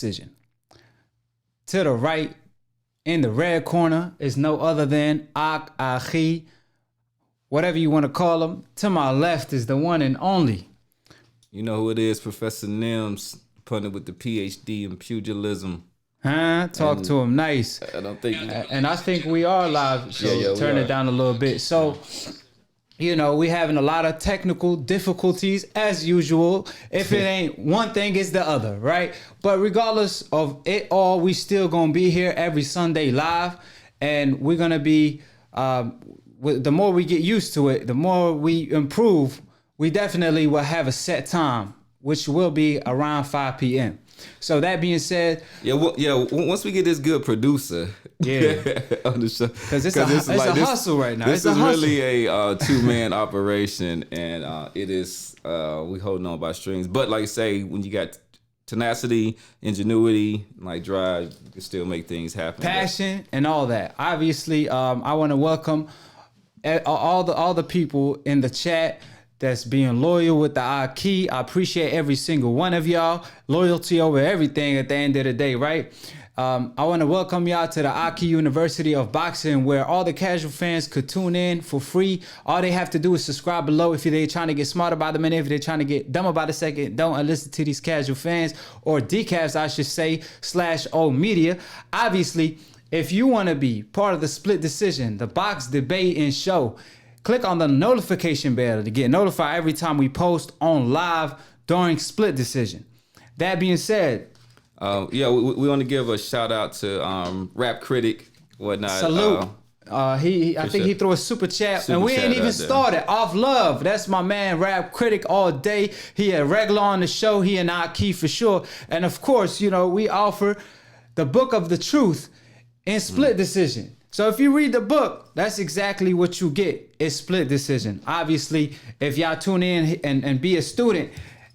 decision. To the right, in the red corner, is no other than Akhi, whatever you want to call him. To my left is the one and only. You know who it is, Professor Nims, putting with the PhD in pugilism. Talk to him nice. I don't think... And I think we are live, so turn it down a little bit. So... You know, we having a lot of technical difficulties as usual. If it ain't one thing, it's the other, right? But regardless of it all, we still gonna be here every Sunday live, and we're gonna be. The more we get used to it, the more we improve. We definitely will have a set time, which will be around 5 p.m. So that being said, once we get this good producer, on the show, because it's a hustle right now. This is really a two-man operation, and it is we holding on by strings. But like I say, when you got tenacity, ingenuity, like drive, you can still make things happen. Passion and all that. Obviously, I want to welcome all the people in the chat that's being loyal with the Akhi. I appreciate every single one of y'all. Loyalty over everything at the end of the day, right? I want to welcome y'all to the Akhi University of Boxing, where all the casual fans could tune in for free. All they have to do is subscribe below if they're trying to get smarter by the minute. If they're trying to get dumber by the second, don't listen to these casual fans, or decafs, I should say, /O media. Obviously, if you want to be part of the Split Decision, the box debate and show, click on the notification bell to get notified every time we post on live during Split Decision. That being said, we want to give a shout out to Rap Critic, whatnot. Salute. I think he threw a super chat, and we ain't even started. Off love. That's my man, Rap Critic, all day. He a regular on the show. He and Akhi for sure. And of course, you know, we offer the book of the truth in Split Decision. So if you read the book, that's exactly what you get. It's Split Decision. Obviously, if y'all tune in and be a student,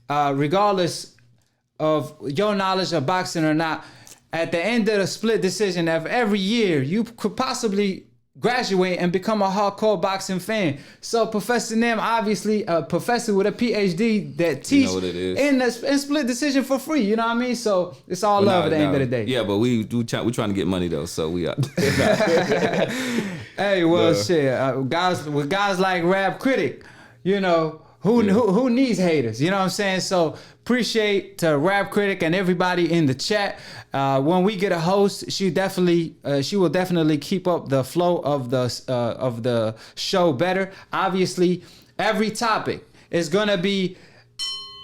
regardless of your knowledge of boxing or not, at the end of the Split Decision of every year, you could possibly graduate and become a hardcore boxing fan. So Professor Nim, obviously a professor with a PhD that teach in Split Decision for free. You know what I mean? So it's all love at the end of the day. Yeah, but we trying to get money though, so we are. Hey, well, shit, guys like Rap Critic, you know, who needs haters? You know what I'm saying? So appreciate to Rap Critic and everybody in the chat. When we get a host, she will definitely keep up the flow of the show better. Obviously, every topic is gonna be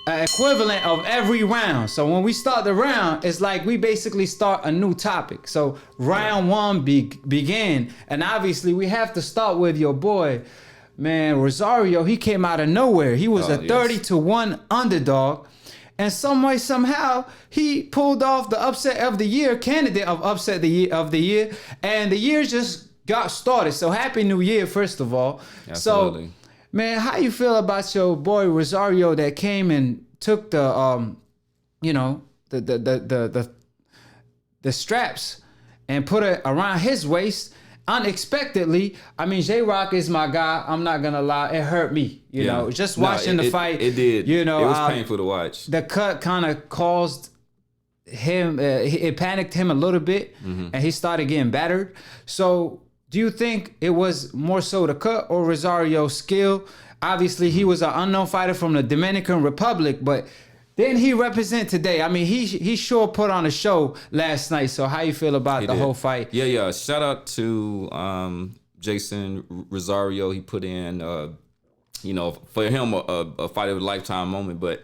equivalent of every round. So when we start the round, it's like we basically start a new topic. So round one begin, and obviously we have to start with your boy. Man, Rosario, he came out of nowhere. He was a 30-1 underdog. And some way, somehow, he pulled off the upset of the year, candidate of upset of the year. And the year just got started. So happy new year, first of all. Absolutely. So, man, how you feel about your boy Rosario that came and took the, the straps and put it around his waist? Unexpectedly, I mean, J-Rock is my guy. I'm not gonna lie, it hurt me. You know, just watching the fight. It did. You know, it was painful to watch. The cut kind of caused him. It panicked him a little bit, and he started getting battered. So, do you think it was more so the cut or Rosario's skill? Obviously, he was an unknown fighter from the Dominican Republic, but didn't he represent today? I mean, he sure put on a show last night. So how you feel about the whole fight? Yeah. Shout out to Jason Rosario. He put in, for him a fight of a lifetime moment. But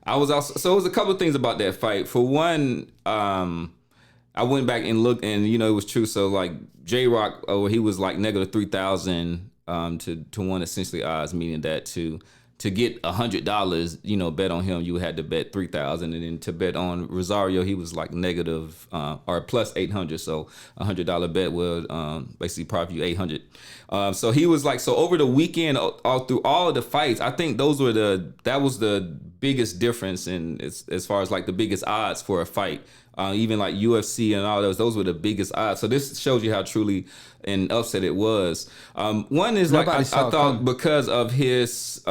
I was also, so it was a couple of things about that fight. For one, I went back and looked, and it was true. So like J-Rock, he was like negative 3,000 to 1 essentially odds, meaning that to get $100, bet on him, you had to bet 3,000, and then to bet on Rosario, he was like negative or plus 800. So $100 bet would basically profit you 800. So he was like, so over the weekend, all through all of the fights, I think that was the biggest difference in as far as like the biggest odds for a fight. Even like UFC and all those were the biggest odds. So this shows you how truly an upset it was. One is like I thought because of his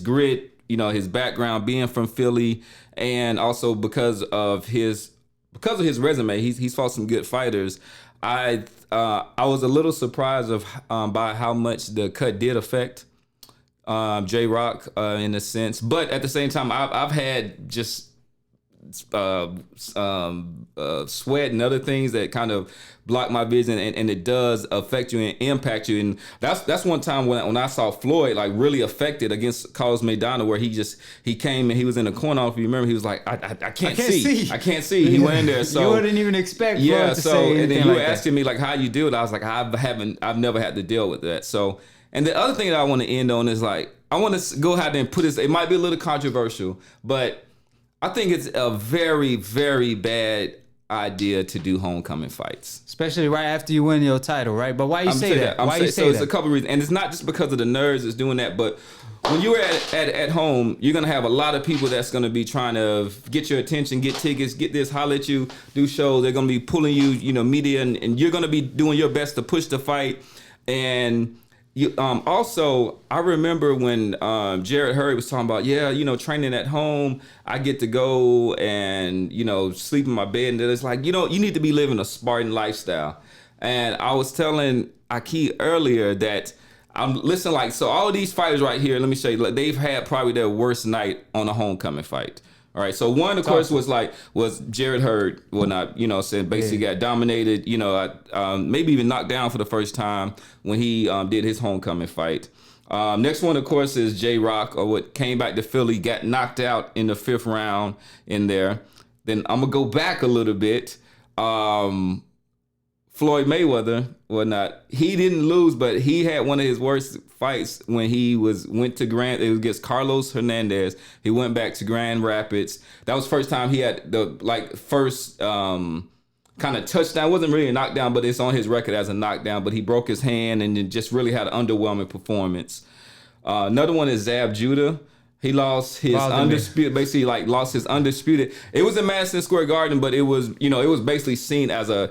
grit, his background being from Philly, and also because of his because of his resume, he's fought some good fighters. I was a little surprised by how much the cut did affect J-Rock in a sense, but at the same time, I've had just sweat and other things that kind of block my vision, and it does affect you and impact you. And that's one time when I saw Floyd like really affected against Carlos Maidana, where he came and he was in the corner. If you remember, he was like, I can't see. I can't see. He went in there. So you wouldn't even expect Floyd to say anything. And then you were like asking me like how you do it. I was like, I've never had to deal with that. So, and the other thing that I want to end on is like, I want to go ahead and put this, it might be a little controversial, but I think it's a very, very bad idea to do homecoming fights, especially right after you win your title, right? But why you say that? Why you say that? It's a couple reasons, and it's not just because of the nerds that's doing that, but when you're at home, you're gonna have a lot of people that's gonna be trying to get your attention, get tickets, get this, holler at you, do shows. They're gonna be pulling you, media, and you're gonna be doing your best to push the fight. And you, also, I remember when Jared Hurd was talking about, training at home, I get to go and, sleep in my bed. And it's like, you need to be living a Spartan lifestyle. And I was telling Akhi earlier that I'm listening, like, so all of these fighters right here, let me show you, like, they've had probably their worst night on a homecoming fight. All right, so one, of course, was Jared Hurd, said basically got dominated, maybe even knocked down for the first time when he did his homecoming fight. Next one, of course, is J-Rock, what came back to Philly, got knocked out in the 5th round in there. Then I'm gonna go back a little bit. Floyd Mayweather, he didn't lose, but he had one of his worst fights when he it was against Carlos Hernandez. He went back to Grand Rapids. That was the first time he had the first kind of touchdown. It wasn't really a knockdown, but it's on his record as a knockdown. But he broke his hand and then just really had an underwhelming performance. Another one is Zab Judah. He lost his undisputed, basically lost his undisputed. It was in Madison Square Garden, but it was, it was basically seen as a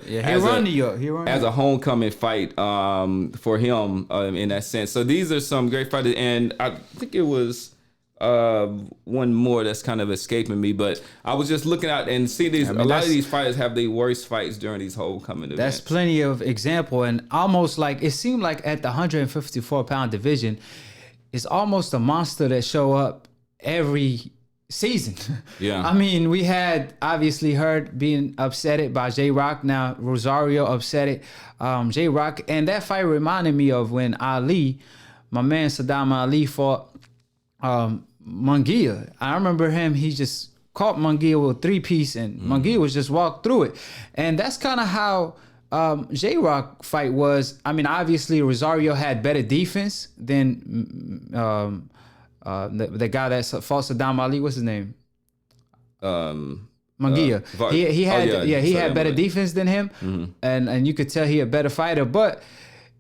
homecoming fight for him in that sense. So these are some great fighters, and I think it was one more that's kind of escaping me, but I was just looking out and see a lot of these fighters have the worst fights during these homecoming events. That's plenty of example, and almost like it seemed like at the 154-pound division, it's almost a monster that show up every season. Yeah. I mean, we had obviously Hurd being upsetted by J-Rock. Now Rosario upsetted J-Rock. And that fight reminded me of when Ali, my man Saddam Ali, fought Munguia. I remember him, he just caught Munguia with a 3-piece and Munguia was just walked through it. And that's kind of how J-Rock fight was. I mean, obviously Rosario had better defense than the guy that fought Saddam Ali. What's his name? Munguia. He had better defense than him, and you could tell he a better fighter. But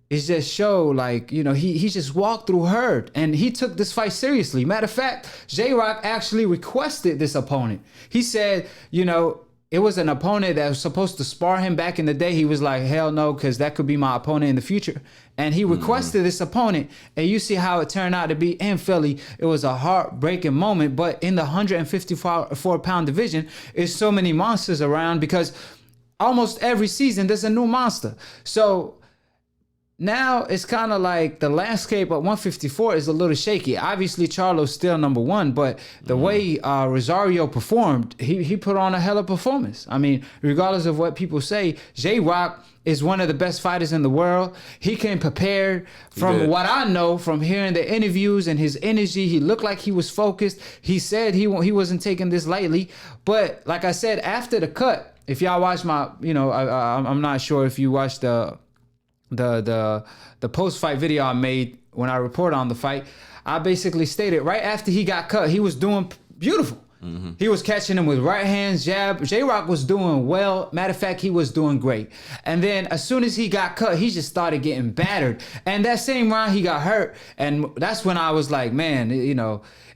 it just showed he just walked through Hurd, and he took this fight seriously. Matter of fact, J-Rock actually requested this opponent. He said, it was an opponent that was supposed to spar him back in the day. He was like, hell no, because that could be my opponent in the future. And he requested this opponent, and you see how it turned out to be in Philly. It was a heartbreaking moment, but in the 154-pound division, there's so many monsters around because almost every season there's a new monster. So now it's kind of like the landscape at 154 is a little shaky. Obviously, Charlo's still number one, but the way Rosario performed, he put on a hell of a performance. I mean, regardless of what people say, J-Rock is one of the best fighters in the world. He came prepared. From what I know, from hearing the interviews and his energy, he looked like he was focused. He said he wasn't taking this lightly. But like I said, after the cut, if y'all watch my, I'm not sure if you watched the post-fight video I made when I reported on the fight, I basically stated right after he got cut, he was doing beautiful. He was catching him with right hands, jab. J-Rock was doing well. Matter of fact, he was doing great. And then as soon as he got cut, he just started getting battered. And that same round, he got hurt. And that's when I was like, man,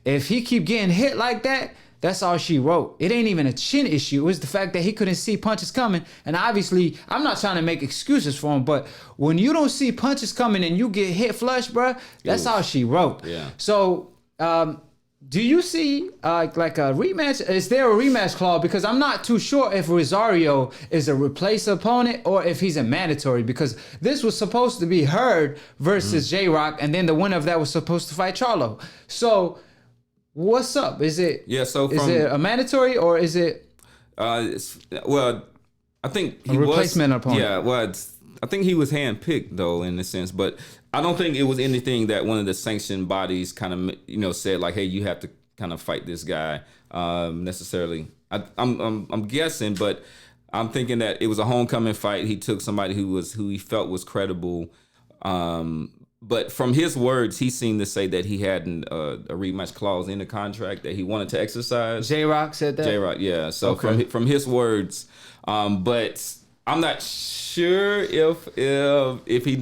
if he keep getting hit like that, that's all she wrote. It ain't even a chin issue. It was the fact that he couldn't see punches coming. And obviously, I'm not trying to make excuses for him, but when you don't see punches coming and you get hit flush, bruh, that's all she wrote. Yeah. So Do you see like a rematch? Is there a rematch clause? Because I'm not too sure if Rosario is a replace opponent or if he's a mandatory. Because this was supposed to be Hurd versus J-Rock, and then the winner of that was supposed to fight Charlo. So what's up? Is it is it a mandatory or is it well, I think he a replacement was, opponent? Yeah, well, I think he was handpicked though in a sense, but I don't think it was anything that one of the sanctioned bodies kind of said like, hey, you have to kind of fight this guy necessarily. I'm guessing, but I'm thinking that it was a homecoming fight. He took somebody who he felt was credible. But from his words, he seemed to say that he had a rematch clause in the contract that he wanted to exercise. J-Rock said that? J-Rock, yeah. So from his words, but I'm not sure if he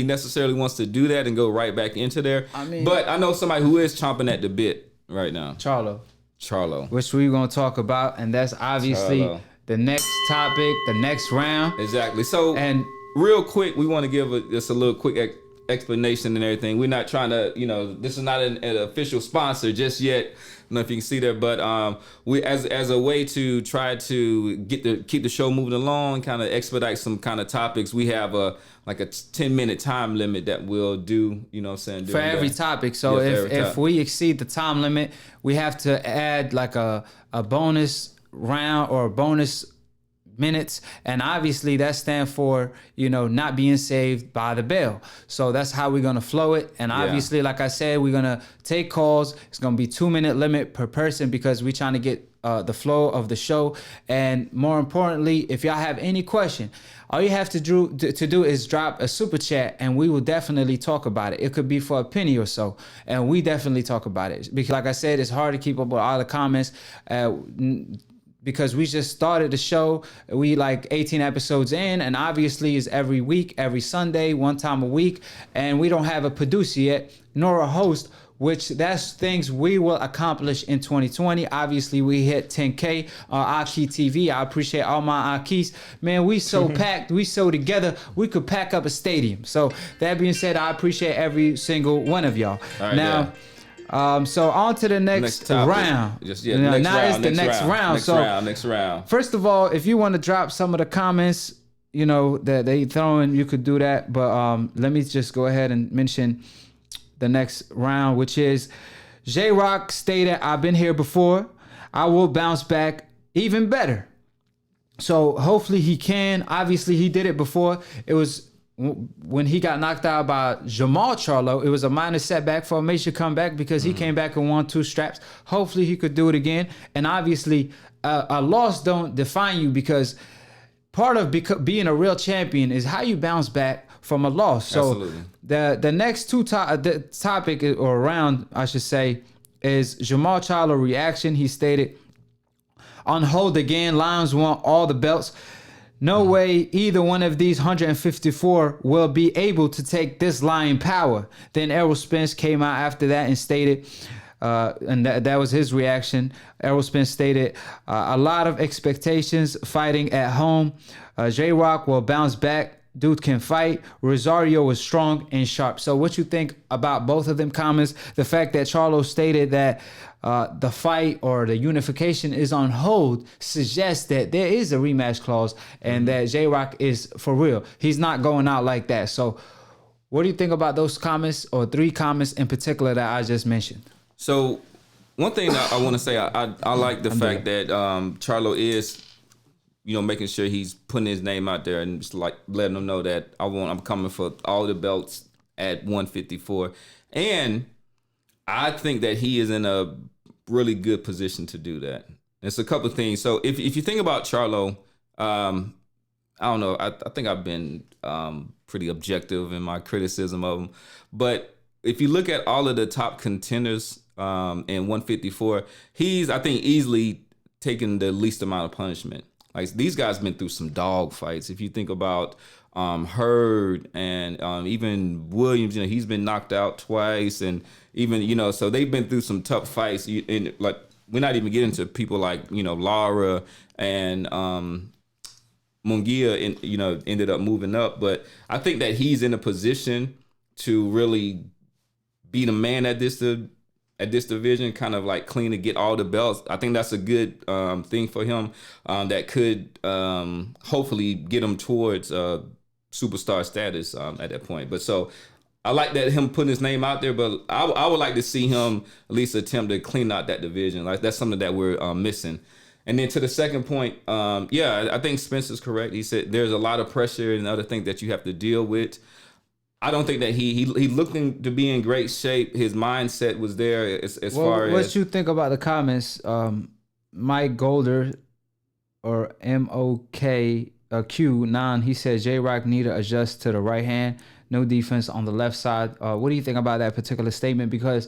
necessarily wants to do that and go right back into there. But I know somebody who is chomping at the bit right now. Charlo. Which we're going to talk about, and that's obviously the next topic, the next round. Exactly. So, and real quick, we want to give just a little quick explanation and everything. We're not trying to, this is not an official sponsor just yet. I don't know if you can see there, but we as a way to try to keep the show moving along, kind of expedite some kind of topics. We have a 10-minute time limit that we'll do. You know what I'm saying? For every topic. So if we exceed the time limit, we have to add like a bonus round or a bonus minutes, and obviously that stands for not being saved by the bell. So that's how we're gonna flow it, and obviously like I said, we're gonna take calls. It's gonna be 2-minute limit per person because we're trying to get the flow of the show. And more importantly, if y'all have any question, all you have to do is drop a super chat and we will definitely talk about it. It could be for a penny or so, and we definitely talk about it because like I said, it's hard to keep up with all the comments because we just started the show. We like 18 episodes in, and obviously it's every week, every Sunday, one time a week, and we don't have a producer yet, nor a host, which that's things we will accomplish in 2020. Obviously, we hit 10K on Akhi TV. I appreciate all my Akhis. Man, we so packed, we so together, we could pack up a stadium. So that being said, I appreciate every single one of y'all. All right, now, so on to the next round. Next round. First of all, if you want to drop some of the comments, that they throwing, you could do that. But let me just go ahead and mention the next round, which is J-Rock stated, "I've been here before. I will bounce back even better." So hopefully he can. Obviously, he did it before. It was when he got knocked out by Jamal Charlo. It was a minor setback for a major comeback because he came back and won 2 straps. Hopefully he could do it again. And obviously a loss don't define you, because part of being a real champion is how you bounce back from a loss. So absolutely. The next the topic or round, I should say, is Jamal Charlo reaction. He stated, "On hold again, Lions want all the belts. No way either one of these 154 will be able to take this lion power." Then Errol Spence came out after that and stated, and that was his reaction. Errol Spence stated, "A lot of expectations fighting at home. J-Rock will bounce back. Dude can fight. Rosario was strong and sharp." So what you think about both of them comments? The fact that Charlo stated that the fight or the unification is on hold suggests that there is a rematch clause and that J-Rock is for real. He's not going out like that. So what do you think about those comments, or 3 comments in particular that I just mentioned? So one thing that I want to say, I like the fact that Charlo is, making sure he's putting his name out there and just like letting them know that I'm coming for all the belts at 154. And I think that he is in a really good position to do that. It's a couple of things. So if you think about Charlo, I don't know, I think I've been pretty objective in my criticism of him. But if you look at all of the top contenders in 154, he's, I think, easily taken the least amount of punishment. Like, these guys been through some dog fights. If you think about Hurd and even Williams, he's been knocked out twice, and even so they've been through some tough fights. And like, we're not even getting to people like Lara and Munguia, ended up moving up. But I think that he's in a position to really be the man at this to at this division, kind of like clean to get all the belts. I think that's a good thing for him that could hopefully get him towards superstar status at that point. But so I like that him putting his name out there, but I would like to see him at least attempt to clean out that division. Like that's something that we're missing. And then to the second point, I think Spence is correct. He said there's a lot of pressure and other things that you have to deal with. I don't think that he looked to be in great shape. His mindset was there as far as... What you think about the comments? Mike Golder, or MOKQ9, he said J-Rock need to adjust to the right hand. No defense on the left side. What do you think about that particular statement? Because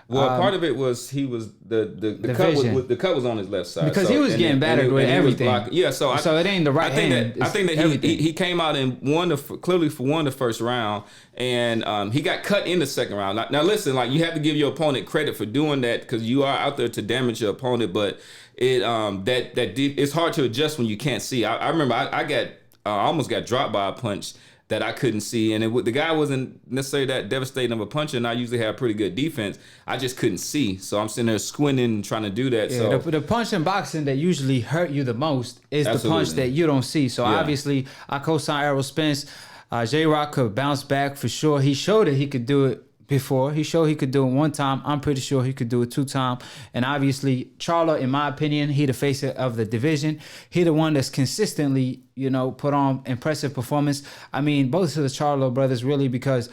part of it was he was the cut was on his left side because he was getting battered with everything. So it ain't the right hand. I think that he came out and won clearly won the first round, and he got cut in the second round. Now listen, like you have to give your opponent credit for doing that because you are out there to damage your opponent, but it's hard to adjust when you can't see. I remember I almost got dropped by a punch that I couldn't see, and the guy wasn't necessarily that devastating of a puncher, and I usually have pretty good defense. I just couldn't see, so I'm sitting there squinting and trying to do that. Yeah, the punch in boxing that usually hurt you the most is the punch that you don't see. So obviously, I co-sign Errol Spence. J-Rock could bounce back for sure. He showed that he could do it before. He showed he could do it one time. I'm pretty sure he could do it 2 times. And obviously, Charlo, in my opinion, he the face of the division. He the one that's consistently, put on impressive performance. I mean, both of the Charlo brothers really because,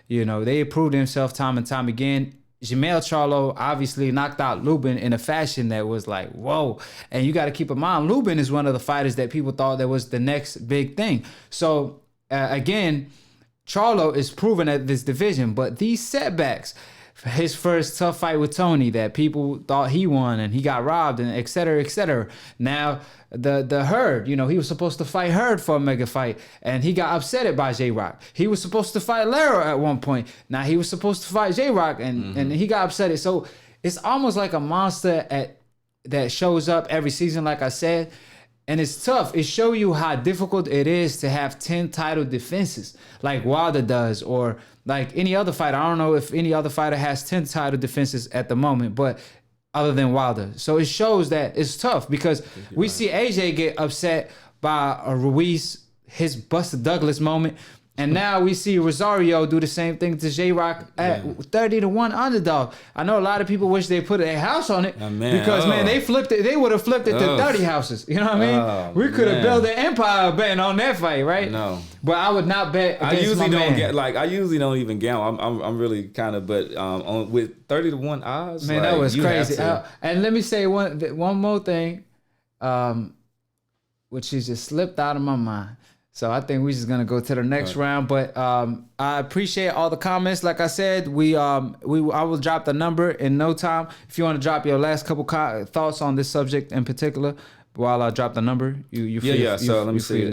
they proved themselves time and time again. Jermell Charlo obviously knocked out Lubin in a fashion that was like, whoa. And you got to keep in mind, Lubin is one of the fighters that people thought that was the next big thing. So, again, Charlo is proven at this division, but these setbacks, his first tough fight with Tony that people thought he won and he got robbed and et cetera, et cetera. Now, the Herd, he was supposed to fight Herd for a mega fight and he got upset by J-Rock. He was supposed to fight Lara at one point. Now, he was supposed to fight J-Rock and he got upset. So, it's almost like a monster that shows up every season, like I said. And it's tough. It shows you how difficult it is to have 10 title defenses like Wilder does or like any other fighter. I don't know if any other fighter has 10 title defenses at the moment, but other than Wilder. So it shows that it's tough because we see AJ get upset by a Ruiz, his Buster Douglas moment. And now we see Rosario do the same thing to J-Rock at 30-1 underdog. I know a lot of people wish they put a house on it because they flipped it. They would have flipped it to 30 houses. You know what I mean? We could have built an empire betting on that fight, right? No, but I would not bet. I usually don't even gamble. I'm really kind of, but with 30-1 odds, man, that was crazy. And let me say one more thing, which is just slipped out of my mind. So I think we're just gonna go to the next round, but I appreciate all the comments. Like I said, I will drop the number in no time. If you want to drop your last couple thoughts on this subject in particular, while I drop the number, you free. So let me see.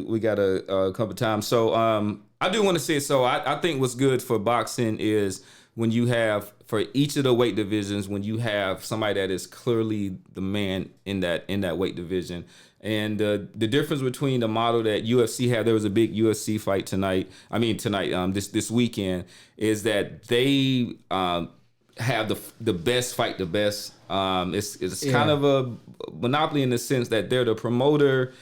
We got a couple times. So I do want to say. So I think what's good for boxing is when you have for each of the weight divisions, when you have somebody that is clearly the man in that weight division. And the difference between the model that UFC had, there was a big UFC fight this weekend, is that they have the best fight the best. It's kind of a monopoly in the sense that they're the promoter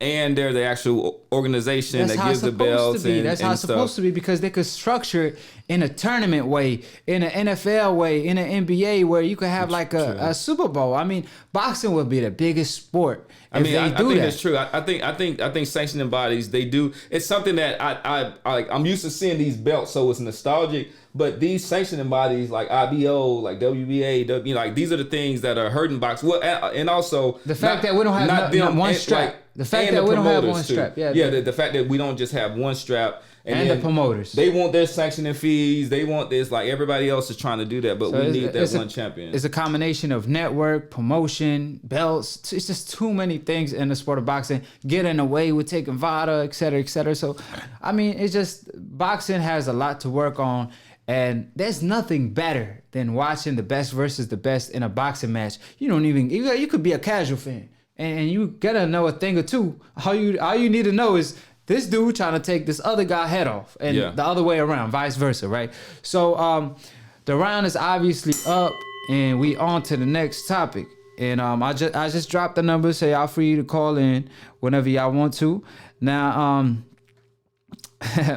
and they're the actual organization that gives the belts. That's how it's supposed to be because they could structure it in a tournament way, in an NFL way, in an NBA where you could have a Super Bowl. I mean, boxing would be the biggest sport. I think that's true. I think sanctioning bodies, they do. It's something that I'm used to seeing these belts, so it's nostalgic. But these sanctioning bodies like IBO, like WBA, like these are the things that are hurting boxing. Well, and also the fact that we don't have one strap. The fact that we don't have one strap. The fact that we don't just have one strap. And the promoters. They want their sanctioning fees. They want this. Like everybody else is trying to do that, but we need that one champion. It's a combination of network, promotion, belts. It's just too many things in the sport of boxing. Getting away with taking VADA, et cetera, et cetera. So, I mean, it's just boxing has a lot to work on. And there's nothing better than watching the best versus the best in a boxing match. You could be a casual fan and you gotta know a thing or two. All you need to know is this dude trying to take this other guy head off and the other way around, vice versa, right? So the round is obviously up, and we on to the next topic. And I just dropped the number, so y'all free to call in whenever y'all want to. Now,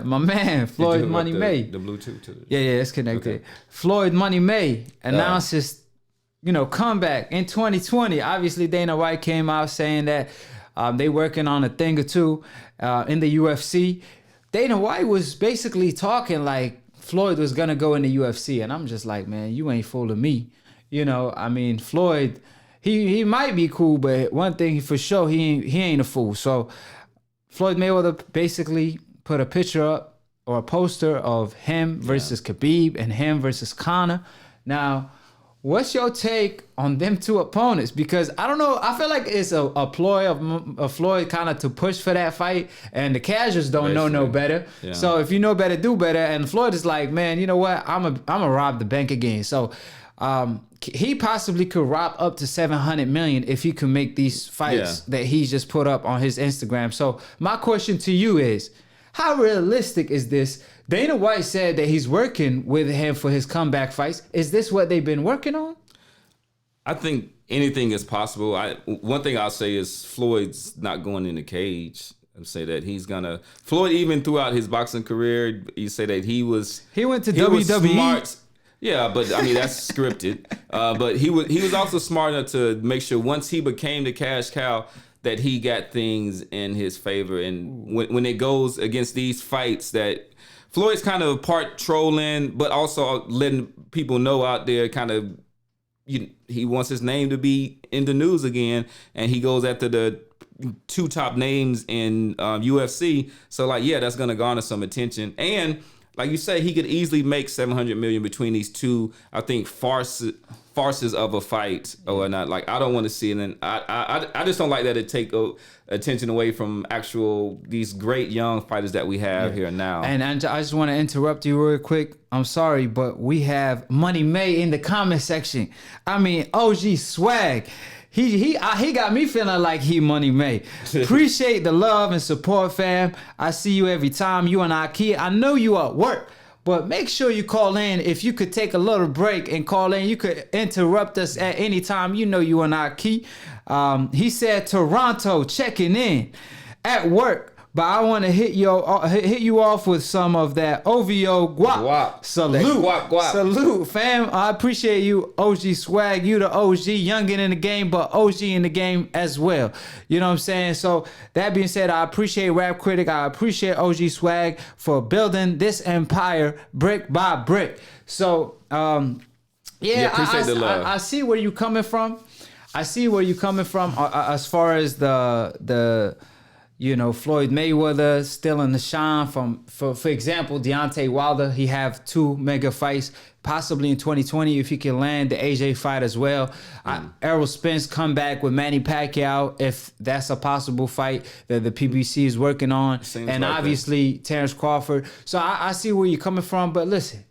my man Floyd Money May, the Bluetooth to it. Yeah, it's connected. Okay. Floyd Money May announced his, comeback in 2020. Obviously, Dana White came out saying that they working on a thing or two in the UFC. Dana White was basically talking like Floyd was gonna go in the UFC, and I'm just like, man, you ain't fooling me. I mean, Floyd, he might be cool, but one thing for sure, he ain't a fool. So Floyd Mayweather basically put a picture up or a poster of him versus Khabib and him versus Conor. Now, what's your take on them two opponents? Because I don't know, I feel like it's a ploy of Floyd kind of to push for that fight, and the casuals don't know no better. Yeah. So if you know better, do better. And Floyd is like, man, you know what? I'm a rob the bank again. So he possibly could rob up to $700 million if he could make these fights that he just put up on his Instagram. So my question to you is, how realistic is this? Dana White said that he's working with him for his comeback fights. Is this what they've been working on? I think anything is possible. One thing I'll say is Floyd's not going in the cage. And say that he's gonna. Floyd, even throughout his boxing career, you say that he went to WWE. Smart. Yeah, but I mean that's scripted. But he was also smart enough to make sure once he became the cash cow, that he got things in his favor. And when it goes against these fights, that Floyd's kind of part trolling, but also letting people know out there kind of, he wants his name to be in the news again. And he goes after the two top names in UFC. So that's going to garner some attention. And like you say, he could easily make $700 million between these two, I think, farces of a fight or whatnot. Like, I don't want to see it. And I just don't like that it take attention away from these great young fighters that we have here now. And I just want to interrupt you real quick. I'm sorry, but we have Money May in the comment section. I mean, OG Swag. He got me feeling like he Money May. Appreciate the love and support, fam. I see you every time. You and Akhi. I know you at work, but make sure you call in. If you could take a little break and call in, you could interrupt us at any time. You and Akhi. He said Toronto checking in at work. But I want to hit you off with some of that OVO guap. Salute. Guap. Salute, fam. I appreciate you, OG Swag. You the OG, youngin' in the game, but OG in the game as well. You know what I'm saying? So that being said, I appreciate Rap Critic. I appreciate OG Swag for building this empire brick by brick. So, appreciate the love. I see where you're coming from. As far as the Floyd Mayweather still in the shine for example, Deontay Wilder. He have 2 mega fights, possibly in 2020 if he can land the AJ fight as well. Errol Spence come back with Manny Pacquiao if that's a possible fight that the PBC is working on. And like obviously Terrence Crawford. So I see where you're coming from. But listen,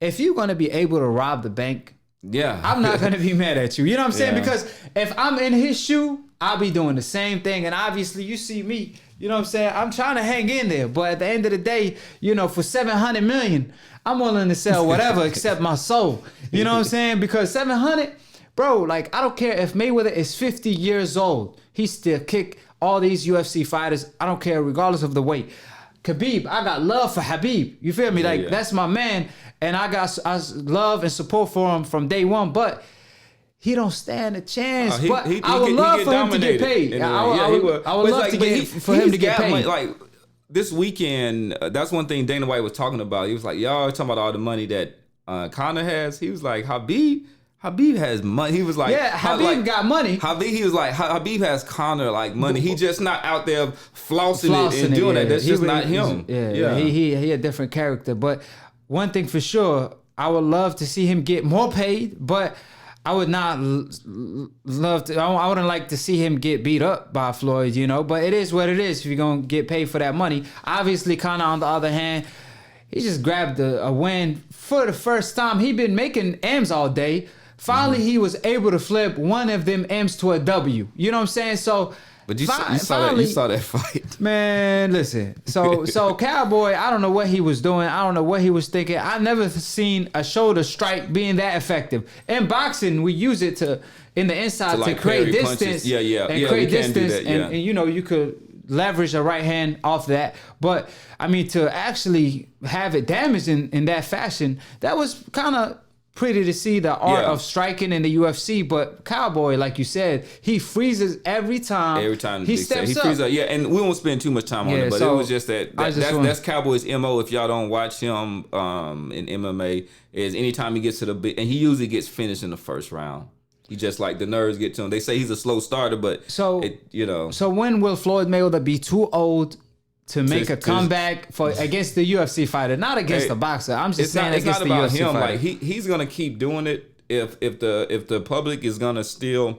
if you're going to be able to rob the bank, I'm not going to be mad at you. You know what I'm saying? Because if I'm in his shoe, I'll be doing the same thing. And obviously, you see me, you know what I'm saying? I'm trying to hang in there. But at the end of the day, for $700 million, I'm willing to sell whatever except my soul. You know what I'm saying? Because 700, bro, like, I don't care if Mayweather is 50 years old. He still kick all these UFC fighters. I don't care, regardless of the weight. Khabib, I got love for Khabib. You feel me? That's my man. And I love and support for him from day one. But he don't stand a chance. I would love for him to get paid. I would love for him to get paid. Money, like this weekend, that's one thing Dana White was talking about. He was like, y'all talking about all the money that Conor has. He was like, Khabib has money. He was like, Khabib got money. He was like, Khabib has Conor like money. He just not out there flossing it and doing that. That's just not him. He a different character. But one thing for sure, I would love to see him get more paid, but I would not love to. I wouldn't like to see him get beat up by Floyd, But it is what it is. If you're gonna get paid for that money, obviously, Conor on the other hand, he just grabbed a win for the first time. He been making M's all day. Finally, he was able to flip one of them M's to a W. You know what I'm saying? So But you saw that fight. Man, listen. So Cowboy, I don't know what he was doing. I don't know what he was thinking. I never seen a shoulder strike being that effective. In boxing, we use it in the inside to create distance. Yeah. And create distance. And you know, you could leverage a right hand off that. But I mean, to actually have it damaged in that fashion, that was kind of pretty to see the art of striking in the UFC. But Cowboy, like you said, he freezes every time. Every time he steps up. Freezes, yeah, and we won't spend too much time on it, but it was just that's Cowboy's MO. If y'all don't watch him in MMA, is anytime he gets to the big, and he usually gets finished in the first round. He just like the nerves get to him. They say he's a slow starter, but So when will Floyd Mayweather be too old to make a comeback against the UFC fighter, not against the boxer? I'm just saying against the UFC fighter. Like he's gonna keep doing it if the public is gonna still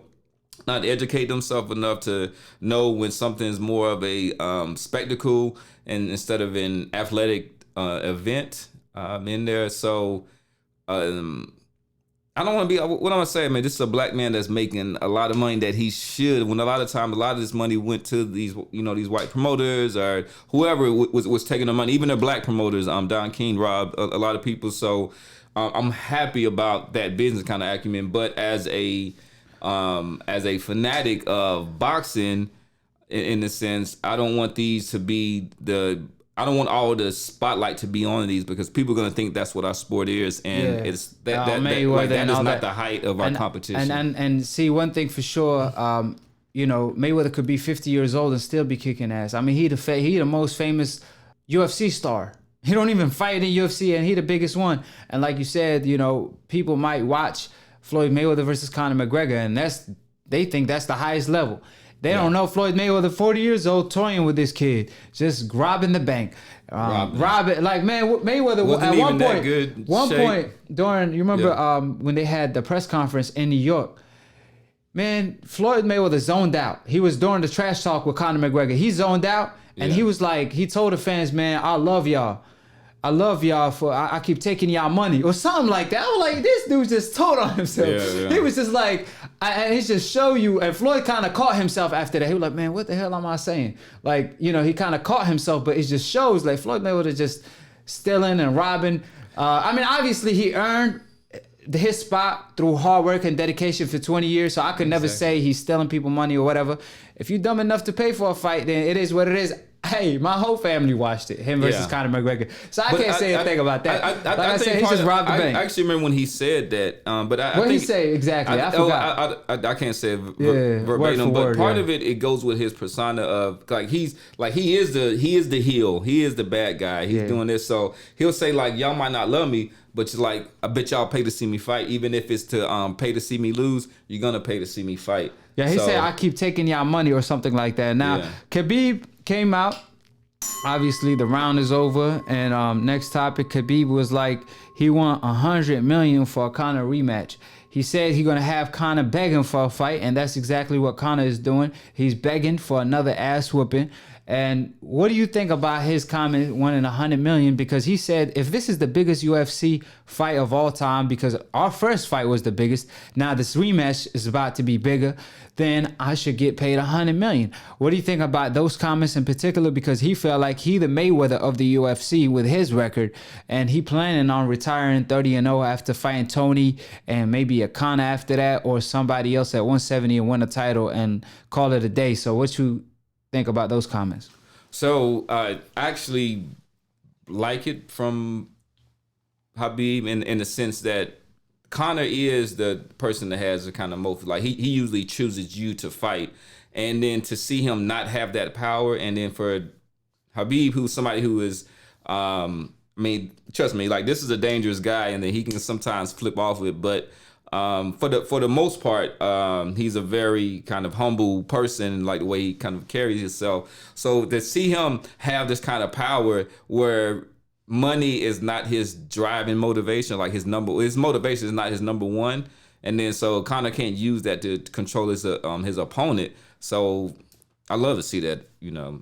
not educate themselves enough to know when something's more of a spectacle and instead of an athletic event in there. So I don't want to be. What I'm gonna say, man. This is a black man that's making a lot of money that he should. When a lot of this money went to these white promoters or whoever was taking the money, even the black promoters. Don King robbed a lot of people. So I'm happy about that business kind of acumen. But as a fanatic of boxing, in the sense, I don't want these to be I don't want all the spotlight to be on these because people are going to think that's what our sport is, and it's that is not the height of our competition. And see, one thing for sure, Mayweather could be 50 years old and still be kicking ass. I mean, he the most famous UFC star. He don't even fight in UFC, and he the biggest one. And like you said, people might watch Floyd Mayweather versus Conor McGregor, and they think that's the highest level. They don't know Floyd Mayweather, 40 years old, toying with this kid, just robbing the bank. Robbing. Like, man, Mayweather wasn't at one point, point during, you remember when they had the press conference in New York, man, Floyd Mayweather zoned out. He was doing the trash talk with Conor McGregor. He zoned out, and he was like, he told the fans, man, I love y'all. I love y'all for I keep taking y'all money or something like that. I was like, this dude just told on himself. He was just like, and he just show you. And Floyd kind of caught himself after that. He was like, man, what the hell am I saying? Like, he kind of caught himself, but it just shows like Floyd Mayweather just stealing and robbing. I mean, obviously he earned his spot through hard work and dedication for 20 years. So I could never say he's stealing people money or whatever. If you're dumb enough to pay for a fight, then it is what it is. Hey, my whole family watched it, him versus Conor McGregor. So I can't say a thing about that. I said, he just robbed the bank. I actually remember when he said that. But I what think he say exactly? I forgot. I can't say it verbatim, but part of it goes with his persona of he is the heel. He is the bad guy. He's doing this, so he'll say like, y'all might not love me, but you're like, I bet y'all pay to see me fight, even if it's to pay to see me lose. You're gonna pay to see me fight. Yeah, he said I keep taking y'all money or something like that. Now Khabib came out. Obviously, the round is over, and next topic, Khabib was like he want $100 million for a Conor rematch. He said he's gonna have Conor begging for a fight, and that's exactly what Conor is doing. He's begging for another ass whooping. And what do you think about his comment wanting $100 million? Because he said, if this is the biggest UFC fight of all time, because our first fight was the biggest, now this rematch is about to be bigger, then I should get paid $100 million. What do you think about those comments in particular? Because he felt like he the Mayweather of the UFC with his record, and he planning on retiring 30-0 after fighting Tony and maybe a Conor after that, or somebody else at 170 and win a title and call it a day. So what you think about those comments? So I actually like it from Khabib in the sense that Conor is the person that has the kind of most, like he usually chooses you to fight, and then to see him not have that power, and then for Khabib, who's somebody who is I mean, trust me, like this is a dangerous guy, and then he can sometimes flip off it, but for the most part, he's a very kind of humble person, like the way he kind of carries himself. So to see him have this kind of power where money is not his driving motivation, like his motivation is not his number one, and then so Conor can't use that to control his opponent. So I love to see that,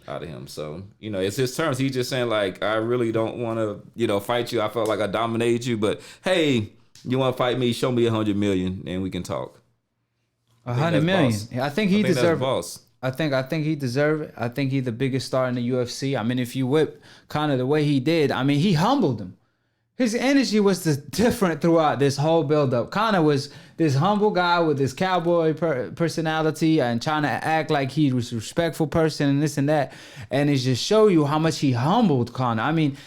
out of him. So, it's his terms. He's just saying like, I really don't want to, fight you. I felt like I dominated you, but hey, you want to fight me? Show me $100 million, and we can talk. $100 million. I think he deserves. I think he deserved it. I think he's the biggest star in the UFC. I mean, if you whip Conor the way he did, I mean, he humbled him. His energy was different throughout this whole build-up. Conor was this humble guy with this cowboy personality and trying to act like he was a respectful person and this and that. And it just show you how much he humbled Conor. I mean,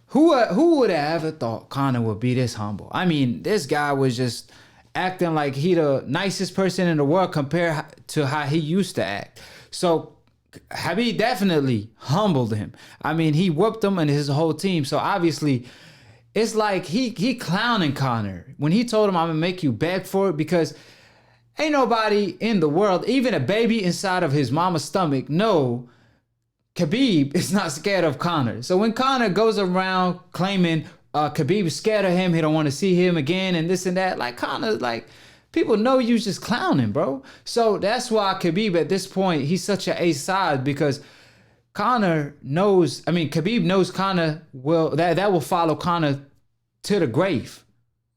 who would have ever thought Conor would be this humble? I mean, this guy was just acting like he the nicest person in the world compared to how he used to act. So Khabib definitely humbled him. I mean, he whooped him and his whole team. So obviously, it's like he clowning Conor when he told him, I'm gonna make you beg for it, because ain't nobody in the world, even a baby inside of his mama's stomach, know Khabib is not scared of Conor. So when Conor goes around claiming Khabib is scared of him, he don't want to see him again and this and that, like Conor, like people know you just clowning, bro. So that's why Khabib at this point, he's such an ace side, because Conor knows, I mean, Khabib knows Conor will, that will follow Conor to the grave.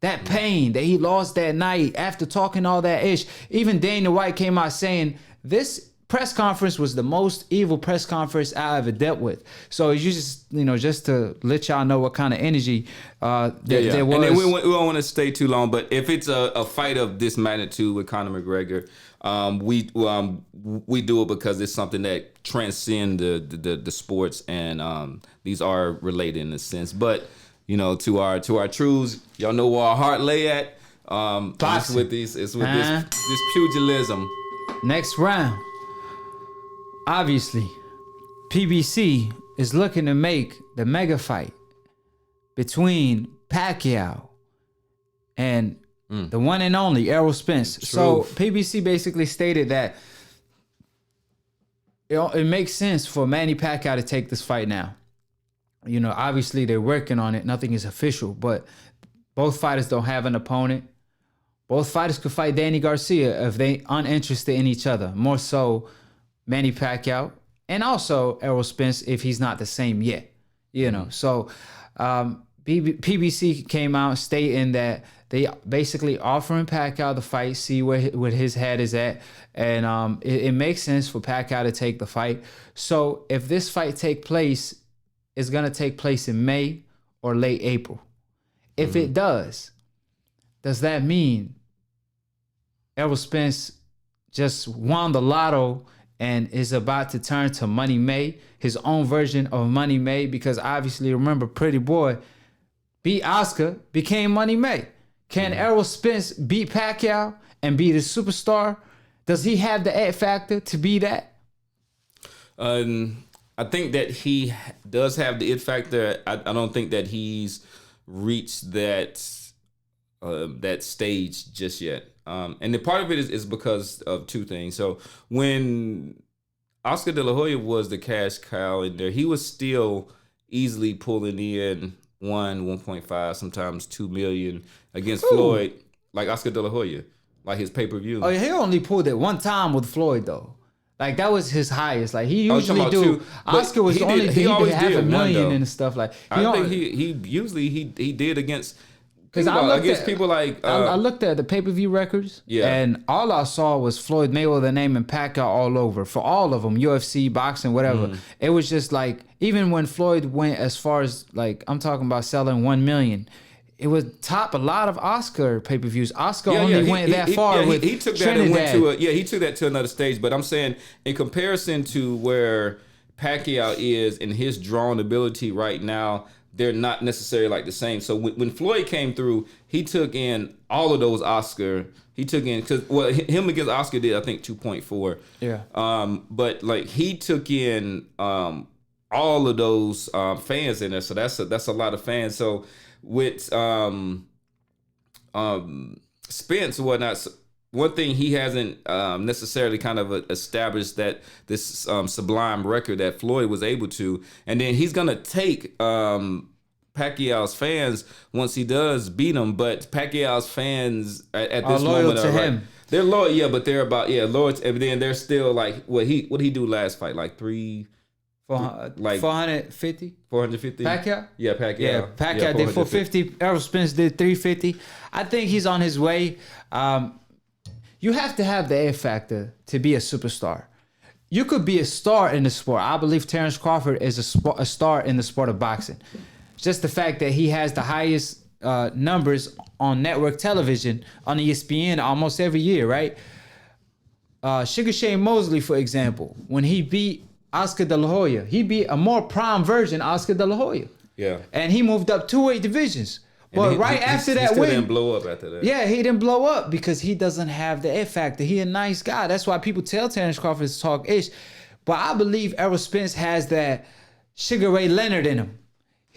That pain that he lost that night after talking all that ish. Even Dana White came out saying this press conference was the most evil press conference I ever dealt with. So you just, just to let y'all know what kind of energy there was. And then we don't want to stay too long, but if it's a fight of this magnitude with Conor McGregor, we do it because it's something that transcends the sports, and these are related in a sense. But to our truths, y'all know where our heart lay at. It's with this pugilism. Next round, obviously, PBC is looking to make the mega fight between Pacquiao and the one and only Errol Spence. True. So PBC basically stated that it makes sense for Manny Pacquiao to take this fight now. Obviously they're working on it. Nothing is official, but both fighters don't have an opponent. Both fighters could fight Danny Garcia if they uninterested in each other. More so Manny Pacquiao and also Errol Spence if he's not the same yet. So PBC came out stating that they basically offering Pacquiao the fight, see where his head is at, and it makes sense for Pacquiao to take the fight. So if this fight take place, it's gonna take place in May or late April. If it does that mean Errol Spence just won the lotto and is about to turn to Money May, his own version of Money May? Because obviously, remember, Pretty Boy beat Oscar, became Money May. Can Errol Spence beat Pacquiao and be the superstar? Does he have the X factor to be that? I think that he does have the it factor. I don't think that he's reached that stage just yet. And the part of it is because of two things. So when Oscar De La Hoya was the cash cow in there, he was still easily pulling in 1.5, sometimes 2 million against Floyd, like Oscar De La Hoya, like his pay-per-view. Oh, yeah, he only pulled it one time with Floyd though. Like that was his highest. Like he usually do. Oscar was only he did half a million and stuff. Like I think he usually he did against. Because people like I looked at the pay-per-view records, and all I saw was Floyd Mayweather name and Pacquiao all over for all of them, UFC, boxing, whatever. It was just like, even when Floyd went as far as, like, I'm talking about selling 1 million, it would top a lot of Oscar pay-per-views. Oscar only went that far with he took that Trinidad. and went to he took that to another stage. But I'm saying, in comparison to where Pacquiao is in his drawn ability right now, they're not necessarily like the same. So when Floyd came through, he took in all of those Oscar. He took in, because him against Oscar did, I think, 2.4. Yeah. But like he took in all of those fans in there. So that's a lot of fans. So with Spence and whatnot, one thing he hasn't necessarily kind of established that this sublime record that Floyd was able to, and then he's gonna take Pacquiao's fans once he does beat him. But Pacquiao's fans at this loyal moment to are him. like, they're loyal, but they're about loyal. And then they're still like, what he do last fight, like 450. 450. Pacquiao? Yeah, Pacquiao. Yeah, Pacquiao did 450. Errol Spence did 350. I think he's on his way. You have to have the air factor to be a superstar. you could be a star in the sport. I believe Terrence Crawford is a star in the sport of boxing. Just the fact that he has the highest numbers on network television on ESPN almost every year, right? Sugar Shane Mosley, for example, when he beat Oscar De La Hoya, he beat a more prime version Oscar De La Hoya. Yeah. And he moved up 2 weight divisions. But after that he win, didn't blow up after that. Yeah, he didn't blow up because he doesn't have the it factor. He a nice guy. That's why people tell Terrence Crawford to talk ish. But I believe Errol Spence has that Sugar Ray Leonard in him.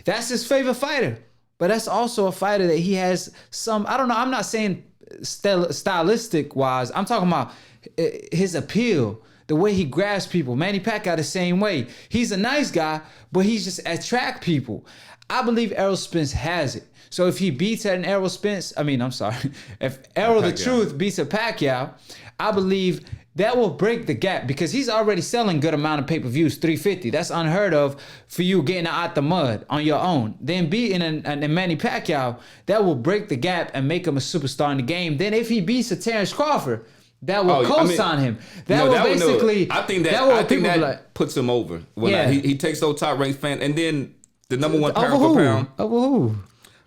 That's his favorite fighter. But that's also a fighter that he has some, I don't know, I'm not saying stylistic wise. I'm talking about his appeal, the way he grabs people. Manny Pacquiao the same way. He's a nice guy, but he just attract people. I believe Errol Spence has it. So if he beats an Errol Spence, if Errol the Truth beats a Pacquiao, I believe that will break the gap because he's already selling good amount of pay-per-views, 350. That's unheard of for you getting out the mud on your own. Then beating a Manny Pacquiao, that will break the gap and make him a superstar in the game. Then if he beats a Terrence Crawford, that will co-sign him. I think that puts him over. When he takes those top-ranked fans, and then the number one pound for pound. Over who?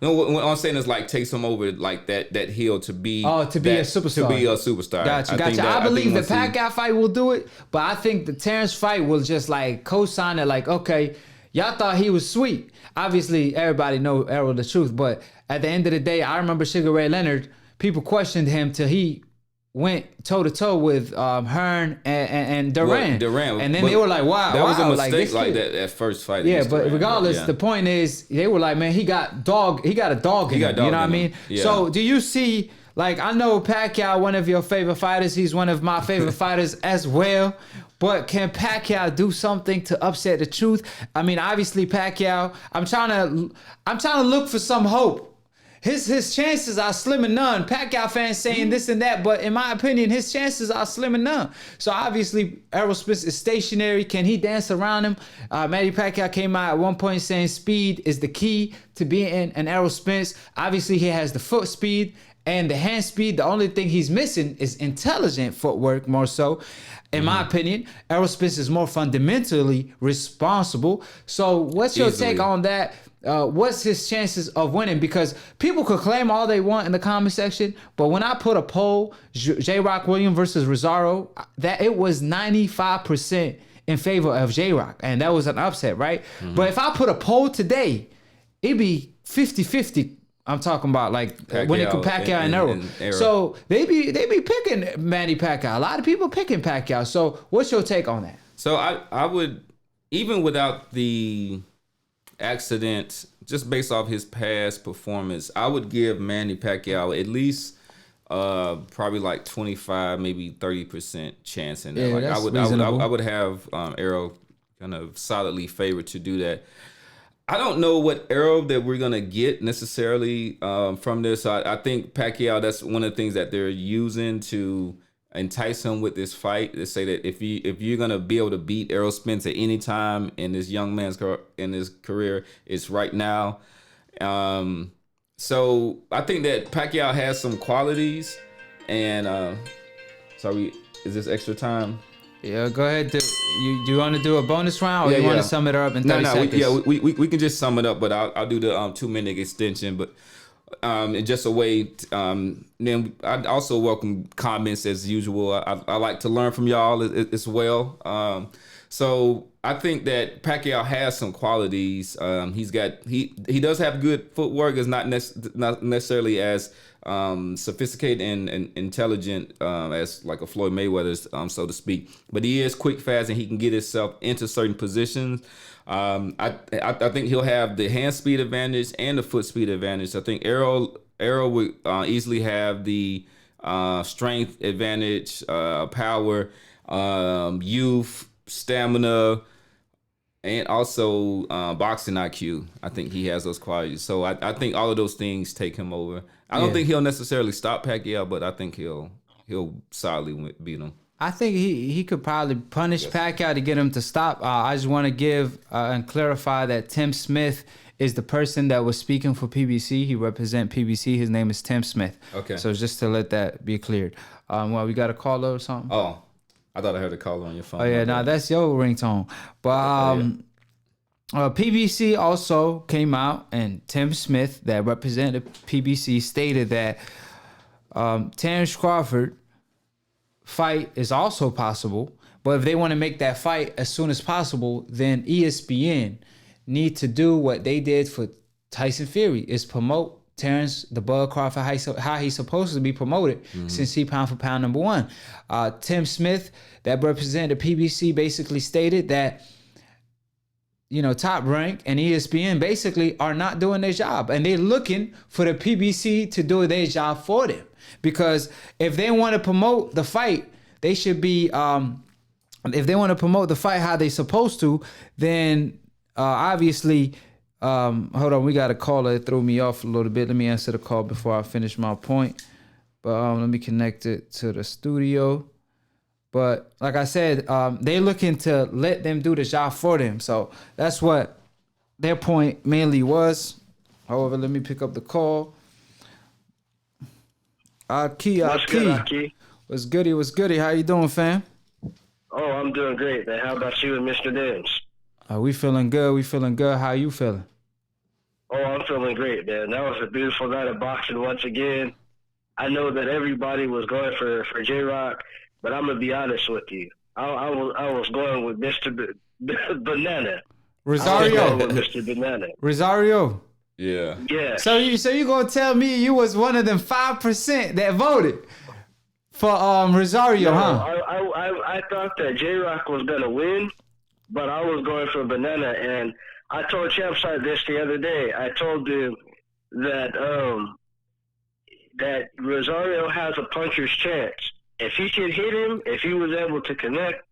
No, what I'm saying is like takes him over like that hill to be a superstar. To be a superstar. Gotcha. I believe the Pacquiao fight will do it, but I think the Terrence fight will just like co-sign it. Like, okay, y'all thought he was sweet. Obviously, everybody know Errol the Truth, but at the end of the day, I remember Sugar Ray Leonard. People questioned him till he went toe to toe with Hearn and Duran. And then they were like, wow. That was a mistake like that first fight. Yeah, but regardless, the point is, they were like, man, he got a dog in him. You know what I mean? Yeah. So do you see, like, I know Pacquiao, one of your favorite fighters. He's one of my favorite fighters as well. But can Pacquiao do something to upset the Truth? I mean, obviously Pacquiao, I'm trying to look for some hope. His chances are slim and none. Pacquiao fans saying this and that, but in my opinion, his chances are slim and none. So obviously, Errol Spence is stationary. Can he dance around him? Manny Pacquiao came out at one point saying speed is the key to being an Errol Spence. Obviously, he has the foot speed and the hand speed. The only thing he's missing is intelligent footwork more so. In my opinion, Errol Spence is more fundamentally responsible. So what's your take on that? What's his chances of winning? Because people could claim all they want in the comment section, but when I put a poll, J-Rock Williams versus Rosario, that it was 95% in favor of J-Rock, and that was an upset, right? But if I put a poll today, it'd be 50-50. I'm talking about like Pacquiao, when it could Pacquiao and Errol. So they be picking Manny Pacquiao. A lot of people picking Pacquiao. So what's your take on that? So I would, even without the accident, just based off his past performance, I would give Manny Pacquiao at least probably like 25, maybe 30% chance in that. Yeah, like that's I would have Errol kind of solidly favored to do that. I don't know what Errol that we're gonna get necessarily from this. I think Pacquiao, that's one of the things that they're using to entice him with this fight. They say that if you're gonna be able to beat Errol Spence at any time in this young man's in his career, it's right now. So I think that Pacquiao has some qualities, and sorry, is this extra time? Yeah, go ahead. Do you want to do a bonus round, or you want to sum it up in 30 seconds? We can just sum it up, but I'll do the 2-minute extension. But in just a way. Then I also welcome comments as usual. I like to learn from y'all as well. So I think that Pacquiao has some qualities. He does have good footwork. It's not necessarily as sophisticated and intelligent as like a Floyd Mayweather's, so to speak. But he is quick, fast, and he can get himself into certain positions. I think he'll have the hand speed advantage and the foot speed advantage. I think Errol would easily have the strength advantage, power, youth, stamina, and also boxing IQ. I think he has those qualities. So I think all of those things take him over. I don't think he'll necessarily stop Pacquiao, but I think he'll solidly beat him. I think he could probably punish Pacquiao to get him to stop. I just want to give and clarify that Tim Smith is the person that was speaking for PBC. He represents PBC. His name is Tim Smith. Okay. So just to let that be cleared. Well, we got a caller or something? Oh. I thought I heard a caller on your phone. Oh yeah, nah, that's your ringtone. But PBC also came out, and Tim Smith, that represented PBC, stated that Terrence Crawford fight is also possible. But if they want to make that fight as soon as possible, then ESPN need to do what they did for Tyson Fury, is promote Terrence the Bud Crawford how he's supposed to be promoted since he pound for pound number one. Tim Smith, that represented PBC, basically stated that, you know, Top Rank and ESPN basically are not doing their job, and they're looking for the PBC to do their job for them. Because if they want to promote the fight, they should be, if they want to promote the fight how they supposed to, then obviously, hold on, we got a caller that threw me off a little bit. Let me answer the call before I finish my point. But let me connect it to the studio. But like I said, they're looking to let them do the job for them. So that's what their point mainly was. However, let me pick up the call. Akhi. What's goody? How you doing, fam? Oh, I'm doing great, man. How about you and Mr. Dance? We feeling good. How you feeling? Oh, I'm feeling great, man. That was a beautiful night of boxing once again. I know that everybody was going for J-Rock, but I'm going to be honest with you. I was going with Mr. Banana. Rosario. With Mr. Banana. Rosario. Yeah. Yeah. So you gonna tell me you was one of them 5% that voted for Rosario, No, huh? I thought that J-Rock was going to win, but I was going for Banana, and I told Champside this the other day. I told him that that Rosario has a puncher's chance. If he could hit him, if he was able to connect,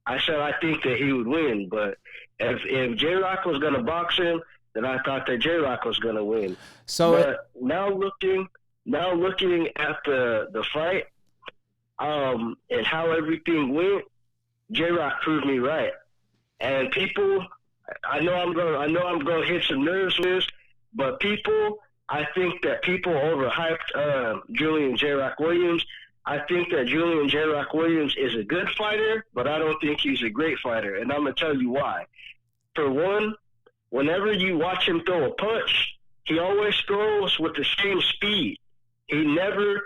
I said I think that he would win. But if J-Rock was going to box him, then I thought that J-Rock was going to win. So but now looking at the fight, and how everything went, J-Rock proved me right. And people, I know I'm gonna hit some nerves with this, but I think that people overhyped Julian J-Rock Williams. I think that Julian J-Rock Williams is a good fighter, but I don't think he's a great fighter, and I'm gonna tell you why. For one, whenever you watch him throw a punch, he always throws with the same speed. He never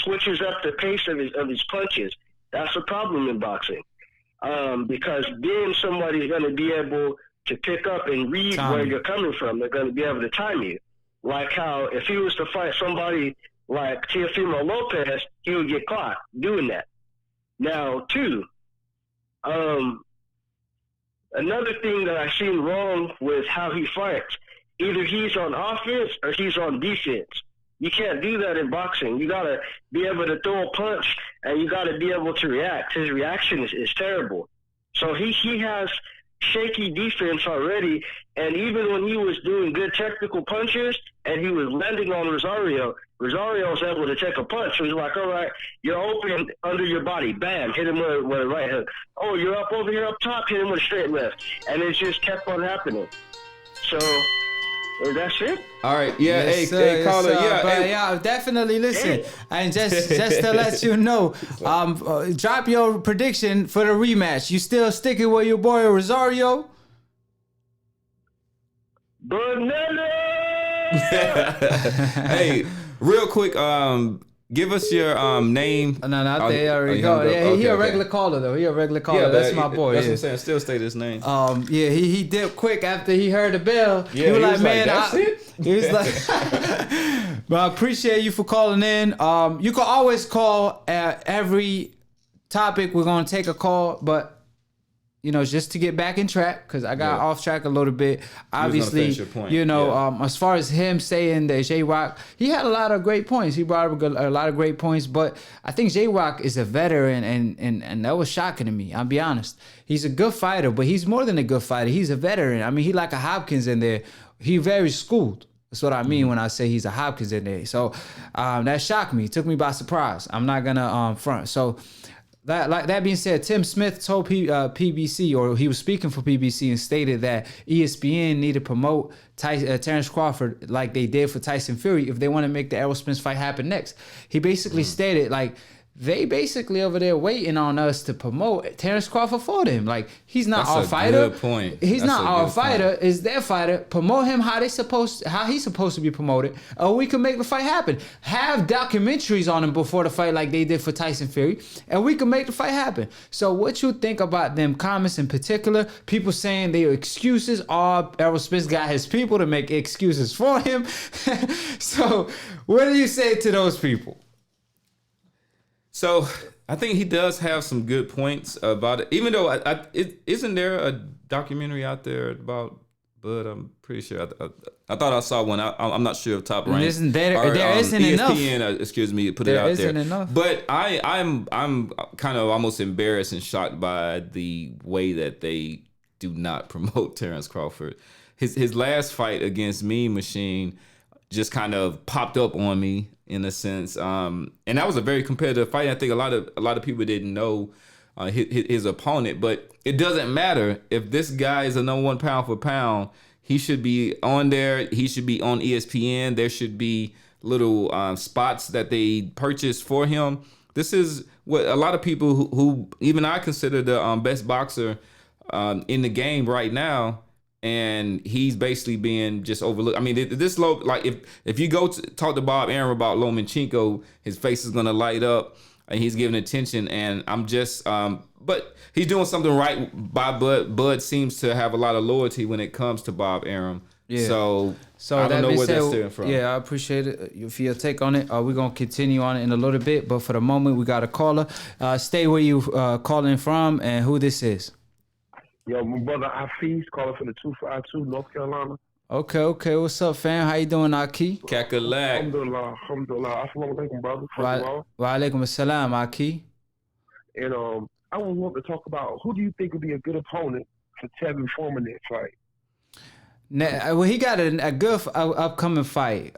switches up the pace of his punches. That's a problem in boxing. Because then somebody's going to be able to pick up and read where you're coming from. They're going to be able to time you. Like how if he was to fight somebody like Teofimo Lopez, he would get caught doing that. Now, two, another thing that I seen wrong with how he fights, either he's on offense or he's on defense. You can't do that in boxing. You got to be able to throw a punch, and you got to be able to react. His reaction is terrible. So he has shaky defense already, and even when he was doing good technical punches and he was landing on Rosario was able to take a punch. So he's like, all right, you're open under your body. Bam, hit him with a right hook. Oh, you're up over here up top, hit him with a straight left. And it just kept on happening. So that's it. All right. Yeah. Yes, Hey, caller. Yeah. But Hey. yeah, definitely listen. And just to let you know, drop your prediction for the rematch. You still sticking with your boy Rosario? Banana! Hey, real quick. Give us your name. No, they already go. Yeah, he a regular caller though. He a regular caller. Yeah, that's my boy. That's what I'm saying. Still state his name. Yeah, he dipped quick after he heard the bell. Yeah, he was like, man, that's it. He was like, but I appreciate you for calling in. You can always call at every topic. We're gonna take a call, but you know, just to get back in track, because I got off track a little bit. Obviously, you know, as far as him saying that J-Rock, he had a lot of great points. He brought up a lot of great points, but I think J-Rock is a veteran, and that was shocking to me. I'll be honest. He's a good fighter, but he's more than a good fighter. He's a veteran. I mean, he like a Hopkins in there. He very schooled. That's what I mean when I say he's a Hopkins in there. So that shocked me. It took me by surprise. I'm not gonna front. So. That being said, Tim Smith told PBC, or he was speaking for PBC, and stated that ESPN need to promote Terrence Crawford like they did for Tyson Fury if they want to make the Errol Spence fight happen next. He basically stated like they basically over there waiting on us to promote Terrence Crawford for them. Like, he's not That's our a fighter. good point. He's That's not a our good fighter. point. It's their fighter. Promote him how he's supposed to be promoted, or we can make the fight happen. Have documentaries on him before the fight, like they did for Tyson Fury, and we can make the fight happen. So, what you think about them comments in particular? People saying they are excuses. Errol Spence got his people to make excuses for him. So, what do you say to those people? So I think he does have some good points about it. Even though isn't there a documentary out there about Bud? I'm pretty sure. I thought I saw one. I'm not sure if Top Rank Isn't there isn't ESPN, enough. Excuse me, put There it out isn't there. enough. But I'm kind of almost embarrassed and shocked by the way that they do not promote Terrence Crawford. His last fight against Mean Machine just kind of popped up on me in a sense, and that was a very competitive fight. I think a lot of people didn't know his opponent, but it doesn't matter if this guy is a number one pound for pound. He should be on there. He should be on ESPN. There should be little spots that they purchased for him. This is what a lot of people who even I consider the best boxer in the game right now. And he's basically being just overlooked. I mean, this low, like if you go talk to Bob Arum about Lomachenko, his face is gonna light up, and he's giving attention. And I'm just, but he's doing something right by Bud. Bud seems to have a lot of loyalty when it comes to Bob Arum. Yeah. So I don't know where that's stemming from. Yeah, I appreciate it for your take on it. We're gonna continue on it in a little bit, but for the moment, we got a caller. Stay where you calling from and who this is. Yo, my brother Akhi calling from the 252 North Carolina. Okay. What's up, fam? How you doing, Akhi? Kakalak. Alhamdulillah. Assalamu alaikum, brother. Wa alaikum assalam, Akhi. And I want to talk about who do you think would be a good opponent for Tevin Foreman next fight? Well, he got a good upcoming fight.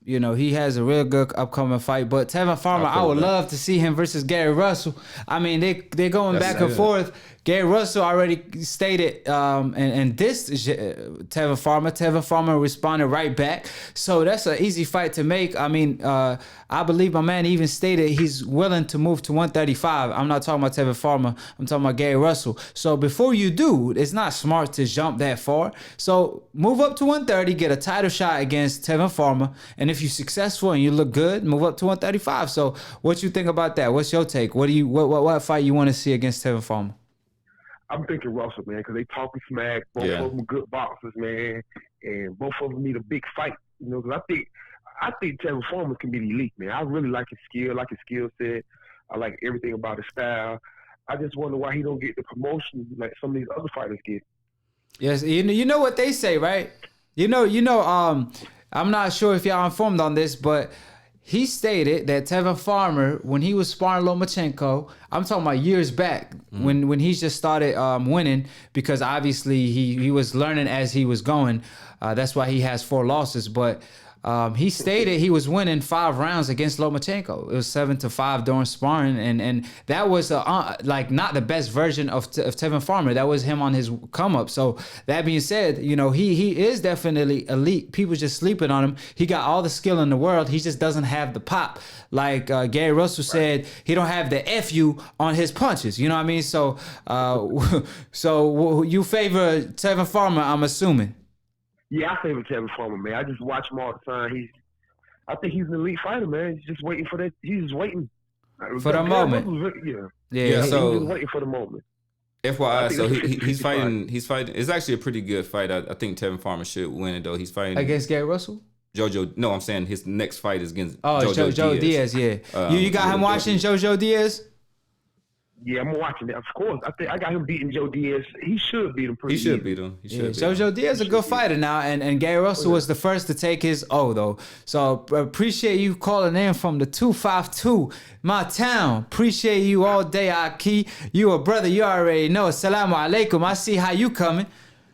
He has a real good upcoming fight. But Tevin Farmer, I would love to see him versus Gary Russell. I mean, they're going back and forth. Gary Russell already stated and dissed Tevin Farmer. Tevin Farmer responded right back. So that's an easy fight to make. I mean, I believe my man even stated he's willing to move to 135. I'm not talking about Tevin Farmer. I'm talking about Gary Russell. So before you do, it's not smart to jump that far. So move up to 130, get a title shot against Tevin Farmer. And if you're successful and you look good, move up to 135. So what you think about that? What's your take? What fight you want to see against Tevin Farmer? I'm thinking Russell, man, because they talking smack. Both of them are good boxers, man, and both of them need a big fight. Because I think Tevin Foreman can be the elite, man. I really like his skill set. I like everything about his style. I just wonder why he don't get the promotion like some of these other fighters get. Yes, you know what they say, right? I'm not sure if y'all informed on this, but he stated that Tevin Farmer, when he was sparring Lomachenko, I'm talking about years back, when he just started winning, because obviously he was learning as he was going. That's why he has 4 losses. But he stated he was winning 5 rounds against Lomachenko. It was 7-5 during sparring, and that was not the best version of Tevin Farmer. That was him on his come up. So that being said, he is definitely elite. People just sleeping on him. He got all the skill in the world. He just doesn't have the pop. Like Gary Russell said, he don't have the FU on his punches. You know what I mean? So, so you favor Tevin Farmer, I'm assuming. Yeah, I favor Tevin Foreman, man. I just watch him all the time. I think he's an elite fighter, man. He's just waiting for that. He's just waiting for the moment. Yeah. So he's just waiting for the moment. FYI, so he's fighting. He's fighting. It's actually a pretty good fight. I think Tevin Farmer should win it though. He's fighting against Gary Russell. Jojo. No, I'm saying his next fight is against Jojo Diaz. Yeah, you got him watching Jojo Diaz. Yeah, I'm watching that. Of course, I think I got him beating Joe Diaz. He should beat him. He should beat him. Jojo Diaz is a good fighter now, and Gary Russell was the first to take his O though. So appreciate you calling in from the 252, my town. Appreciate you all day, Akhi. You a brother, you already know. Assalamu alaikum. I see how you coming.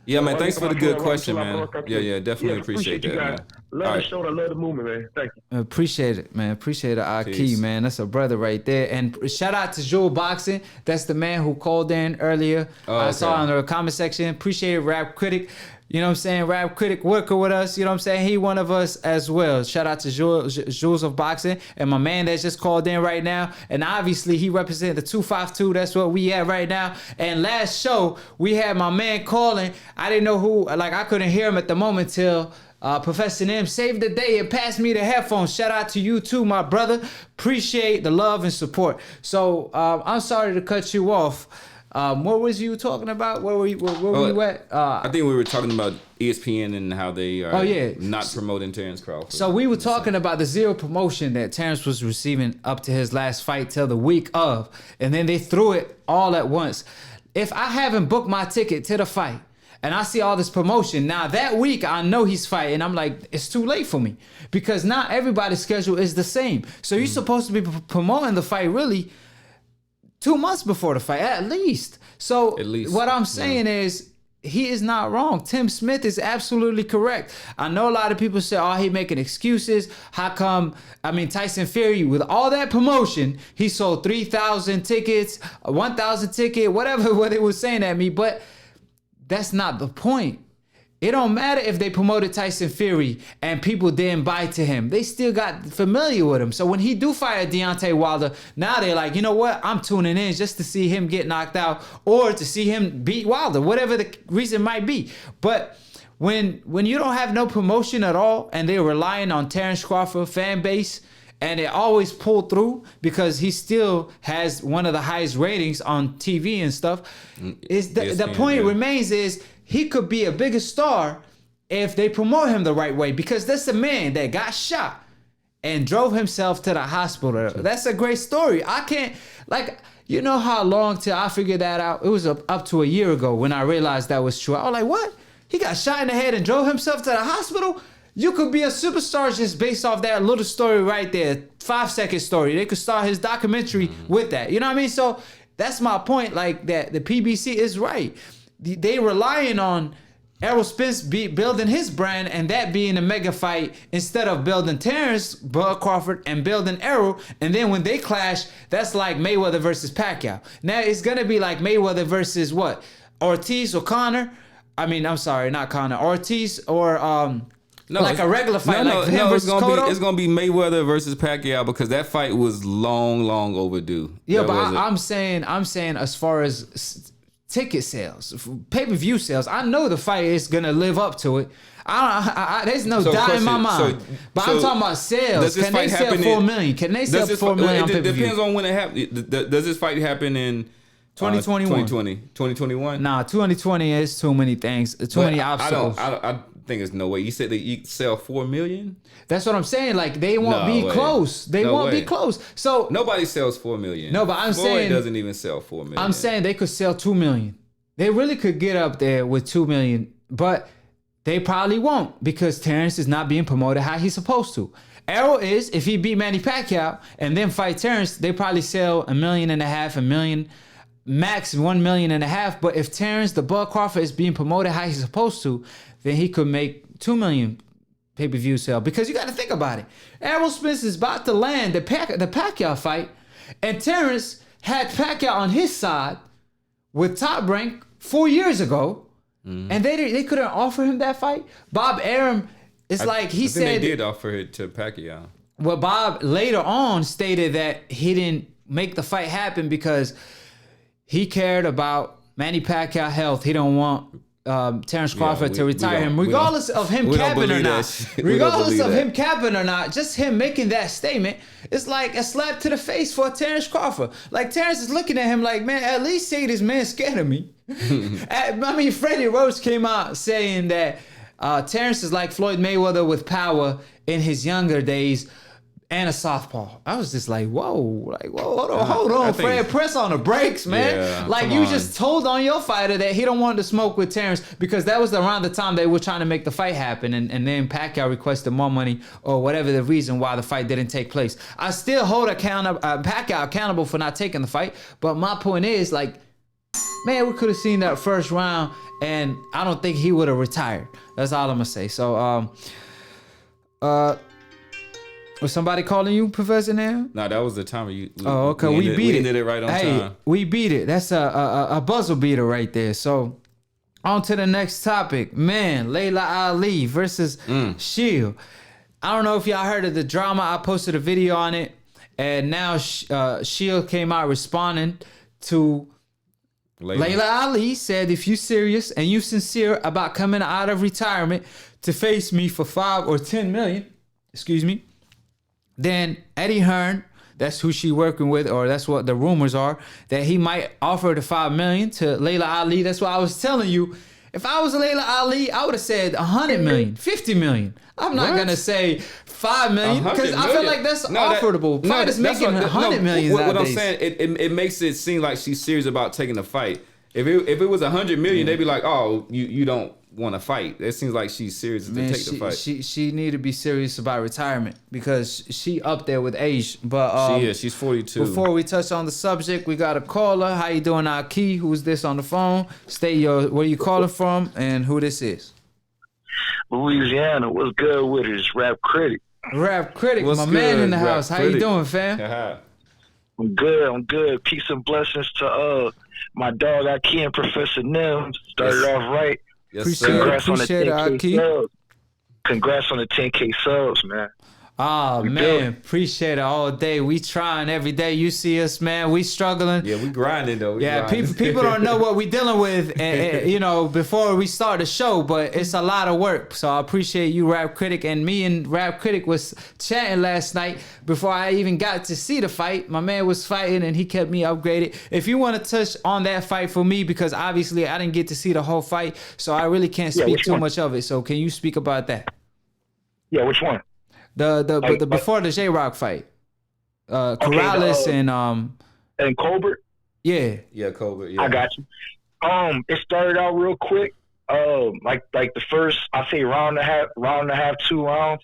Yeah, man. Thanks for the good question, man. Yeah, definitely appreciate that, man. Love the show. I love the movement, man. Thank you. Appreciate it, man. Appreciate it, Akhi, man. That's a brother right there. And shout out to Jewel Boxing. That's the man who called in earlier. I saw in the comment section. Appreciate it, Rap Critic. You know what I'm saying? Rap critic working with us. You know what I'm saying? He one of us as well. Shout out to Jules of Boxing and my man that's just called in right now. And obviously he represented the 252. That's what we at right now. And last show we had my man calling. I didn't know who. Like I couldn't hear him at the moment till Professor M saved the day and passed me the headphones. Shout out to you too, my brother. Appreciate the love and support. So I'm sorry to cut you off. What was you talking about? Where were you at? I think we were talking about ESPN and how they are not promoting Terrence Crawford. So we were talking about the zero promotion that Terrence was receiving up to his last fight till the week of. And then they threw it all at once. If I haven't booked my ticket to the fight and I see all this promotion, now that week I know he's fighting, I'm like, it's too late for me. Because not everybody's schedule is the same. So you're supposed to be promoting the fight really 2 months before the fight, at least. So what I'm saying is, he is not wrong. Tim Smith is absolutely correct. I know a lot of people say, oh, he making excuses. How come, Tyson Fury, with all that promotion, he sold 3,000 tickets, 1,000 ticket, whatever what it was saying at me. But that's not the point. It don't matter if they promoted Tyson Fury and people didn't buy to him. They still got familiar with him. So when he do fight Deontay Wilder, now they're like, you know what? I'm tuning in just to see him get knocked out or to see him beat Wilder, whatever the reason might be. But when you don't have no promotion at all and they're relying on Terrence Crawford fan base and it always pulled through because he still has one of the highest ratings on TV and stuff, the point remains is he could be a bigger star if they promote him the right way, because that's a man that got shot and drove himself to the hospital. That's a great story. I can't, you know how long till I figured that out? It was up to a year ago when I realized that was true. I was like, what? He got shot in the head and drove himself to the hospital? You could be a superstar just based off that little story right there, 5-second story. They could start his documentary with that. You know what I mean? So that's my point, that the PBC is right. They relying on Errol Spence building his brand and that being a mega fight instead of building Terrence Bud Crawford and building Errol. And then when they clash, that's like Mayweather versus Pacquiao. Now it's going to be like Mayweather versus what? Ortiz or Conor? I'm sorry, not Conor. Ortiz or a regular fight it's gonna be Mayweather versus Pacquiao because that fight was long overdue. Yeah, but I'm saying as far as ticket sales, pay-per-view sales, I know the fight is gonna live up to it. There's no doubt in my mind. But I'm talking about sales. Can they sell 4 million? Can they sell 4 million on pay-per-view? It depends on when it happens. Does this fight happen in 2021? 2021? Nah, 2020 is too many things. Too many obstacles. I think there's no way. You said that you sell 4 million? That's what I'm saying. They won't be close. They won't be close. So nobody sells 4 million. No, but Floyd doesn't even sell 4 million. I'm saying they could sell 2 million. They really could get up there with 2 million, but they probably won't because Terrence is not being promoted how he's supposed to. Errol is, if he beat Manny Pacquiao and then fight Terrence, they probably sell 1.5 million, $1 million, max 1.5 million. But if Terrence the Bud Crawford is being promoted how he's supposed to, then he could make 2 million pay-per-view sale. Because you got to think about it. Errol Spence is about to land the Pacquiao fight, and Terrence had Pacquiao on his side with Top Rank 4 years ago, and they couldn't offer him that fight. Bob Arum, he said they did offer it to Pacquiao. Well, Bob later on stated that he didn't make the fight happen because he cared about Manny Pacquiao health. He don't want Terrence Crawford to retire him, regardless of him capping or not. Regardless of him capping or not, just him making that statement, it's like a slap to the face for Terrence Crawford. Like Terrence is looking at him like, man, at least say this man's scared of me. Freddie Roach came out saying that Terrence is like Floyd Mayweather with power in his younger days. And a southpaw. I was just like, whoa, hold on, Fred, press on the brakes, man. Yeah, you just told on your fighter that he don't want to smoke with Terrence because that was around the time they were trying to make the fight happen, and then Pacquiao requested more money or whatever the reason why the fight didn't take place. I still hold Pacquiao accountable for not taking the fight, but my point is, man, we could have seen that first round, and I don't think he would have retired. That's all I'm gonna say. So, was somebody calling you, Professor now? No, that was the timer. Okay. We ended it right on time. We beat it. That's a buzzer beater right there. So, On to the next topic. Man, Laila Ali versus Shield. I don't know if y'all heard of the drama. I posted a video on it. And now Shield came out responding to Laila Ali. Said, if you serious and you sincere about coming out of retirement to face me for 5 or 10 million, then Eddie Hearn, that's who she working with, or that's what the rumors are, that he might offer the 5 million to Laila Ali. That's why I was telling you, if I was Laila Ali, I would have said 100 million, 50 million. I'm not going to say 5 million because I feel like that's offerable. Fighters making 100 million what nowadays. I'm saying, it makes it seem like she's serious about taking the fight. If it was 100 million, they'd be like, oh, you don't want to fight. It seems like she's serious to take the fight. She need to be serious about retirement because she up there with age. But she is. She's 42. Before we touch on the subject, we got a caller. How you doing, Akhi? Who's this on the phone? State where you calling from and who this is. Louisiana. What's good with it? It's Rap Critic. Rap Critic, What's my good, man in the Rap house. How Critic? you doing, fam? I'm good. Peace and blessings to my dog Akhi and Professor Nim. Started off right. Yes, Appreciate it, Akhi. Congrats on the 10K subs, man. Oh, man. Appreciate it all day. We trying every day. You see us, man. We struggling. Yeah, we grinding, though. People don't know what we dealing with, and, before we start the show, but it's a lot of work. So I appreciate you, Rap Critic. And me and Rap Critic was chatting last night before I even got to see the fight. My man was fighting, and he kept me upgraded. If you want to touch on that fight for me, because obviously I didn't get to see the whole fight, so I really can't speak too much of it. So can you speak about that? Yeah, which one? The before the J-Rock fight, Corrales and Colbert. Yeah, Colbert. Yeah, I got you. It started out real quick. Like the first, I say round and a half, 2 rounds.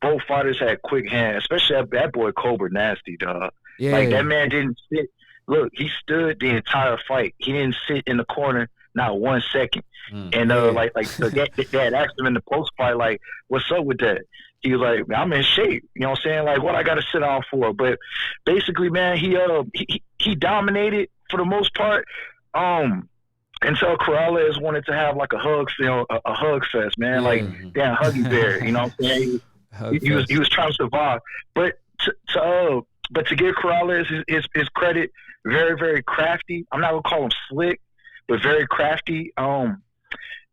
Both fighters had quick hands, especially that boy Colbert, nasty dog. Yeah. Like that man didn't sit. Look, he stood the entire fight. He didn't sit in the corner not 1 second. And they had asked him in the post fight, like, what's up with that? He was like, I'm in shape. You know what I'm saying? Like, what I got to sit down for? But basically, man, he dominated for the most part. Until Corrales wanted to have like a hug fest, man. Like, damn, Huggy Bear. You know what I'm saying? He was trying to survive. But to give Corrales his credit, very, very crafty. I'm not gonna call him slick, but very crafty.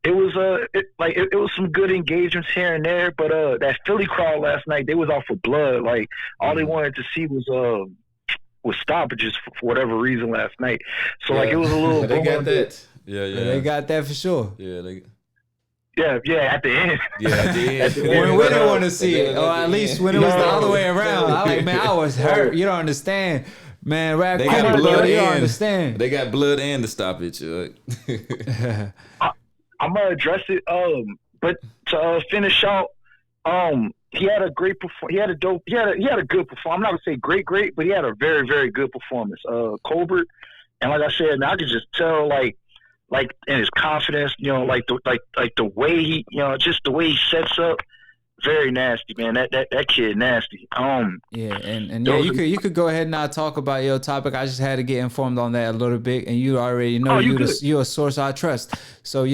It was some good engagements here and there, but that Philly crowd last night, they was out for blood. Like all they wanted to see was stoppages for whatever reason last night. So like it was a little. They got that. Yeah, they got that for sure. Yeah, at the end. Yeah, at the end. When we didn't want to see it, or at least when it was the other way around. I was hurt. You don't understand. Man, Rap Critic, got blood you don't and understand. They got blood and the stoppage. I'm gonna address it. But to finish out, he had a great performance. He had a good performance. I'm not gonna say great, but he had a very, very good performance. Colbert, and like I said, man, I could just tell, like in his confidence, like the way he, just the way he sets up. Very nasty, man. That kid nasty. And you could go ahead and now talk about your topic. I just had to get informed on that a little bit, and you already know you're a source I trust. So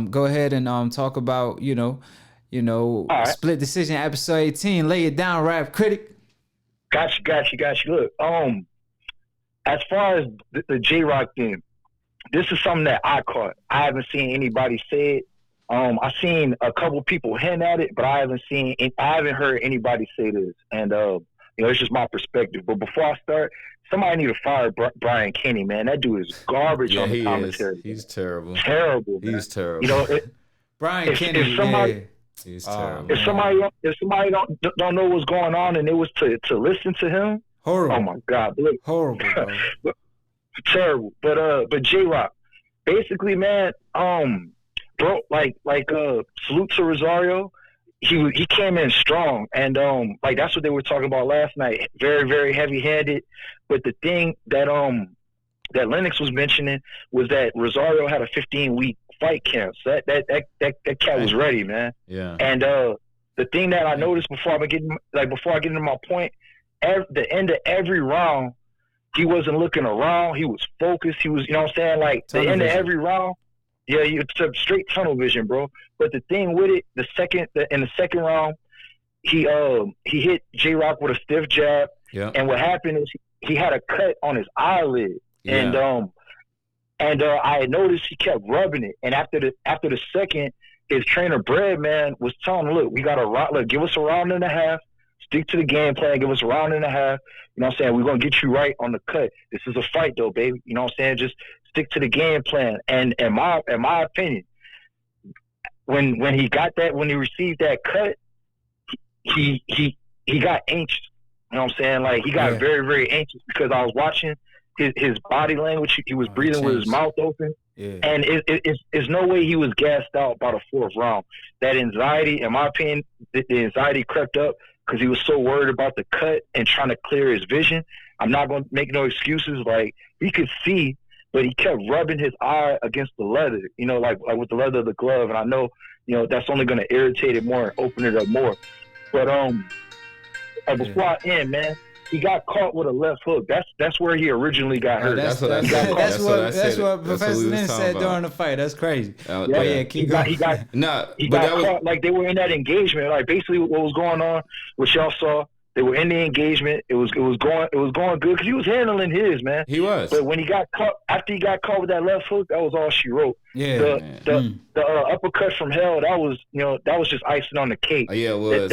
go ahead and talk about right. Split Decision episode 18. Lay it down, Rap Critic. Got you. Look, as far as the J-Rock thing, this is something that I caught. I haven't seen anybody say it. I've seen a couple people hint at it, but I haven't heard anybody say this. And it's just my perspective. But before I start, somebody need to fire Brian Kenny, man. That dude is garbage on the commentary. He's terrible. Terrible. Man. He's terrible. Brian Kenny. He's terrible. If somebody don't know what's going on, and it was to listen to him. Horrible. Oh my God. Look, horrible. Bro. Terrible. But J-Rock, basically, man. Bro, salute to Rosario. He came in strong, and that's what they were talking about last night. Very, very heavy-handed. But the thing that Lennox was mentioning was that Rosario had a 15-week fight camp. So that cat was ready, man. Yeah. And the thing that I noticed before I get into my point, at the end of every round, he wasn't looking around. He was focused. He was, you know what I'm saying? Like the end of every round. Yeah, it's a straight tunnel vision, bro. But the thing with it, in the second round, he hit J-Rock with a stiff jab, and what happened is he had a cut on his eyelid, and I had noticed he kept rubbing it, and after the second, his trainer Breadman was telling him, look, we got give us a round and a half, stick to the game plan, give us a round and a half. You know what I'm saying? We're gonna get you right on the cut. This is a fight though, baby. You know what I'm saying? Just stick to the game plan. And in my opinion, when he received that cut, he got anxious. You know what I'm saying? Like he got very, very anxious because I was watching his body language. He was breathing with his mouth open. Yeah. And it's no way he was gassed out by the fourth round. That anxiety, in my opinion, the anxiety crept up because he was so worried about the cut and trying to clear his vision. I'm not going to make no excuses. Like, he could see, but he kept rubbing his eye against the leather, you know, like with the leather of the glove. And I know, you know, that's only going to irritate it more and open it up more. But before I end, man, he got caught with a left hook. That's where he originally got hurt. That's what Professor Lynn said during the fight. That's crazy. Keep going. He got caught like they were in that engagement. Like basically what was going on, what y'all saw, they were in the engagement. It was going good because he was handling his, man. He was. But when he got caught, after he got caught with that left hook, that was all she wrote. Yeah. The uppercut from hell, that was just icing on the cake. Yeah, it was.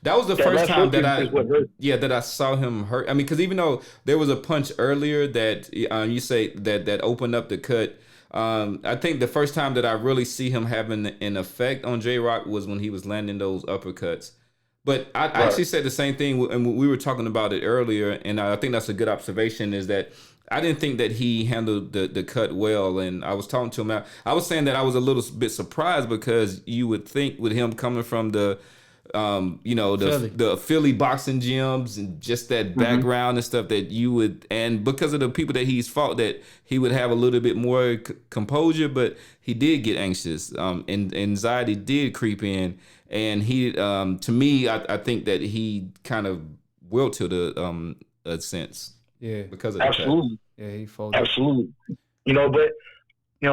That was the first time that I saw him hurt. I mean, because even though there was a punch earlier that you say that opened up the cut, I think the first time that I really see him having an effect on J-Rock was when he was landing those uppercuts. But I actually said the same thing, and we were talking about it earlier, and I think that's a good observation, is that I didn't think that he handled the cut well, and I was talking to him. I was saying that I was a little bit surprised because you would think with him coming from the Philly boxing gyms and just that background and stuff that you would, and because of the people that he's fought, that he would have a little bit more composure, but he did get anxious, and anxiety did creep in, and he, to me, I think that he kind of wilted a sense, because of absolutely, that. Yeah, he folded. Absolutely, but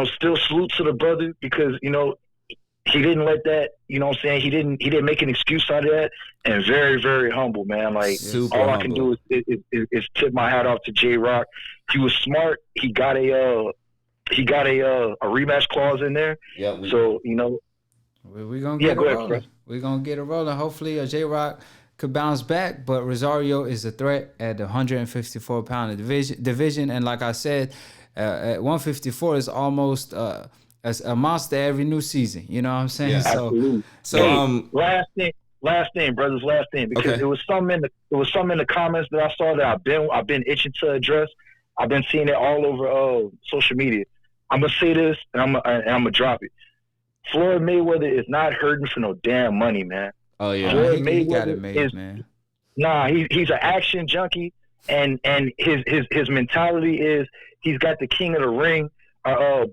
still salute to the brother because he didn't let that, you know what I'm saying? He didn't make an excuse out of that, and very, very humble, man. Like, super all humble. I can do is tip my hat off to J-Rock. He was smart. He got a rematch clause in there. Yeah. So, we're going to get it rolling. We're going to get it rolling. Hopefully, J-Rock could bounce back, but Rosario is a threat at the 154-pound division. And like I said, at 154 is almost... as a monster every new season, you know what I'm saying? Yeah, absolutely. So last thing, brothers, because there was some in the comments that I saw that I've been itching to address. I've been seeing it all over social media. I'm gonna say this and I'm gonna drop it. Floyd Mayweather is not hurting for no damn money, man. Oh yeah, Floyd Mayweather got it made, man. Nah, he's an action junkie, and his mentality is he's got the king of the ring.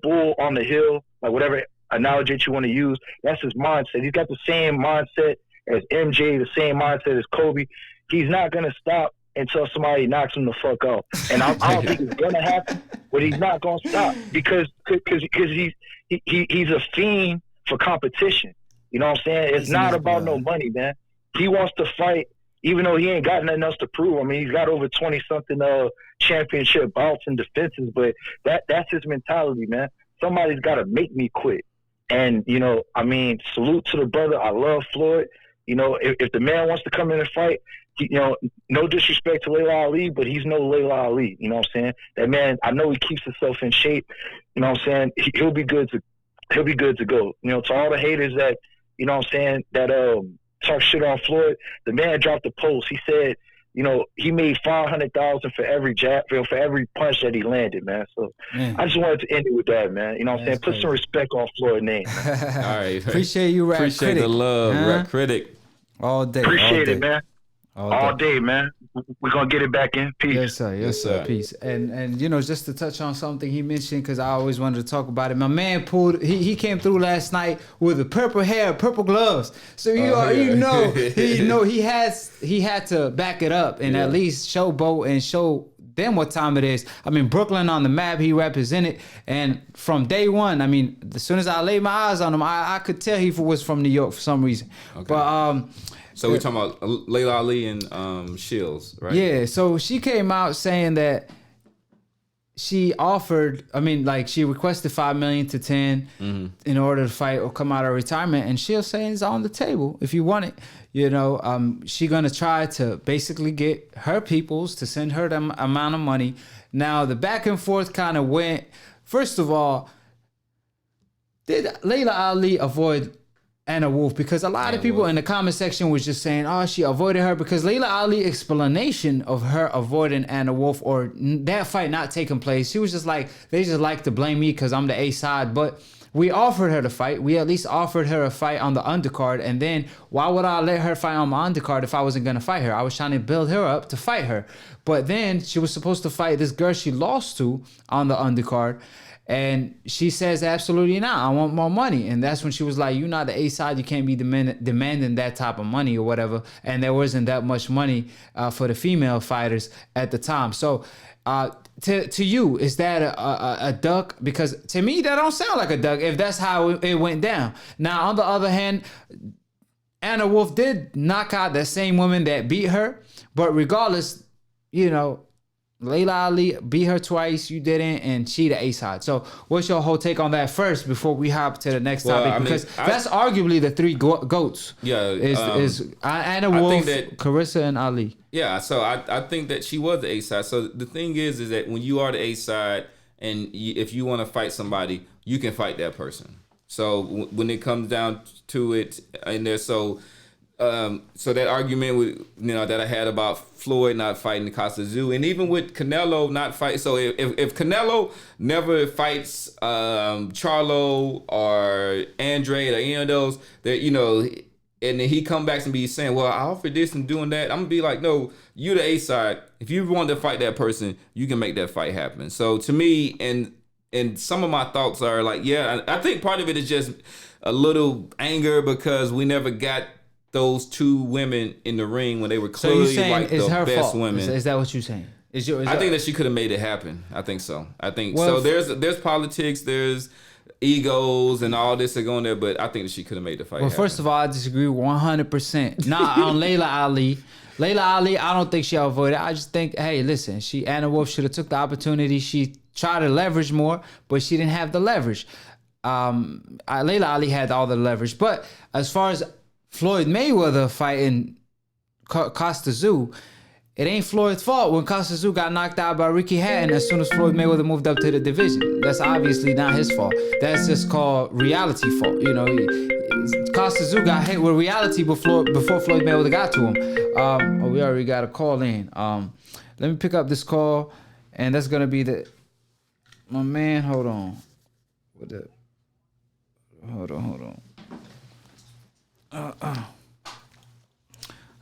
Bull on the hill, like whatever analogy you want to use, that's his mindset. He's got the same mindset as MJ, the same mindset as Kobe. He's not going to stop until somebody knocks him the fuck out. And I don't think it's going to happen, but he's not going to stop because he's a fiend for competition. You know what I'm saying? It's not about no money, man. He wants to fight, even though he ain't got nothing else to prove. I mean, he's got over 20-something championship bouts and defenses, but that's his mentality, man. Somebody's got to make me quit. And, salute to the brother. I love Floyd. If the man wants to come in and fight, no disrespect to Laila Ali, but he's no Laila Ali. You know what I'm saying? That man, I know he keeps himself in shape. You know what I'm saying? He'll be good to go. To all the haters that, you know what I'm saying, that talk shit on Floyd, the man dropped a post. He said, he made $500,000 for every jab, for every punch that he landed, man. So I just wanted to end it with that, man. You know what I'm saying? Put some respect on Floyd's name. All right. Appreciate you, Rap Appreciate Critic. The love, Rap Critic. All day. Appreciate it, man. All day, man. We're going to get it back in. Peace. Yes, sir. Peace. And just to touch on something he mentioned, because I always wanted to talk about it. My man he came through last night with the purple hair, purple gloves. So he had to back it up and at least showboat and show then what time it is. I mean, Brooklyn on the map, he represented. And from day one, I mean, as soon as I laid my eyes on him, I could tell he was from New York for some reason. Okay. But so we're talking about Laila Ali and Shields, right? Yeah, so she came out saying that she offered, I mean, like she requested $5 million to 10 in order to fight or come out of retirement, and Shields saying it's on the table if you want it. You know, she gonna try to basically get her peoples to send her the amount of money. Now the back and forth kind of went. First of all, did Laila Ali avoid Anna Wolf? Because a lot of people in the comment section was just saying, oh, she avoided her, because Laila Ali explanation of her avoiding Anna Wolf or that fight not taking place, she was just like, they just like to blame me because I'm the A side. But we offered her to fight. We at least offered her a fight on the undercard. And then why would I let her fight on my undercard if I wasn't going to fight her? I was trying to build her up to fight her. But then she was supposed to fight this girl she lost to on the undercard. And she says, absolutely not. I want more money. And that's when she was like, you're not the A side. You can't be demanding that type of money or whatever. And there wasn't that much money for the female fighters at the time. So to you, is that a duck? Because to me, that don't sound like a duck if that's how it went down. Now, on the other hand, Anna Wolf did knock out that same woman that beat her. But regardless, you know, Laila Ali beat her twice, you didn't, and she the A side. So what's your whole take on that first before we hop to the next topic? Because that's arguably the three goats. Yeah. Is Anna Wolf, Claressa, and Ali. Yeah, so I think that she was the A side. So the thing is that when you are the A side and if you want to fight somebody, you can fight that person. So when it comes down to it, and there's so that argument with, you know, that I had about Floyd not fighting Costa Zoo, and even with Canelo not fight. So if Canelo never fights Charlo or Andre or any of those, that, you know, and then he come back and be saying, well, I offered this and doing that, I'm gonna be like, no, you the A side. If you want to fight that person, you can make that fight happen. So to me, and some of my thoughts are like, yeah, I think part of it is just a little anger because we never got those two women in the ring when they were clearly like the best women. Is that what you're saying? I think that she could have made it happen. I think so. So. There's politics, there's egos, and all this are going there, but I think that she could have made the fight happen. First of all, I disagree 100%. Not on Laila Ali. Laila Ali, I don't think she avoided. I just think, hey, listen, Anna Wolf should have took the opportunity. She tried to leverage more, but she didn't have the leverage. Laila Ali had all the leverage, but as far as Floyd Mayweather fighting Costa Zoo, it ain't Floyd's fault when Costa Zoo got knocked out by Ricky Hatton as soon as Floyd Mayweather moved up to the division. That's obviously not his fault. That's just called reality fault. You know, Costa Zoo got hit with reality before Floyd Mayweather got to him. We already got a call in. Let me pick up this call, and that's gonna be my man. Hold on. Hold on.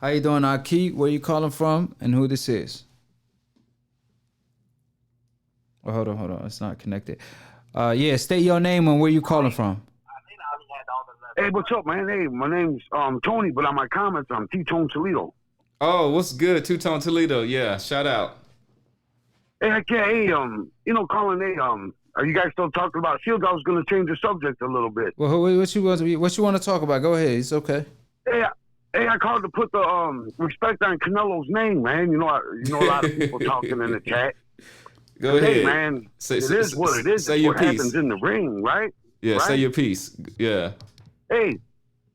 How you doing, Akhi? Where you calling from, and who this is? Oh, hold on. It's not connected. Yeah, state your name and where you calling from. Hey, what's up, man? Hey, my name's Tony, but on my comments, I'm T-Tone Toledo. Oh, what's good, Two-Tone Toledo? Yeah, shout out. Hey, Colin, are you guys still talking about Shields? I was going to change the subject a little bit. Well, what you want to talk about? Go ahead. It's okay. Hey, I called to put the respect on Canelo's name, man. You know a lot of people talking in the chat. Go ahead. Hey, man, it is what it is. That's what happens in the ring, right? Yeah, right? Say your piece. Yeah. Hey,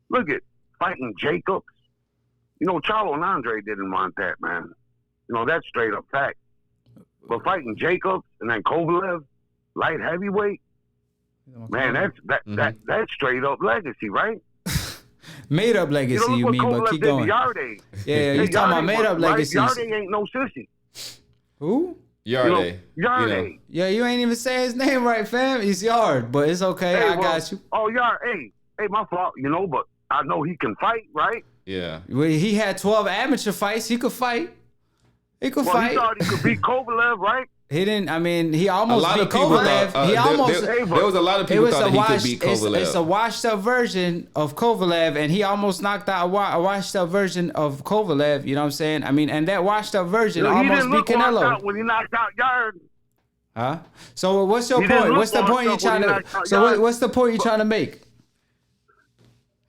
look at fighting Jacobs. You know, Charlo and Andre didn't want that, man. You know, that's straight up fact. But fighting Jacobs and then Kovalev, light heavyweight, man, that's straight up legacy, right? Made up legacy, you mean? But keep going. Yeah, you talking about made up legacy? Yarde ain't no sissy. Who? Yarde. Yarde. Yeah, you ain't even say his name right, fam. It's Yard, but it's okay. I got you. Oh, Yard. Hey, my fault. You know, but I know he can fight, right? Yeah. Well, he had 12 amateur fights. He could fight. He could fight. He thought he could beat Kovalev, right? He didn't. I mean, he almost A lot beat of people Kovalev. thought, he almost. there was a lot of people thought that he could beat Kovalev. It's a washed up version of Kovalev, and he almost knocked out a washed up version of Kovalev. You know what I'm saying? I mean, and that washed up version almost beat Canelo. When he knocked out Yard. Huh? So what's your point? What's the point you trying to? So what's the point you trying to make?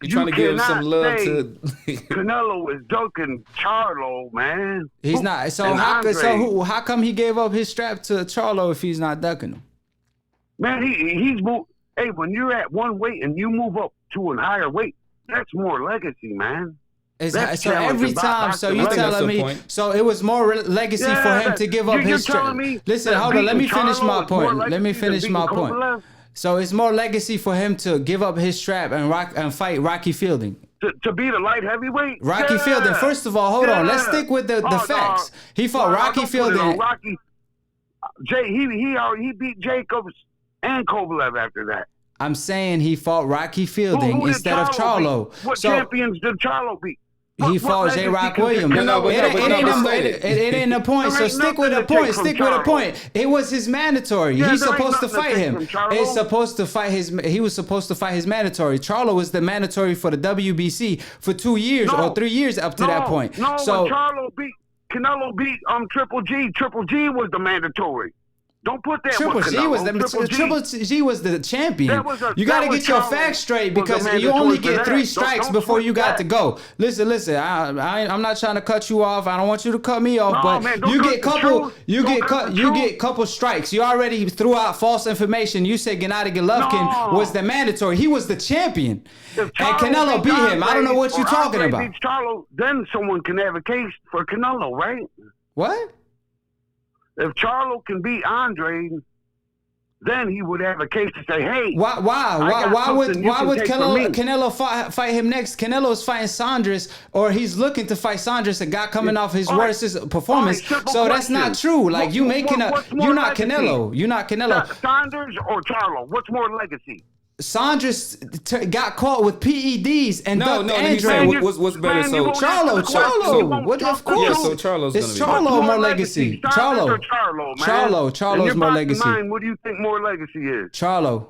You trying to give some love to Canelo is dunking Charlo, man. He's not. So how come he gave up his strap to Charlo if he's not ducking him? Man, he's moved. Hey, when you're at one weight and you move up to a higher weight, that's more legacy, man. So every time, so you telling me, so it was more legacy for him to give up his strap. Listen, hold on, let me finish my point. Let me finish my point. So it's more legacy for him to give up his strap and fight Rocky Fielding. To be the light heavyweight? Rocky Fielding. First of all, hold on. Let's stick with the facts. He fought Rocky Fielding. He beat Jacobs and Kovalev after that. I'm saying he fought Rocky Fielding instead of Charlo. What champions did Charlo beat? He fought J. Rock Williams. It ain't a point. So stick with a point. Stick with a point. It was his mandatory. He's supposed to fight him. It's supposed to fight his. He was supposed to fight his mandatory. Charlo was the mandatory for the WBC for 2 years or 3 years up to that point. No, so Charlo beat Canelo beat Triple G. Triple G was the mandatory. Don't put that. Triple G was the champion. You got to get your facts straight because you only get 3 strikes before you got to go. Listen. I'm not trying to cut you off. I don't want you to cut me off. But you get couple strikes. You already threw out false information. You said Gennady Golovkin was the mandatory. He was the champion, and Canelo beat him. I don't know what you're talking about. Charlo, then someone can have a case for Canelo, right? What? If Charlo can beat Andre, then he would have a case to say, "Hey, why would Canelo fight him next? Canelo is fighting Saunders, or he's looking to fight Saunders, a guy coming off his worst performance. So that's not true. Like you're not Canelo. You're not Canelo. Saunders or Charlo? What's more legacy? Saunders got caught with PEDs and ducked Andre. What's better? So Charlo. Of course. Yeah, so Charlo's it's Charlo more legacy. Charlo's more legacy. What do you think more legacy is? Charlo.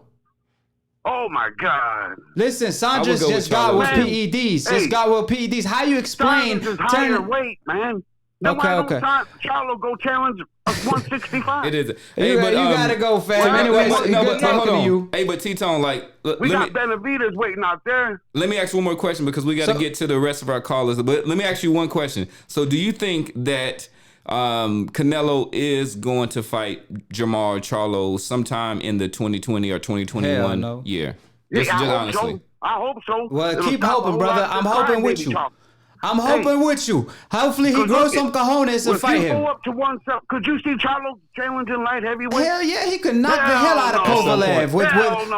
Oh my God! Listen, Saunders just got with PEDs. Just got with PEDs. How you explain turning weight, man? Okay. Charlo go challenge 165. It is. Hey, you gotta go, fam. Anyways, good talking to you. Hey, but T-Tone, we got Benavidez waiting out there. Let me ask one more question because we got to get to the rest of our callers. But let me ask you one question. So, do you think that Canelo is going to fight Jermall Charlo sometime in the 2020 or 2021 year? Just honestly. I hope so. Well, keep hoping, brother. I'm hoping with you. I'm hoping with you. Hopefully he grows some cojones and fight him. Go up to could you see Charlo challenging light heavyweight? Hell yeah, he could knock the hell out of Kovalev.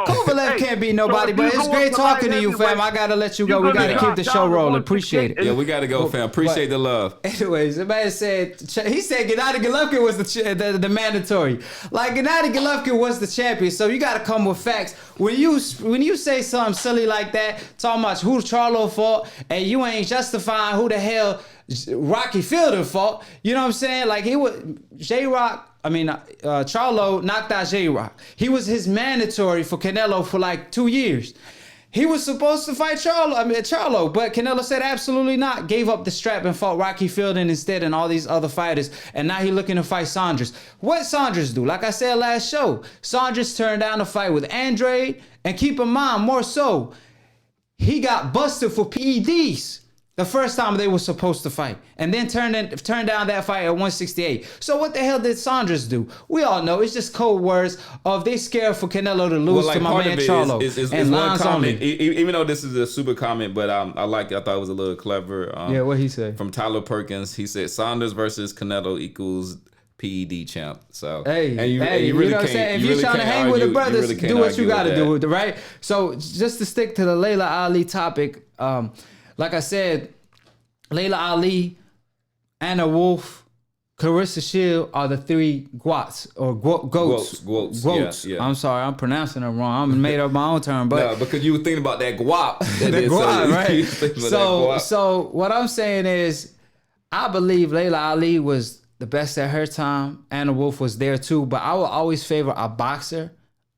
Kovalev can't beat nobody, but it's great talking to you, fam. I gotta let you go. We gotta keep the show rolling. Appreciate it. Yeah, we gotta go, fam. Appreciate the love. Anyways, the man said Gennady Golovkin was the mandatory. Like Gennady Golovkin was the champion, so you gotta come with facts. When you say something silly like that, talking about who Charlo fought, and you ain't justifying who the hell Rocky Fielding fought, you know what I'm saying? Like Charlo knocked out J-Rock. He was his mandatory for Canelo for like 2 years. He was supposed to fight Charlo, but Canelo said absolutely not. Gave up the strap and fought Rocky Fielding instead and all these other fighters. And now he's looking to fight Saunders. What Saunders do? Like I said last show, Saunders turned down a fight with Andre. And keep in mind, more so, he got busted for PEDs the first time they were supposed to fight. And then turned down that fight at 168. So what the hell did Saunders do? We all know it's just code words of they scared for Canelo to lose to my man Charlo. Is one comment, even though this is a super comment, but I thought it was a little clever. Yeah, what he said? From Tyler Perkins. He said Saunders versus Canelo equals PED champ. So you know what I'm saying? If you're trying to hang with the brothers, do what you got to do, right? So just to stick to the Laila Ali topic, like I said, Laila Ali, Anna Wolf, Claressa Shield are the 3 goats or goats. Yeah. I'm sorry, I'm pronouncing them wrong. I'm made up my own term, but no, because you were thinking about that guap. The guap, right? So what I'm saying is, I believe Laila Ali was the best at her time. Anna Wolf was there too, but I will always favor a boxer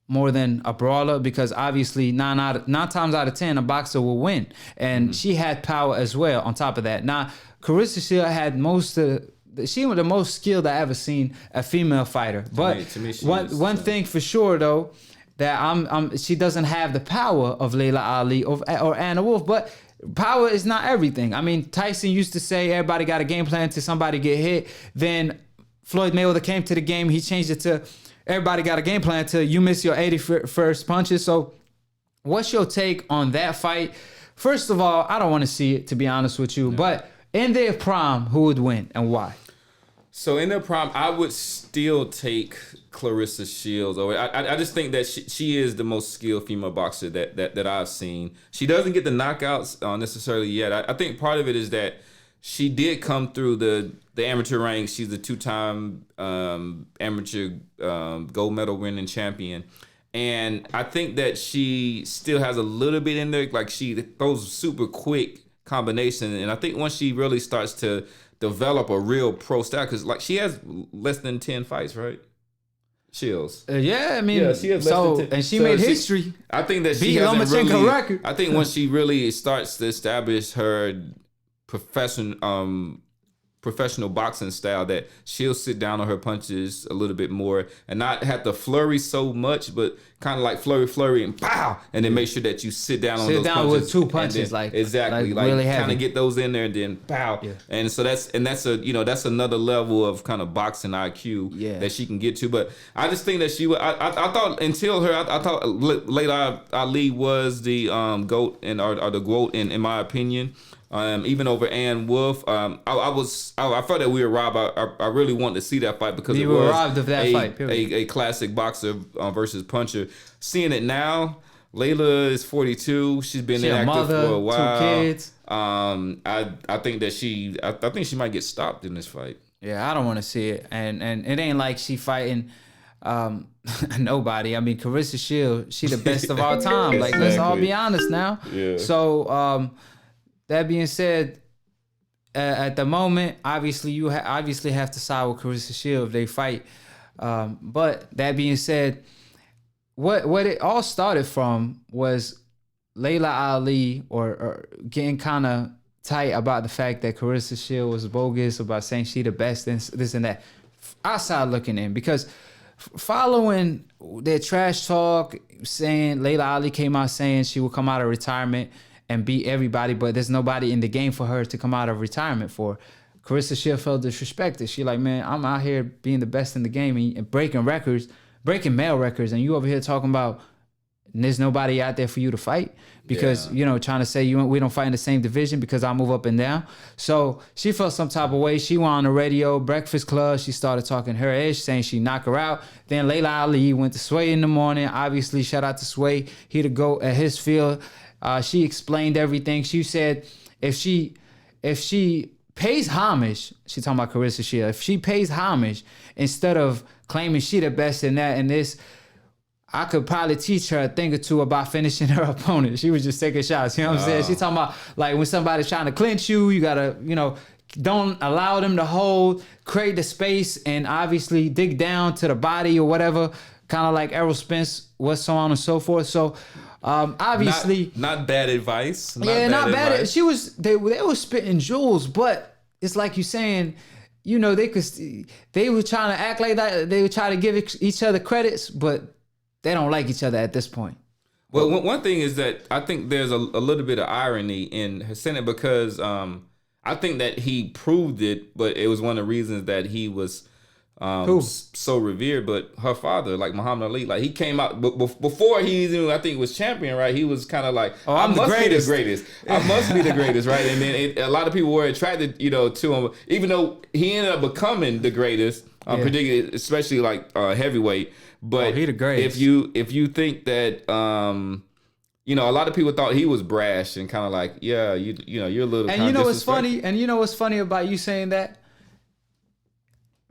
more than a brawler because obviously 9 times out of 10 a boxer will win, and she had power as well. On top of that, now Claressa Shield had she was the most skilled I ever seen a female fighter. But to me, one thing for sure though, that she doesn't have the power of Laila Ali or Anna Wolf, but power is not everything. I mean, Tyson used to say everybody got a game plan until somebody get hit. Then Floyd Mayweather came to the game. He changed it to everybody got a game plan until you miss your 81st punches. So what's your take on that fight? First of all, I don't want to see it, to be honest with you. But in their prime, who would win and why? So in their prime, I would still take Claressa Shields over. I just think that she is the most skilled female boxer that I've seen. She doesn't get the knockouts necessarily yet. I think part of it is that she did come through the amateur ranks. She's a 2-time amateur gold medal winning champion. And I think that she still has a little bit in there. Like she throws super quick combination. And I think once she really starts to develop a real pro style, because like she has less than 10 fights, right? Shields. Yeah, I mean, she has less than 10. And she made history. I think that beat she hasn't Lomachenko really. record. I think once she really starts to establish her professional boxing style, that she'll sit down on her punches a little bit more and not have to flurry so much, but kind of like flurry and pow, and then make sure that you sit down on those punches. Sit down with 2 punches, then, exactly, like really kind of get those in there and then pow. Yeah. And so that's another level of kind of boxing IQ that she can get to. But I just think that she would. I thought until her, I thought Laila Ali was the GOAT or the GOAT in my opinion. Even over Ann Wolf, I felt that we were robbed. I really wanted to see that fight because we were robbed of that fight. A classic boxer versus puncher. Seeing it now, Laila is 42. She's been inactive for a while. 2 kids. I think that she might get stopped in this fight. Yeah, I don't want to see it, and it ain't like she fighting nobody. I mean, Claressa Shield, she the best of all time. Like let's all be honest now. Yeah. So. That being said, at the moment, obviously you obviously have to side with Claressa Shield if they fight. But that being said, what it all started from was Laila Ali or getting kind of tight about the fact that Claressa Shield was bogus, about saying she the best and this and that. Outside looking in, because following their trash talk, saying Laila Ali came out saying she would come out of retirement and beat everybody, but there's nobody in the game for her to come out of retirement for. Claressa Shield felt disrespected. She like, man, I'm out here being the best in the game and breaking records, breaking male records, and you over here talking about there's nobody out there for you to fight because, trying to say we don't fight in the same division because I move up and down. So she felt some type of way. She went on the radio, Breakfast Club. She started talking her edge, saying she knock her out. Then Laila Ali went to Sway in the morning. Obviously, shout out to Sway. He the GOAT at his field. She explained everything. She said if she pays homage, she talking about Claressa Shield, if she pays homage instead of claiming she the best in that and this, I could probably teach her a thing or two about finishing her opponent. She was just taking shots. You know what I'm saying? She talking about like when somebody's trying to clinch you, you gotta, don't allow them to hold, create the space, and obviously dig down to the body or whatever, kind of like Errol Spence was, so on and so forth. So obviously not bad advice. Not bad. She was they were spitting jewels, but it's like you saying, they were trying to act like that. They would try to give each other credits, but they don't like each other at this point. Well, one thing is that I think there's a little bit of irony in her saying it because I think that he proved it, but it was one of the reasons that he was so revered. But her father, like Muhammad Ali, like he came out before he even, I think, was champion, right? He was kind of like, I must be the greatest. I must be the greatest, right? And then a lot of people were attracted, to him, even though he ended up becoming the greatest, particularly, especially like heavyweight. But he the greatest. If you think that a lot of people thought he was brash and kind of like, you're a little. And you know what's funny? And you know what's funny about you saying that?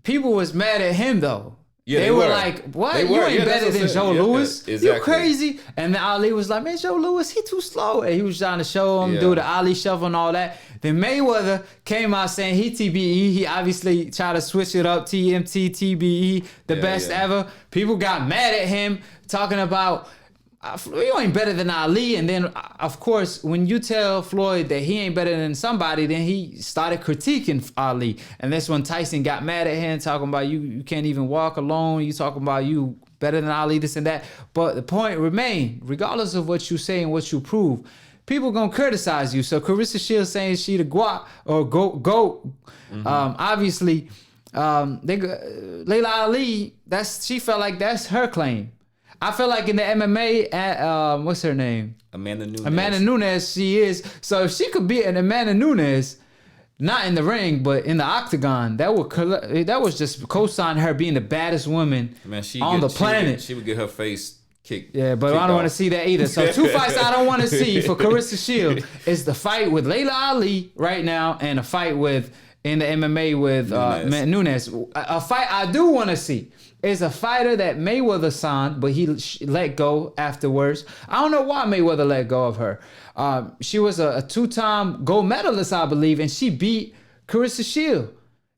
People was mad at him though. Yeah, they were like, "What? You ain't better than Joe Louis? Exactly. You crazy?" And then Ali was like, "Man, Joe Louis, he too slow." And he was trying to show him, do the Ali shuffle and all that. Then Mayweather came out saying he TBE. He obviously tried to switch it up, TMT, TBE, the best ever. People got mad at him, talking about, you ain't better than Ali. And then, of course, when you tell Floyd that he ain't better than somebody, then he started critiquing Ali. And that's when Tyson got mad at him, talking about you can't even walk alone. You talking about you better than Ali, this and that. But the point remains, regardless of what you say and what you prove, people gonna criticize you. So Claressa Shields saying she the GOAT or GOAT. Obviously, Laila Ali, she felt like that's her claim. I feel like in the MMA, what's her name? Amanda Nunes, she is. So if she could beat an Amanda Nunes, not in the ring, but in the octagon, that was just co-sign her being the baddest woman on the planet. She would get her face kicked. Yeah, but I don't want to see that either. So 2 fights I don't want to see for Claressa Shields is the fight with Laila Ali right now and a fight in the MMA with Nunes. A fight I do want to see is a fighter that Mayweather signed, but he let go afterwards. I don't know why Mayweather let go of her. She was a 2-time gold medalist, I believe, and she beat Claressa Shields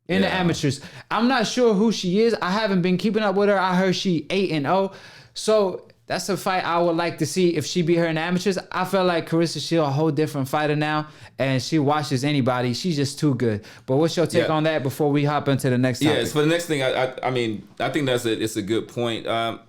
in the amateurs. I'm not sure who she is. I haven't been keeping up with her. I heard she 8-0. So that's a fight I would like to see if she beat her in the amateurs. I feel like Claressa Shields a whole different fighter now, and she washes anybody. She's just too good. But what's your take on that before we hop into the next topic? Yes, for the next thing, I mean, I think it's a good point. And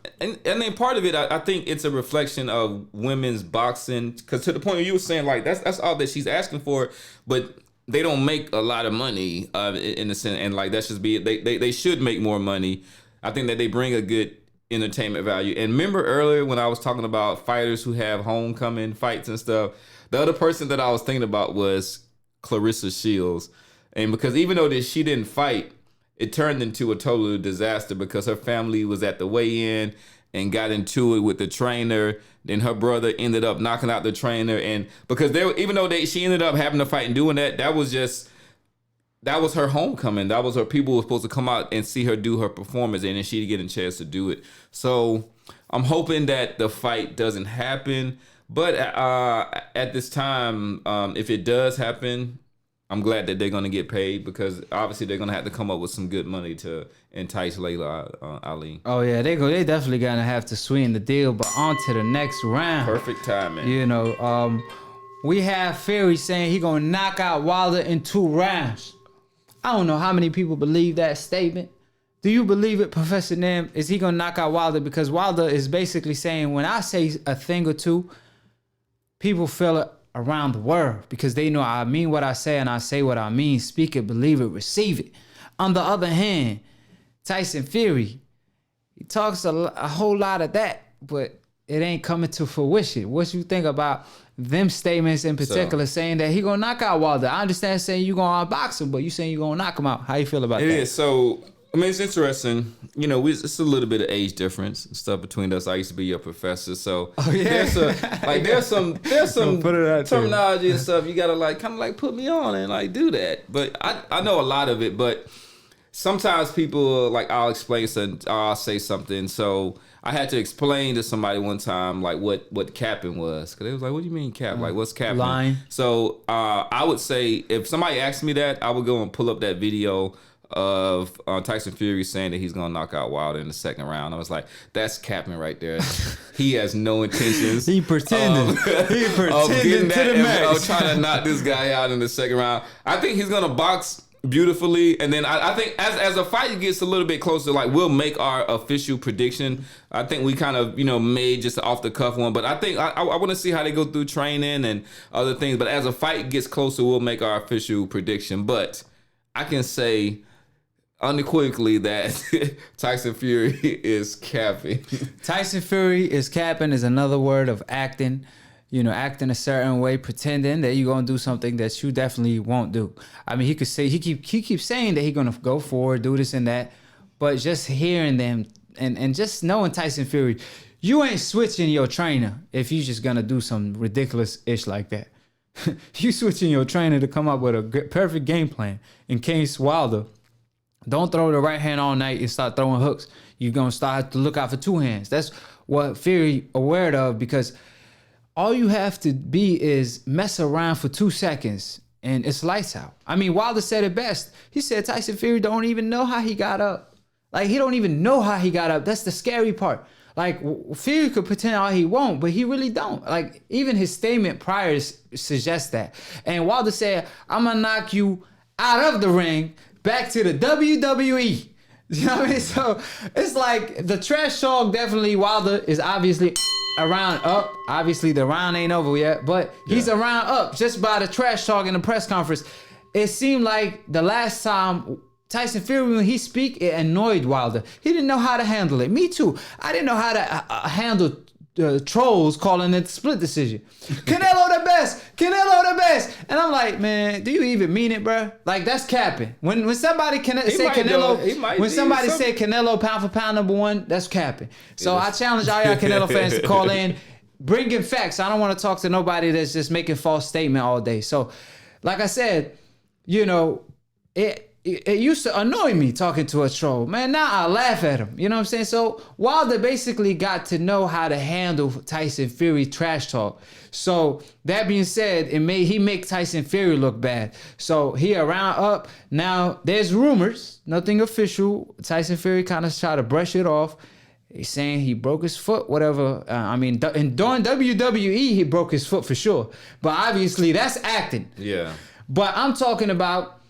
then part of it, I think it's a reflection of women's boxing, because to the point where you were saying, like, that's all that she's asking for, but they don't make a lot of money in the sense, and like, that's just they should make more money. I think that they bring a good entertainment value. And remember earlier when I was talking about fighters who have homecoming fights and stuff, the other person that I was thinking about was Claressa Shields. And because even though that she didn't fight, it turned into a total disaster because her family was at the weigh-in and got into it with the trainer. Then her brother ended up knocking out the trainer. And because even though she ended up having to fight and doing that, that was her homecoming. That was her people were supposed to come out and see her do her performance, and then she'd get a chance to do it. So I'm hoping that the fight doesn't happen. But at this time, if it does happen, I'm glad that they're going to get paid, because obviously they're going to have to come up with some good money to entice Laila Ali. Oh, yeah, they definitely going to have to sweeten the deal. But on to the next round. Perfect timing. You know, we have Fury saying he going to knock out Wilder in 2 rounds. I don't know how many people believe that statement. Do you believe it, Professor Nim? Is he going to knock out Wilder? Because Wilder is basically saying, when I say a thing or two, people feel it around the world because they know I mean what I say and I say what I mean. Speak it, believe it, receive it. On the other hand, Tyson Fury, he talks a whole lot of that, but it ain't coming to fruition. What you think about them statements in particular, saying that he gonna knock out Wilder? I understand saying you gonna unbox him, but you saying you gonna knock him out. How you feel about that? It is. So, I mean, it's interesting. You know, it's a little bit of age difference and stuff between us. I used to be your professor, so there's some terminology and stuff you gotta kind of put me on and do that. But I know a lot of it, but sometimes people I'll explain something, or I'll say something. So I had to explain to somebody one time what capping was, because they was like, "What do you mean cap? What's capping?" Lying. So I would say, if somebody asked me that, I would go and pull up that video of Tyson Fury saying that he's gonna knock out Wilder in the 2nd round. I was like, that's capping right there. He has no intentions. He pretended. He pretended to the match. Of trying to knock this guy out in the 2nd round. I think he's gonna box beautifully, and then I think as the fight gets a little bit closer, we'll make our official prediction. I think we kind of made just an off the cuff one, but I think I want to see how they go through training and other things. But as the fight gets closer, we'll make our official prediction. But I can say unequivocally that Tyson Fury is capping. Tyson Fury is capping is another word of acting. Acting a certain way, pretending that you're gonna do something that you definitely won't do. I mean, he keeps saying that he's gonna go forward, do this and that, but just hearing them and just knowing Tyson Fury, you ain't switching your trainer if you just gonna do some ridiculous ish like that. You switching your trainer to come up with a perfect game plan in case Wilder don't throw the right hand all night and start throwing hooks. You're gonna start to look out for 2 hands. That's what Fury aware of, because all you have to be is mess around for 2 seconds and it's lights out. I mean, Wilder said it best. He said Tyson Fury don't even know how he got up. Like, he don't even know how he got up. That's the scary part. Like, Fury could pretend all he won't, but he really don't. Like, even his statement prior suggests that. And Wilder said, I'm going to knock you out of the ring back to the WWE. You know what I mean? So, it's like the trash talk definitely, Wilder is obviously a round up. Obviously, the round ain't over yet, but he's a round up just by the trash talk in the press conference. It seemed like the last time Tyson Fury, when he speak, it annoyed Wilder. He didn't know how to handle it. Me too. I didn't know how to handle trolls calling it split decision. Canelo the best. Canelo the best. And I'm like, man, do you even mean it, bro? Like, that's capping. When somebody say Canelo, when somebody say Canelo pound for pound #1, that's capping. So I challenge all y'all Canelo fans to call in, bring in facts. I don't want to talk to nobody that's just making false statement all day. So, like I said, you know, it used to annoy me talking to a troll. Man, now I laugh at him. You know what I'm saying? So Wilder basically got to know how to handle Tyson Fury trash talk. So that being said, he make Tyson Fury look bad. So he a round up. Now there's rumors, nothing official. Tyson Fury kind of try to brush it off. He's saying he broke his foot, whatever. And during WWE, he broke his foot for sure. But obviously that's acting. Yeah. But I'm talking about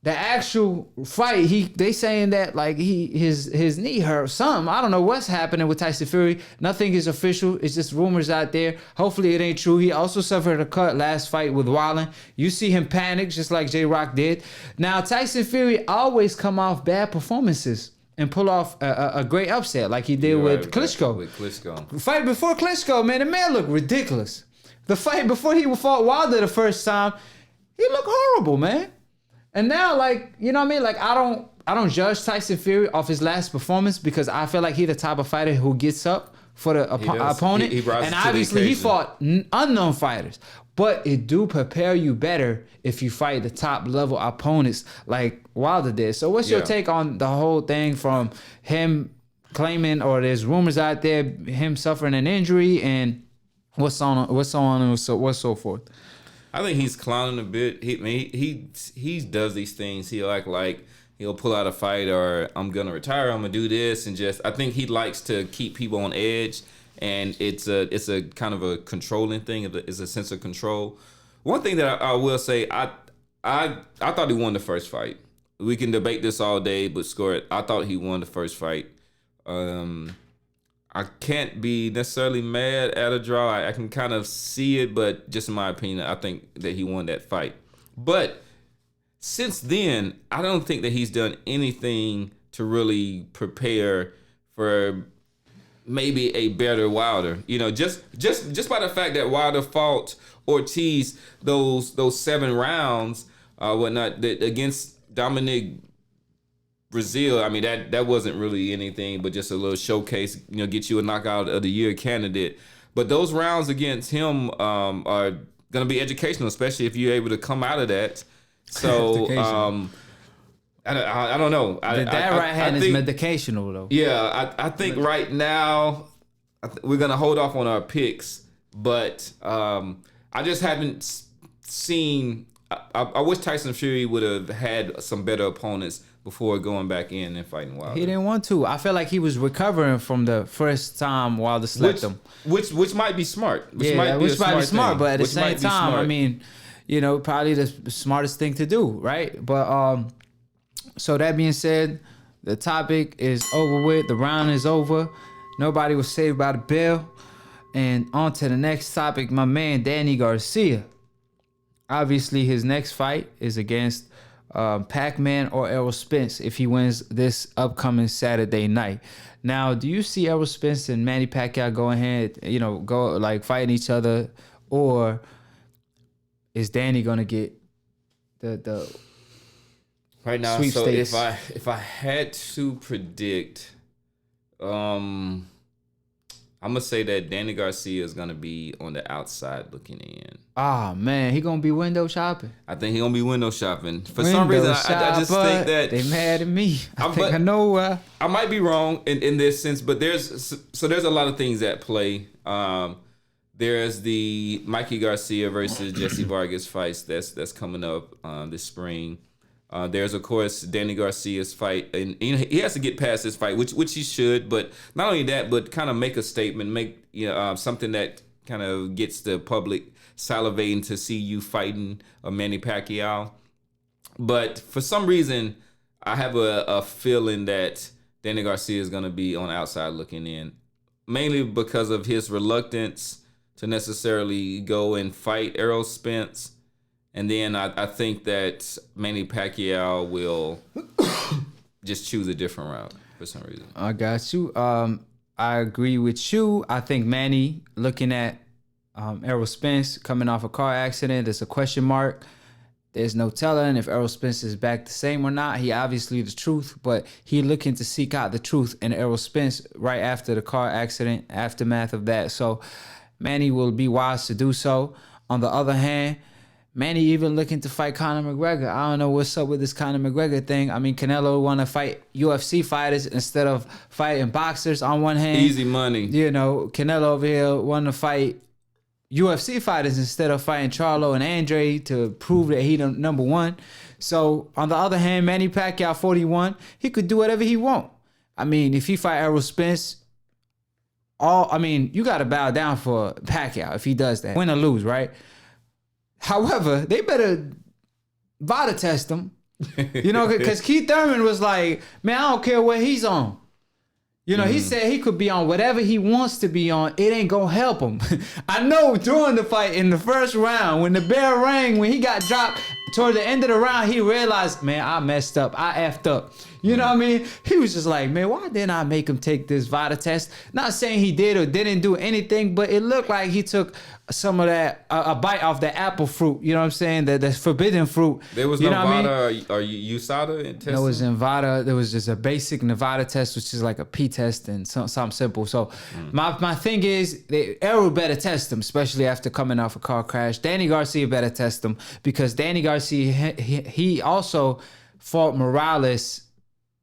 the actual fight. They saying that like his knee hurt or something. I don't know what's happening with Tyson Fury. Nothing is official. It's just rumors out there. Hopefully it ain't true. He also suffered a cut last fight with Wallen. You see him panic just like J-Rock did. Now Tyson Fury always come off bad performances and pull off a great upset like he did with Klitschko. With Klitschko. The fight before Klitschko, man, the man looked ridiculous. The fight before he fought Wilder the first time, he looked horrible, man. And now, like, you know what I mean? Like, I don't judge Tyson Fury off his last performance because I feel like he's the type of fighter who gets up for the opponent. He rises and to the obviously he occasion. fought unknown fighters. But it do prepare you better if you fight the top level opponents like Wilder did. So what's your take on the whole thing from him claiming, or there's rumors out there, him suffering an injury and what's so on and what's so forth? I think he's clowning a bit. He does these things. He'll act like he'll pull out a fight, or I'm gonna retire, I'm gonna do this, and just I think he likes to keep people on edge, and it's a kind of a controlling thing. It's a sense of control. One thing that I will say, I thought he won the first fight. We can debate this all day, but I thought he won the first fight. I can't be necessarily mad at a draw. I can kind of see it, but just in my opinion, I think that he won that fight. But since then, I don't think that he's done anything to really prepare for maybe a better Wilder. You know, just by the fact that Wilder fought Ortiz those 7 rounds, whatnot, that against Dominic Brazil, I mean, that wasn't really anything but just a little showcase, you know, get you a knockout of the year candidate. But those rounds against him are going to be educational, especially if you're able to come out of that. So, I don't know. That right hand is medicational, though. Yeah, I think right now we're going to hold off on our picks, but I just haven't seen. I wish Tyson Fury would have had some better opponents before going back in and fighting Wilder. He didn't want to. I felt like he was recovering from the first time Wilder slept him. Which might be smart. Which might be smart, but at the same time, I mean, you know, probably the smartest thing to do, right? But so that being said, the topic is over with. The round is over. Nobody was saved by the bell. And on to the next topic, my man Danny Garcia. Obviously, his next fight is against Pac-Man or Errol Spence if he wins this upcoming Saturday night. Now, do you see Errol Spence and Manny Pacquiao go ahead, go like fighting each other, or is Danny gonna get the right now? sweepstakes? So if I had to predict, I'm gonna say that Danny Garcia is gonna be on the outside looking in. Ah, man, he gonna be window shopping. I think he gonna be window shopping. For some reason, I just think that they mad at me. I know. I might be wrong in this sense, but there's a lot of things at play. There's the Mikey Garcia versus Jesse Vargas fights that's coming up this spring. There's of course Danny Garcia's fight, and he has to get past this fight, which he should. But not only that, but kind of make a statement, make something that kind of gets the public salivating to see you fighting Manny Pacquiao. But for some reason, I have a feeling that Danny Garcia is going to be on the outside looking in, mainly because of his reluctance to necessarily go and fight Errol Spence. And then I think that Manny Pacquiao will just choose a different route for some reason. I got you. I agree with you. I think Manny, looking at Errol Spence coming off a car accident, there's a question mark. There's no telling if Errol Spence is back the same or not. He obviously the truth, but he looking to seek out the truth in Errol Spence right after the car accident, aftermath of that. So Manny will be wise to do so. On the other hand, Manny even looking to fight Conor McGregor. I don't know what's up with this Conor McGregor thing. I mean, Canelo want to fight UFC fighters instead of fighting boxers on one hand. Easy money. You know, Canelo over here want to fight UFC fighters instead of fighting Charlo and Andre to prove that he the number one. So, on the other hand, Manny Pacquiao, 41, he could do whatever he want. I mean, if he fight Errol Spence, you got to bow down for Pacquiao if he does that. Win or lose, right? However, they better VADA test him. You know, because Keith Thurman was like, man, I don't care what he's on. You know, he said he could be on whatever he wants to be on. It ain't going to help him. I know during the fight in the first round, when the bell rang, when he got dropped toward the end of the round, he realized, man, I messed up. I effed up. You know what I mean? He was just like, man, why didn't I make him take this VADA test? Not saying he did or didn't do anything, but it looked like he took some of that, a bite off the apple fruit. You know what I'm saying? The forbidden fruit. There was no VADA or USADA test? No, it was in VADA. There was just a basic Nevada test, which is like a P test and something simple. So my thing is, Errol better test him, especially after coming off a car crash. Danny Garcia better test him because Danny Garcia, he also fought Morales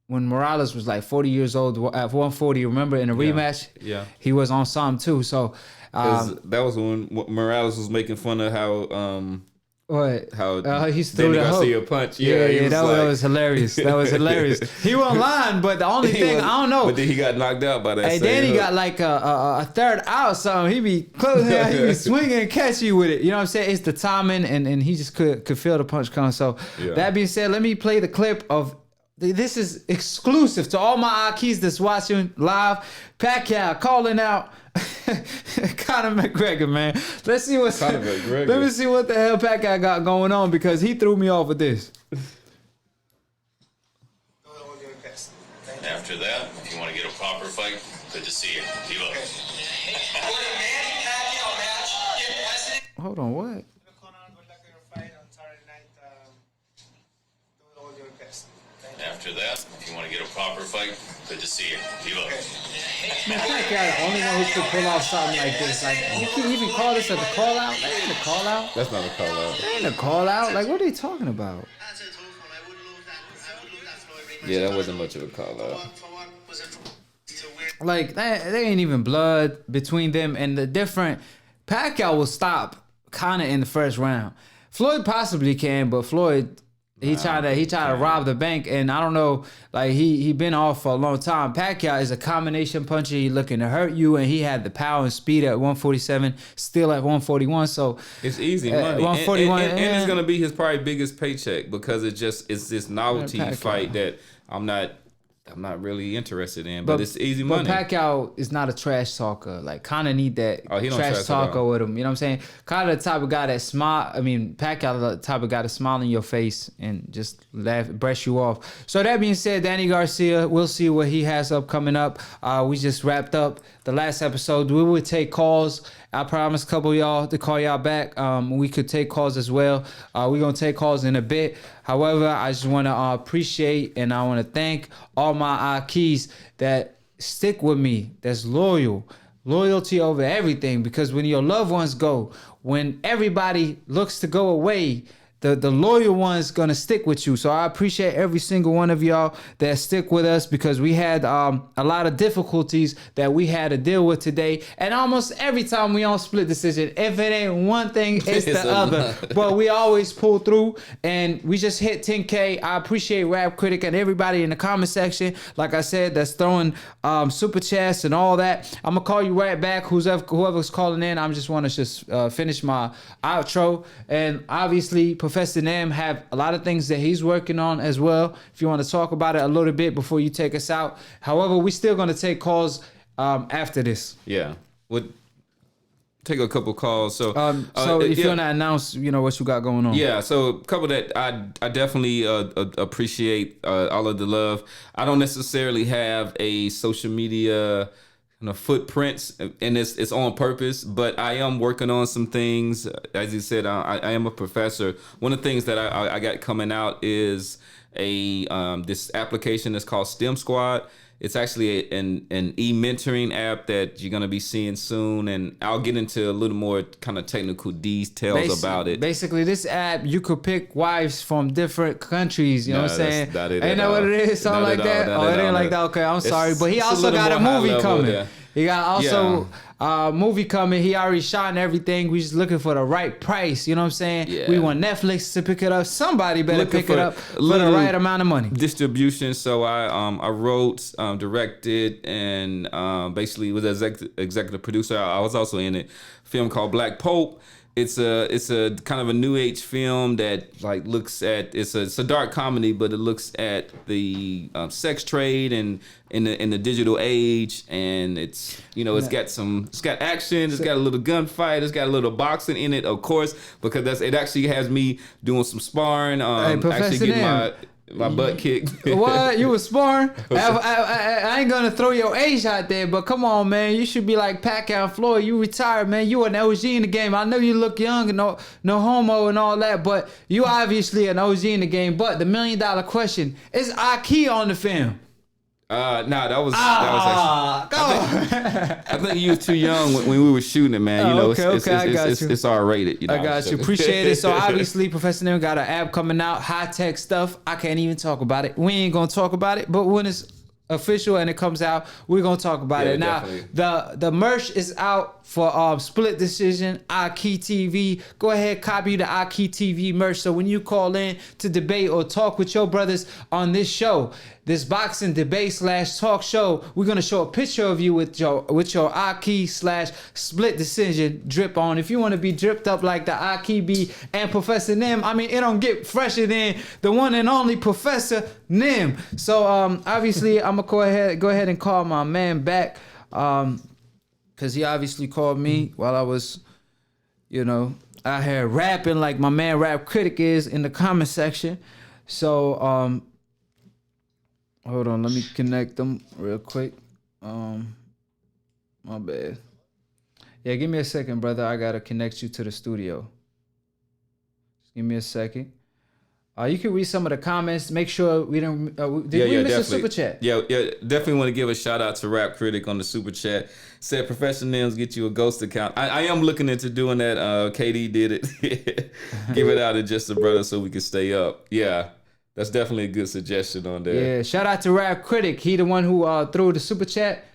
when Morales was like 40 years old at 140. Remember in a rematch? Yeah. He was on some too. So that was when Morales was making fun of how what? How he's Danny Garcia punch. Yeah, that was hilarious. That was hilarious. He won line, but the only thing, I don't know. But then he got knocked out by that. Hey, Danny got like a third out or something. He be closing out, he be swinging and catch you with it. You know what I'm saying? It's the timing, and he just could feel the punch coming. So that being said, let me play the clip of. This is exclusive to all my Akhis that's watching live. Pacquiao calling out Conor McGregor, man. Let's see what's. Let me see what the hell Pacquiao got going on because he threw me off with this. After that, if you want to get a proper fight, good to see you. Devo. Hold on, what? After that, if you want to get a proper fight, good to see you. Devo. Man, Pacquiao the only one who could pull off something like this. Like, you can even call this a call out? That ain't a call out. That's not a call out. That ain't a call out. Like, what are they talking about? Yeah, that wasn't much of a call out. Like, there ain't even blood between them, and the different. Pacquiao will stop Conor in the first round. Floyd possibly can, but Floyd. He tried to rob the bank, and I don't know, like he been off for a long time. Pacquiao is a combination puncher. He looking to hurt you, and he had the power and speed at 147, still at 141. So it's easy money. 141, and it's gonna be his probably biggest paycheck because it's this novelty fight that I'm not really interested in, but it's easy money. But Pacquiao is not a trash talker. Like, Conor need that trash talker with him. You know what I'm saying? Conor the type of guy that smile. I mean, Pacquiao the type of guy to smile in your face and just laugh, brush you off. So that being said, Danny Garcia, we'll see what he has coming up. We just wrapped up the last episode. We will take calls. I promised a couple of y'all to call y'all back. We could take calls as well. We're going to take calls in a bit. However, I just want to appreciate and I want to thank all my Akhis that stick with me, that's loyal. Loyalty over everything, because when your loved ones go, when everybody looks to go away, the loyal ones gonna stick with you. So I appreciate every single one of y'all that stick with us, because we had a lot of difficulties that we had to deal with today. And almost every time we on Split Decision, if it ain't one thing, it's the other. But we always pull through, and we just hit 10K. I appreciate Rap Critic and everybody in the comment section, like I said, that's throwing super chats and all that. I'm gonna call you right back, whoever's calling in. I just want to finish my outro. And obviously Professor Nam have a lot of things that he's working on as well, if you want to talk about it a little bit before you take us out. However, we're still going to take calls after this. Yeah, would take a couple calls. So if you want to announce, what you got going on. Yeah, so a couple that I definitely appreciate all of the love. I don't necessarily have a social media footprints, and it's on purpose, but I am working on some things. As you said, I am a professor. One of the things that I got coming out is this application that's called STEM Squad. It's actually an e-mentoring app that you're going to be seeing soon, and I'll get into a little more kind of technical details about it. Basically, this app, you could pick wives from different countries, you know what I'm saying? Ain't that what it is? Something like that? Oh, it ain't like that? Okay, I'm sorry. But he also got a movie coming. Yeah. He got also a movie coming. He already shot and everything. We just looking for the right price. You know what I'm saying? Yeah. We want Netflix to pick it up. Somebody better pick it up for the right amount of money. Distribution. So I wrote, directed, and basically was executive producer. I was also in a film called Black Pope. It's a kind of a new age film that looks at it's a dark comedy, but it looks at the sex trade and in the digital age, and it's got action, it's got a little gunfight, it's got a little boxing in it, of course, because it actually has me doing some sparring, actually getting my butt kicked. What? You was sparring? I ain't gonna throw your age out there, but come on, man. You should be like Pacquiao and Floyd. You retired, man. You an OG in the game. I know you look young and no homo and all that, but you obviously an OG in the game. But the $1 million question, is Akhi on the film? That was actually, I think you was too young when we were shooting it, man. It's R-rated. I got you. Appreciate it. So obviously, Professor Nim got an app coming out, high tech stuff. I can't even talk about it. We ain't gonna talk about it, but when it's official and it comes out, we're gonna talk about it. Now, the merch is out for Split Decision, Akhi TV. Go ahead, copy the Akhi TV merch. So when you call in to debate or talk with your brothers on this show, this boxing debate / talk show, we're gonna show a picture of you with your Akhi / Split Decision drip on. If you want to be dripped up like the Akhi B and Professor Nim, I mean, it don't get fresher than the one and only Professor Nim. So obviously, I'm gonna go ahead and call my man back. Because he obviously called me while I was, out here rapping like my man Rap Critic is in the comment section. So, hold on, let me connect them real quick. My bad. Yeah, give me a second, brother. I got to connect you to the studio. Just give me a second. You can read some of the comments. Make sure we didn't. Did we miss a super chat? Yeah, definitely want to give a shout out to Rap Critic on the super chat. Said Professional Names get you a ghost account. I am looking into doing that. KD did it. Give it out to just a brother so we can stay up. Yeah, that's definitely a good suggestion on there. Yeah, shout out to Rap Critic. He the one who threw the super chat.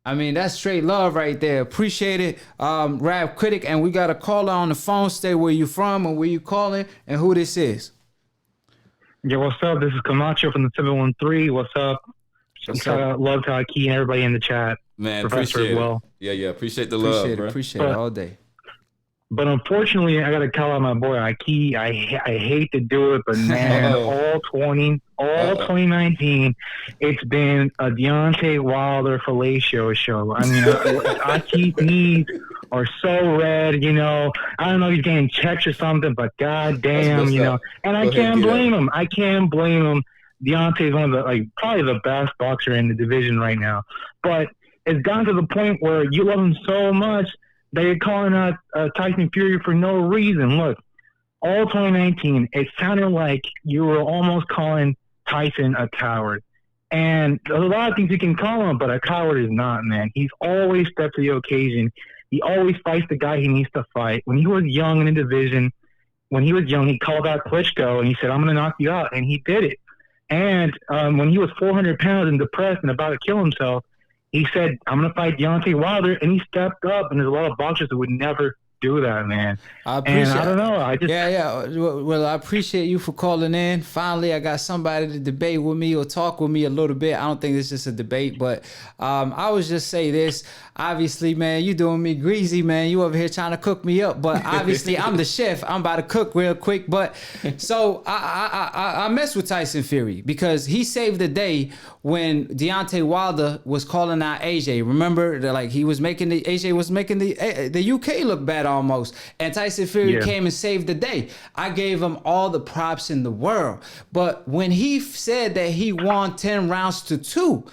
I mean, that's straight love right there. Appreciate it, Rap Critic. And we got a caller on the phone. Stay where you from and where you calling and who this is. Yeah, what's up? This is Camacho from the 713. What's up? Shout out love to Akhi and everybody in the chat. Man, appreciate it. Well. Yeah, appreciate the love, bro. Appreciate it all day. But unfortunately, I got to call out my boy Akhi. I hate to do it, but man, all 2019, it's been a Deontay Wilder fellatio show. I mean, Akhi's knees are so red, I don't know if he's getting checked or something, but goddamn, and I can't blame him. I can't blame him. Deontay's one of the, probably the best boxer in the division right now. But it's gotten to the point where you love him so much that you're calling out Tyson Fury for no reason. Look, all 2019, it sounded like you were almost calling Tyson a coward. And there's a lot of things you can call him, but a coward is not, man. He's always stepped to the occasion. He always fights the guy he needs to fight. When he was young in the division, when he was young, he called out Klitschko and he said, "I'm going to knock you out," and he did it. And when he was 400 pounds and depressed and about to kill himself, he said, "I'm going to fight Deontay Wilder," and he stepped up. And there's a lot of boxers that would never do that, man. I don't know. Well, I appreciate you for calling in. Finally, I got somebody to debate with me or talk with me a little bit. I don't think it's just a debate, but I was just say this. Obviously, man, you doing me greasy, man. You over here trying to cook me up, but obviously I'm the chef. I'm about to cook real quick. But so I mess with Tyson Fury because he saved the day when Deontay Wilder was calling out AJ. Remember, like AJ was making the UK look bad almost, and Tyson Fury came and saved the day. I gave him all the props in the world, but when he said that he won 10 rounds to 2.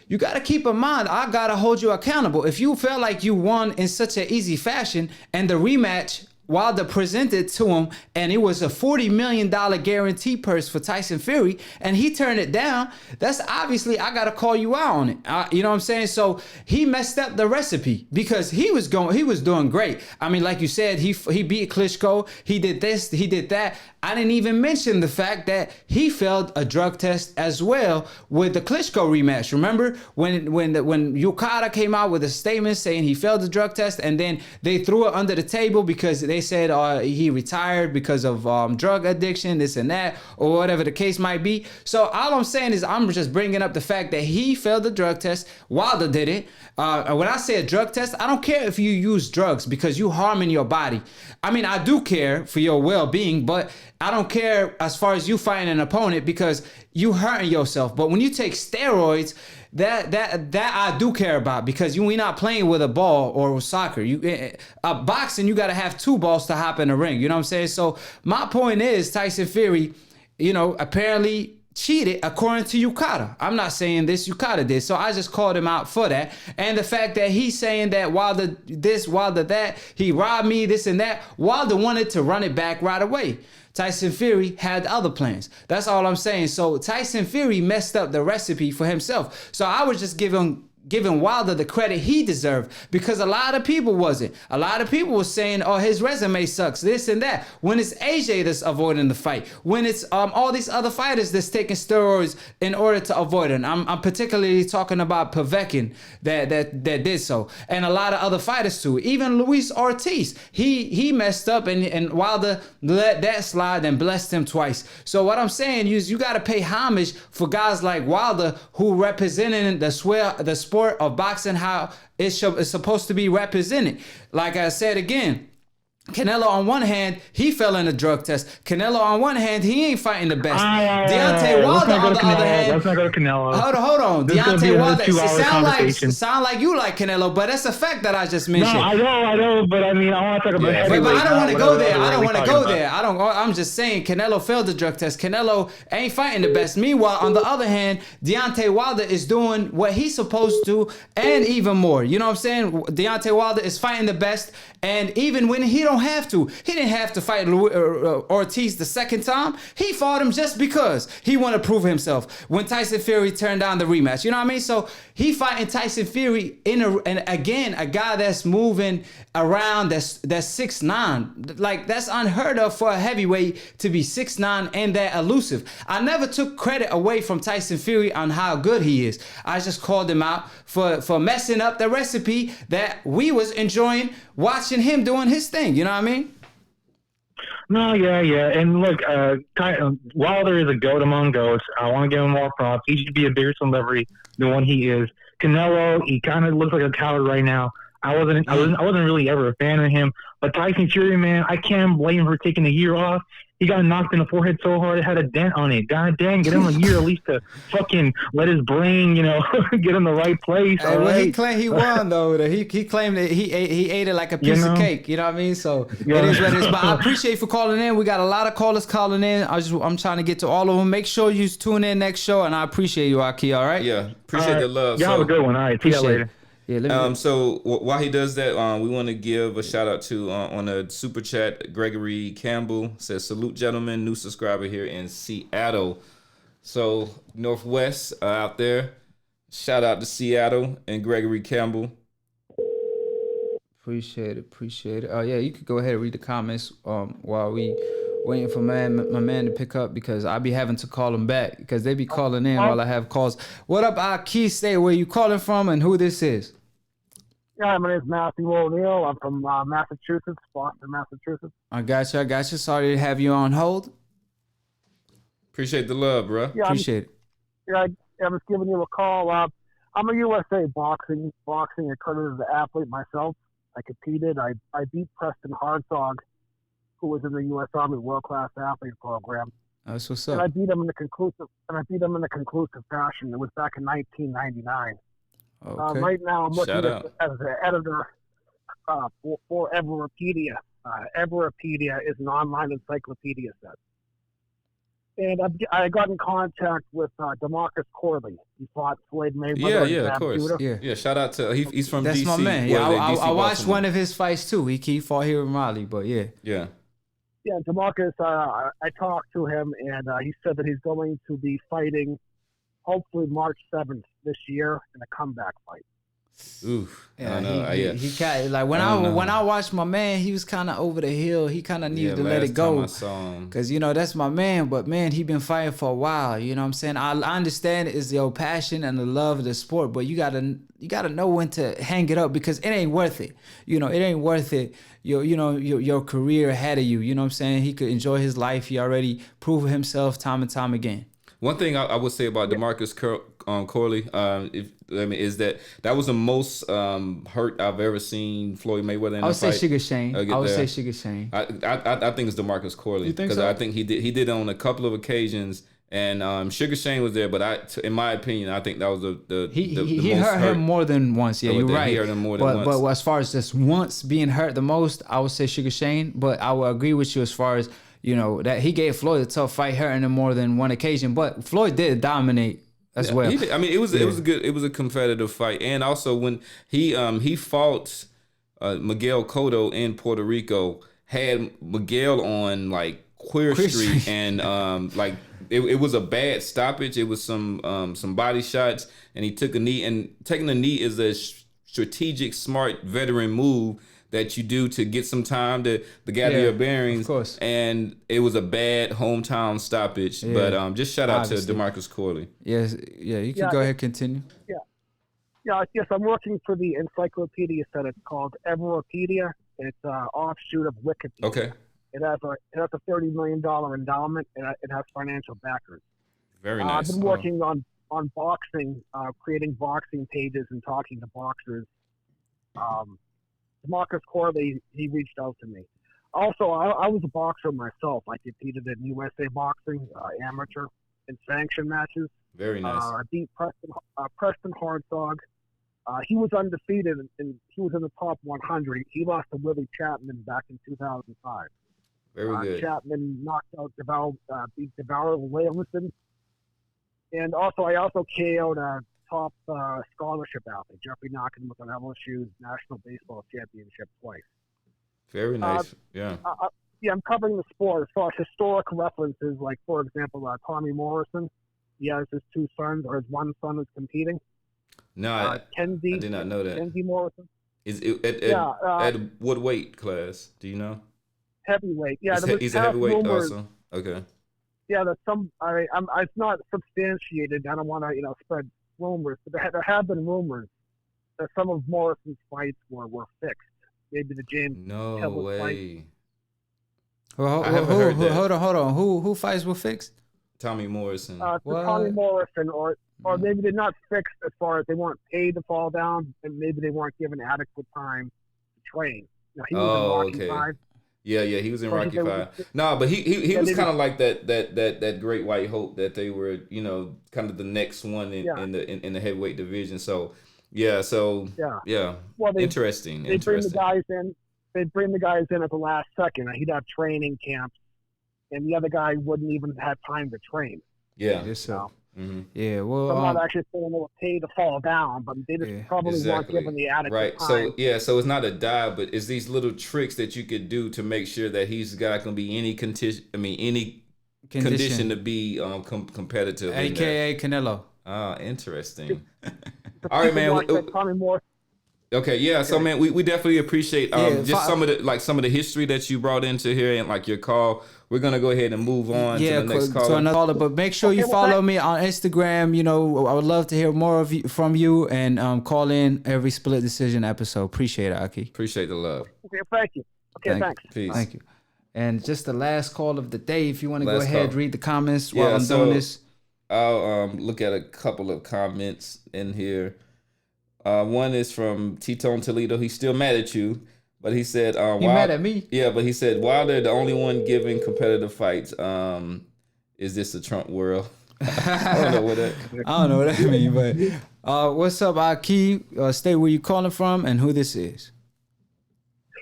You got to keep in mind, I got to hold you accountable. If you felt like you won in such an easy fashion and the rematch Wilder presented to him and it was a $40 million guarantee purse for Tyson Fury and he turned it down, that's obviously, I got to call you out on it. You know what I'm saying? So he messed up the recipe because he was doing great. I mean, like you said, he beat Klitschko. He did this, he did that. I didn't even mention the fact that he failed a drug test as well with the Klitschko rematch. Remember when Okada came out with a statement saying he failed the drug test and then they threw it under the table because they said he retired because of drug addiction, this and that, or whatever the case might be. So all I'm saying is I'm just bringing up the fact that he failed the drug test. Wilder did it. When I say a drug test, I don't care if you use drugs because you harming your body. I mean, I do care for your well-being, but I don't care as far as you fighting an opponent because you hurting yourself. But when you take steroids, that I do care about because we not playing with a ball or soccer. Boxing, you got to have 2 balls to hop in the ring. You know what I'm saying? So my point is Tyson Fury, apparently cheated according to Okada. I'm not saying this, Okada did. So I just called him out for that. And the fact that he's saying that Wilder this, Wilder that, he robbed me, this and that. Wilder wanted to run it back right away. Tyson Fury had other plans. That's all I'm saying. So Tyson Fury messed up the recipe for himself. So I was just giving Wilder the credit he deserved because a lot of people wasn't. A lot of people were saying, oh, his resume sucks, this and that. When it's AJ that's avoiding the fight. When it's all these other fighters that's taking steroids in order to avoid it. I'm particularly talking about Povetkin that did so. And a lot of other fighters too. Even Luis Ortiz, he messed up and Wilder let that slide and blessed him twice. So what I'm saying is you got to pay homage for guys like Wilder who represented the sport of boxing how it's supposed to be represented. Like I said again, Canelo on one hand, he fell in a drug test. Canelo on one hand, he ain't fighting the best. Deontay Wilder on the other hand. Let's not go to Canelo. Hold on. Deontay Wilder. It sound like you like Canelo, but that's a fact that I just mentioned. No, I know, but I mean, I want to talk about heavyweight. But I don't want to go there. I don't want to go there. I'm just saying Canelo failed the drug test. Canelo ain't fighting the best. Meanwhile, on the other hand, Deontay Wilder is doing what he's supposed to and even more. You know what I'm saying? Deontay Wilder is fighting the best, and even when he didn't have to fight Ortiz the second time. He fought him just because he wanted to prove himself. When Tyson Fury turned down the rematch, you know what I mean? So he fighting Tyson Fury and again a guy that's moving around that's 6'9". Like that's unheard of for a heavyweight to be 6'9" and that elusive. I never took credit away from Tyson Fury on how good he is. I just called him out for messing up the recipe that we was enjoying watching him doing his thing. You know what I mean? No, yeah. And look, Wilder is a goat among goats. I want to give him more props. He should be a bigger celebrity than what he is. Canelo, he kind of looks like a coward right now. I wasn't really ever a fan of him. But Tyson Fury, man, I can't blame him for taking a year off. He got knocked in the forehead so hard it had a dent on it. God dang, get him a year at least to fucking let his brain, get in the right place. Hey, well, he claimed he won though. He claimed that he ate it like a piece of cake. You know what I mean? So it is what it is. But I appreciate you for calling in. We got a lot of callers calling in. I'm trying to get to all of them. Make sure you tune in next show, and I appreciate you, Akhi. All right? Yeah, appreciate the love. Y'all have a good one. All right, see you later. Yeah, so while he does that, we want to give a shout out to on a super chat. Gregory Campbell says, "Salute, gentlemen, new subscriber here in Seattle." So Northwest out there, shout out to Seattle and Gregory Campbell. Appreciate it. Oh yeah, you could go ahead and read the comments while we waiting for my man to pick up because I be having to call him back because they be calling in while I have calls. What up, Akhi? Say where you calling from and who this is. Yeah, my name is Matthew O'Neill. I'm from Massachusetts, Boston, Massachusetts. I got you. Sorry to have you on hold. Appreciate the love, bro. Yeah, Appreciate it. Yeah, I was giving you a call. I'm a USA boxing accredited athlete myself. I competed. I beat Preston Hartzog, who was in the U.S. Army World Class Athlete Program. That's what's And up. I beat him in the conclusive. fashion. It was back in 1999. Okay. Right now, I'm working Shout out. as an editor for Everopedia. Everopedia is an online encyclopedia set. And I got in contact with DeMarcus Corley. He fought Floyd Mayweather. Yeah, of course. Yeah. Yeah, shout out to he's from That's DC. my man. What Yeah, are they, I DC, watched Baltimore? one of his fights too. He fought here in Raleigh, but yeah. Yeah. Yeah, DeMarcus, I talked to him, and he said that he's going to be fighting hopefully March 7th this year in a comeback fight. Oof. I Yeah, don't know. he kind like when I watched my man, he was kind of over the hill. He kind of needed to let it go because that's my man. But man, he been fighting for a while. You know what I'm saying? I understand it's your passion and the love of the sport, but you gotta know when to hang it up because it ain't worth it. It ain't worth it. Your career ahead of you. You know what I'm saying? He could enjoy his life. He already proved himself time and time again. One thing I would say about DeMarcus Corley, is that was the most hurt I've ever seen Floyd Mayweather in I a would say fight. Sugar Shane. I would say Sugar Shane. I think it's DeMarcus Corley. You think because so? I think he did it on a couple of occasions, and Sugar Shane was there. But in my opinion, I think that was the He most hurt him more than once. Yeah, you're right. He hurt him more than once. But as far as just once being hurt the most, I would say Sugar Shane. But I will agree with you as far as that he gave Floyd a tough fight, hurting him more than one occasion. But Floyd did dominate as well. He did. I mean, it was good. It was a competitive fight, and also when he fought Miguel Cotto in Puerto Rico, had Miguel on like Queer Street, and it was a bad stoppage. It was some body shots, and he took a knee. And taking a knee is a strategic, smart veteran move that you do to get some time to gather your bearings. Of course. And it was a bad hometown stoppage. Yeah. But just shout out Obviously. to DeMarcus Corley. Yes, yeah, you can go ahead and continue. Yes, I'm working for the encyclopedia set. It's called Everopedia. It's an offshoot of Wikipedia. Okay. It has a $30 million endowment, and it has financial backers. Very nice. I've been working on boxing, creating boxing pages and talking to boxers. Marcus Corley, he reached out to me. Also, I was a boxer myself. I competed in USA Boxing, amateur, and sanction matches. Very nice. I beat Preston Hartzog. He was undefeated, and he was in the top 100. He lost to Willie Chapman back in 2005. Very good. Chapman knocked out beat Devallo Williamson. And I also KO'd a top scholarship athlete, Jeffrey Knockin with an LSU's National Baseball Championship twice. Very nice. Yeah. I'm covering the sport as far as historic references, like, for example, Tommy Morrison. He has his two sons, or his one son is competing. No, I Kenzie, did not know that. Kenzie Morrison. Is it at what weight class? Do you know? Heavyweight. Yeah, he's a heavyweight also. Okay. Yeah, that's it's not substantiated. I don't want to, spread rumors, but there have been rumors that some of Morrison's fights were fixed. Maybe the James No way. Fight. Well, hold on. Who fights were fixed? Tommy Morrison. Tommy Morrison, or maybe they're not fixed as far as they weren't paid to fall down, and maybe they weren't given adequate time to train. He was in Rocky V. Yeah, he was in Rocky V. No, but he was kind of like that great white hope that they were, kind of the next one in the heavyweight division. So yeah. Well, interesting. They bring the guys in. They'd bring the guys in at the last second. He'd have training camps, and the other guy wouldn't even have time to train. Yeah. Mm-hmm. Yeah, well, I'm not actually saying they were paid to fall down, but they just probably weren't given the adequate time. So it's not a dive, but it's these little tricks that you could do to make sure that he's not going to be any condition to be competitive. AKA Canelo. Ah, interesting. All right, man. Tommy Morrison. Okay, yeah. So man, we definitely appreciate just some of the history that you brought into here and like your call. We're gonna go ahead and move on to the next caller. To another caller, but make sure you follow me on Instagram. You know, I would love to hear more from you and call in every Split Decision episode. Appreciate it, Akhi. Appreciate the love. Okay, thank you. Okay, thanks. Peace. Thank you. And just the last call of the day. If you want to go ahead, read the comments while I'm doing this. I'll look at a couple of comments in here. One is from T-Tone Toledo. He's still mad at you, but he said, "He mad at me?" Yeah, but he said, Wilder the only one giving competitive fights. Is this a Trump world? I don't know what that means, but what's up, Akhi? Stay where you calling from and who this is.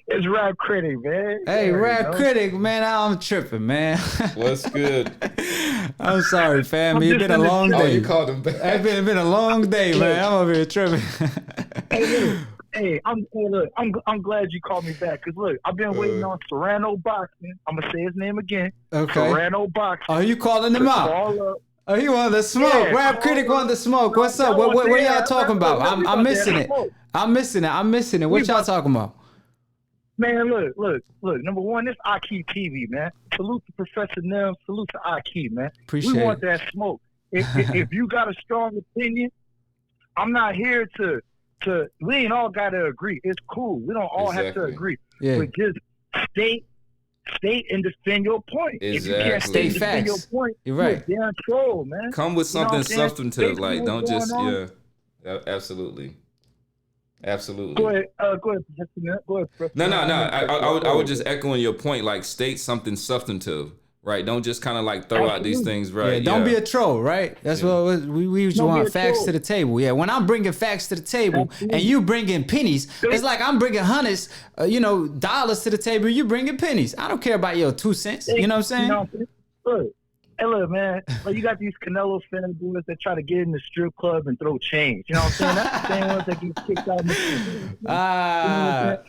It's Rap Critic, man. Hey, Rap Critic, man, I'm tripping, man. What's good? I'm sorry, fam. It's been a long day. Oh, you called him back. It's been a long day, man. I'm over here tripping. Hey, I'm glad you called me back. Cause look, I've been waiting on Serrano Boxing. I'm gonna say his name again. Okay. Serrano Boxing. Oh, you calling him out? Oh, he wanted the smoke. Yeah, Rap Critic wanted the smoke. What's up? What y'all talking about? I'm missing it. I'm missing it. What y'all talking about? Man, look. Number one, this Akhi TV, man. Salute to Professor Nem. Salute to Akhi, man. Appreciate we want that smoke. If you got a strong opinion, I'm not here to. We ain't all got to agree. It's cool. We don't all have to agree. Yeah. But just state and defend your point. Exactly. If you can't state and defend your point, you're right. You're damn troll, man. Come with something substantive. Like, don't just absolutely. Go ahead, Professor. No. I would just echoing your point. Like, state something substantive, right? Don't just kind of like throw out these things, right? Yeah, don't be a troll, right? That's what we just want facts to the table. Yeah, when I'm bringing facts to the table and you bringing pennies, it's like I'm bringing hundreds, dollars to the table. You bringing pennies. I don't care about your 2 cents. You know what I'm saying? Look, man, like you got these Canelo fanboys that try to get in the strip club and throw change. You know what I'm saying? That's the same ones that get kicked out of the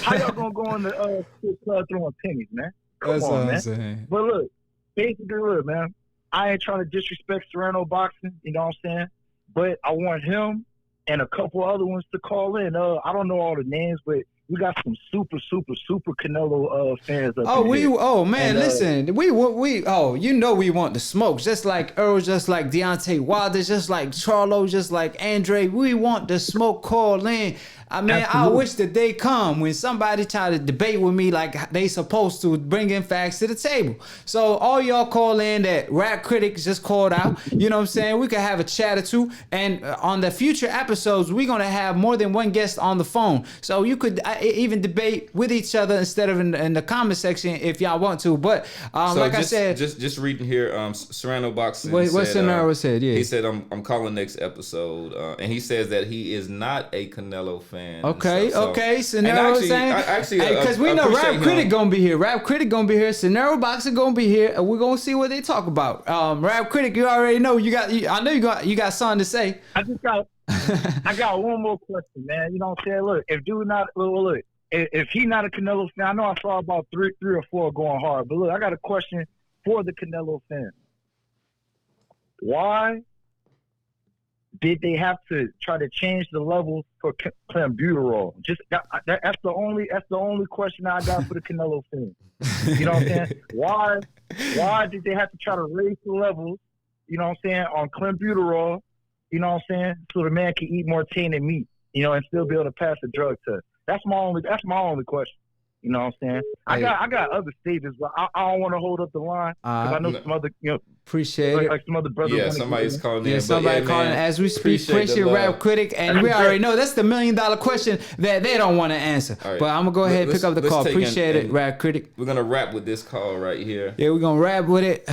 how y'all gonna go in the strip club throwing pennies, man? Come on, man. Saying. But look, basically, man, I ain't trying to disrespect Serrano Boxing, you know what I'm saying? But I want him and a couple other ones to call in. I don't know all the names, but we got some super Canelo fans up here. Listen, we we want the smoke, just like Earl, just like Deontay Wilder, just like Charlo, just like Andre. We want the smoke. Call in. I mean, I wish the day come when somebody try to debate with me like they supposed to, bring in facts to the table. So all y'all call in that Rap Critics just called out. You know what I'm saying? We could have a chat or two. And on the future episodes, we're going to have more than one guest on the phone. So you could even debate with each other instead of in the comment section if y'all want to. But I said... Just reading here, Serrano Boxing what Serrano said, yeah. He said, I'm calling next episode. And he says that he is not a Canelo fan. Okay. Scenario saying, because we know Rap Critic gonna be here. Rap Critic gonna be here. Scenario Boxer gonna be here, and we're gonna see what they talk about. Rap Critic, you already know I know you got something to say. I got one more question, man. You know what I'm saying? Look, if he not a Canelo fan, I know I saw about three or four going hard, but look, I got a question for the Canelo fan. Why did they have to try to change the levels for clenbuterol? That's the only question I got for the Canelo fan. You know what I'm saying? Why did they have to try to raise the levels? You know what I'm saying, on clenbuterol? You know what I'm saying, so the man can eat more tainted meat, and still be able to pass the drug test. That's my only question. You know what I'm saying? I got other stages, but I don't want to hold up the line because I know some other, appreciate it. Like some other brothers. Yeah, somebody's calling in. Yeah, somebody calling as we speak. Appreciate Rap Critic, and we already know that's the $1 million question that they don't want to answer. Right. But I'm gonna go ahead and pick up the call. Appreciate it, Rap Critic. We're gonna wrap with this call right here. Yeah, we're gonna wrap with it.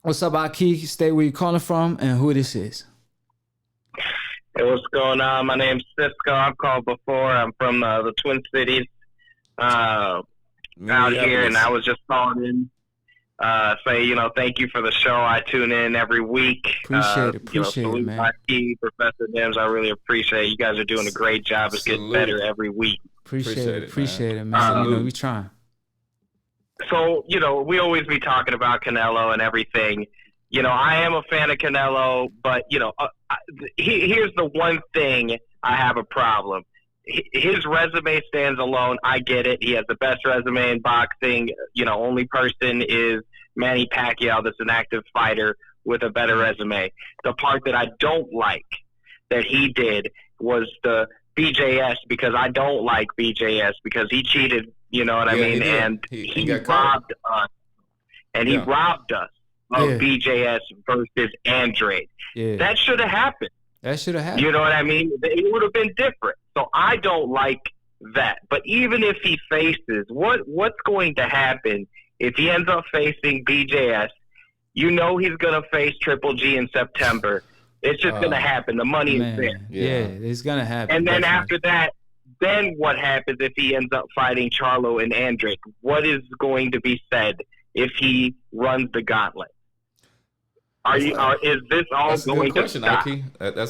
What's up, Akhi? Stay where you calling from, and who this is. Hey, what's going on? My name's Cisco. I've called before. I'm from the Twin Cities. Out here, and I was just calling in, say, thank you for the show. I tune in every week. Appreciate it, man. Akhi, Professor Dims, I really appreciate it. You guys are doing a great job. It's getting better every week. Appreciate it, man. We trying. So, we always be talking about Canelo and everything. I am a fan of Canelo, but, here's the one thing I have a problem. His resume stands alone. I get it. He has the best resume in boxing. Only person is Manny Pacquiao that's an active fighter with a better resume. The part that I don't like that he did was the BJS, because I don't like BJS because he cheated, you know what I mean? And he robbed us. And he robbed us of BJS versus Andrade. Yeah. That should have happened. That should have happened. You know what I mean? It would have been different. So I don't like that. But even if he faces, what's going to happen if he ends up facing BJS? He's going to face Triple G in September. It's just going to happen. The money is there. Yeah, it's going to happen. And then after that, then what happens if he ends up fighting Charlo and Andrade? What is going to be said if he runs the gauntlet? Is this all going to stop? Akhi.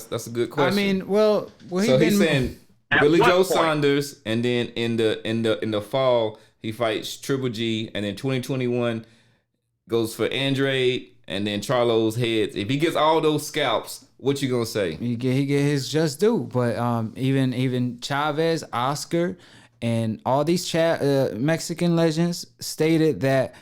That's a good question. I mean, so he's saying Billy Joe Saunders, and then in the fall he fights Triple G, and then 2021 goes for Andrade, and then Charlo's heads. If he gets all those scalps, what you gonna say? He get his just due. But even Chavez, Oscar, and all these Mexican legends stated that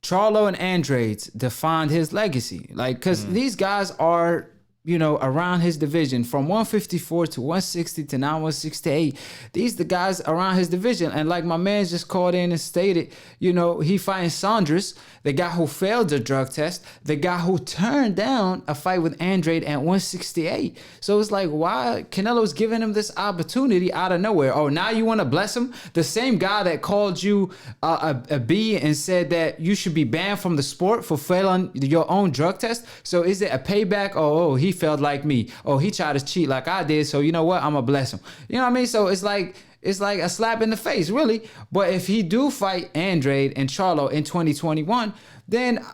Charlo and Andrade defined his legacy. Like, because these guys are, around his division from 154 to 160 to now 168. These the guys around his division. And like my man just called in and stated, he fighting Saunders, the guy who failed the drug test, the guy who turned down a fight with Andrade at 168. So it's like, why Canelo's giving him this opportunity out of nowhere? Oh, now you want to bless him? The same guy that called you a B and said that you should be banned from the sport for failing your own drug test. So is it a payback? Oh, he felt like me. Oh, he tried to cheat like I did. So you know what? I'm gonna bless him. You know what I mean? So it's like a slap in the face, really. But if he do fight Andrade and Charlo in 2021, then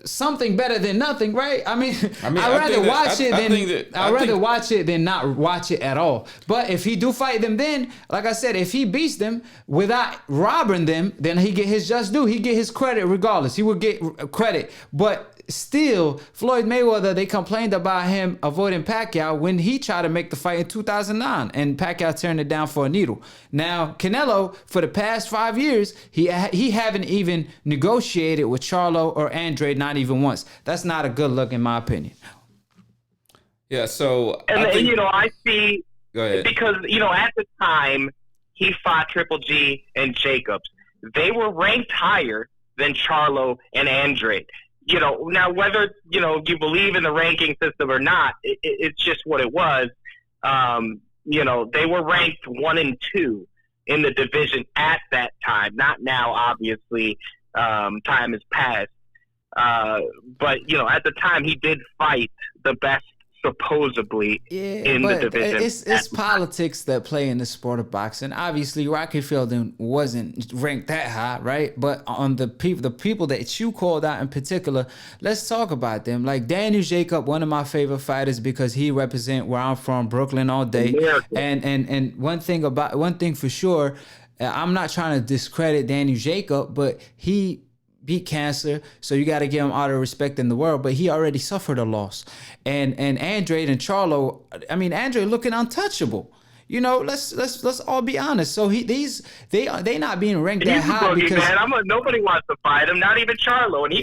something better than nothing, right? I'd rather watch it than not watch it at all. But if he do fight them, then like I said, if he beats them without robbing them, then he get his just due. He get his credit regardless. He would get credit. But still, Floyd Mayweather, they complained about him avoiding Pacquiao when he tried to make the fight in 2009, and Pacquiao turned it down for a needle. Now, Canelo, for the past 5 years, he haven't even negotiated with Charlo or Andrade, not even once. That's not a good look, in my opinion. Yeah, so... I see... Go ahead. Because, at the time, he fought Triple G and Jacobs. They were ranked higher than Charlo and Andrade. Now whether, you believe in the ranking system or not, it's just what it was. They were ranked 1 and 2 in the division at that time. Not now, obviously. Time has passed. But, at the time, he did fight the best, supposedly, in the division. It's politics that play in the sport of boxing. Obviously, Rocky Fielding wasn't ranked that high, right? But on the people that you called out in particular, let's talk about them. Like Daniel Jacob, one of my favorite fighters because he represent where I'm from, Brooklyn, all day. America. And one thing for sure, I'm not trying to discredit Daniel Jacob, but he beat cancer, so you got to give him all the respect in the world, but he already suffered a loss. And Andrade and Charlo, Andrade looking untouchable. Let's all be honest. So they not being ranked that high because nobody wants to fight him, not even Charlo. And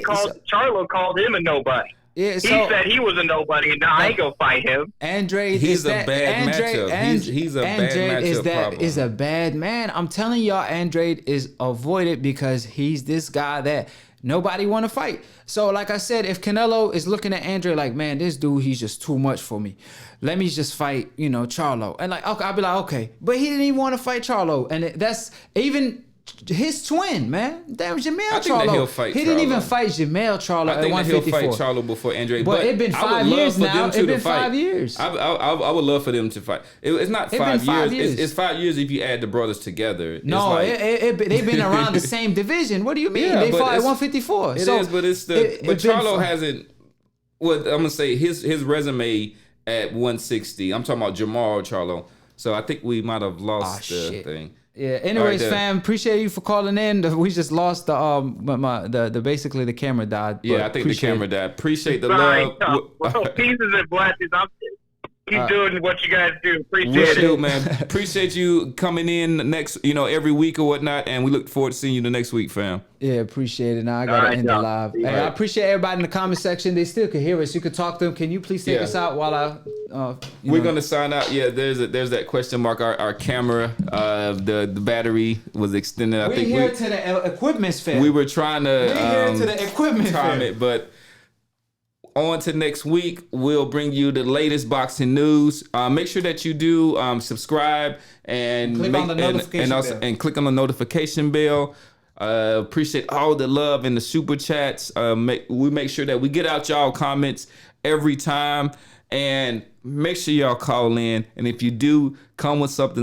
Charlo called him a nobody. Yeah, he said he was a nobody, and now I ain't gonna fight him. Andrade, he's a bad matchup. He's a bad matchup. Is a bad man. I'm telling y'all, Andrade is avoided because he's this guy that nobody want to fight. So, like I said, if Canelo is looking at Andrade like, man, this dude, he's just too much for me. Let me just fight, Charlo. And I'll be like, okay, but he didn't even want to fight Charlo, and that's even his twin, man. Damn, Jamel Charlo. He didn't even fight Jamel Charlo at 154. I think that he'll fight Charlo before Andre. But it's been 5 years now. It's been 5 years. I would love for them to fight. It's not 5 years. It's 5 years if you add the brothers together. No, they've been around the same division. What do you mean? They fought at 154. But Charlo hasn't. Well, I'm gonna say his resume at 160. I'm talking about Jamal Charlo. So I think we might have lost the thing. Yeah. Anyways, fam, appreciate you for calling in. We just lost the basically the camera died. Yeah, I think the camera died. Appreciate the love. Well, pieces and blessings. Keep doing what you guys do. Appreciate Will it. do, man. Appreciate you coming in next, every week or whatnot, and we look forward to seeing you the next week, fam. Yeah, appreciate it. Now I gotta end the live. Hey, I appreciate everybody in the comment section. They still can hear us. You can talk to them. Can you please take us out while I? We're gonna sign out. Yeah, there's that question mark. Our camera, the battery was extended. I think here to the equipment's fair. We were trying to here to the equipment time fair. it, but. On to next week, we'll bring you the latest boxing news. Make sure that you do subscribe and click on the notification bell. And click on the notification bell. Appreciate all the love and the super chats. We make sure that we get out y'all comments every time, and make sure y'all call in. And if you do come with something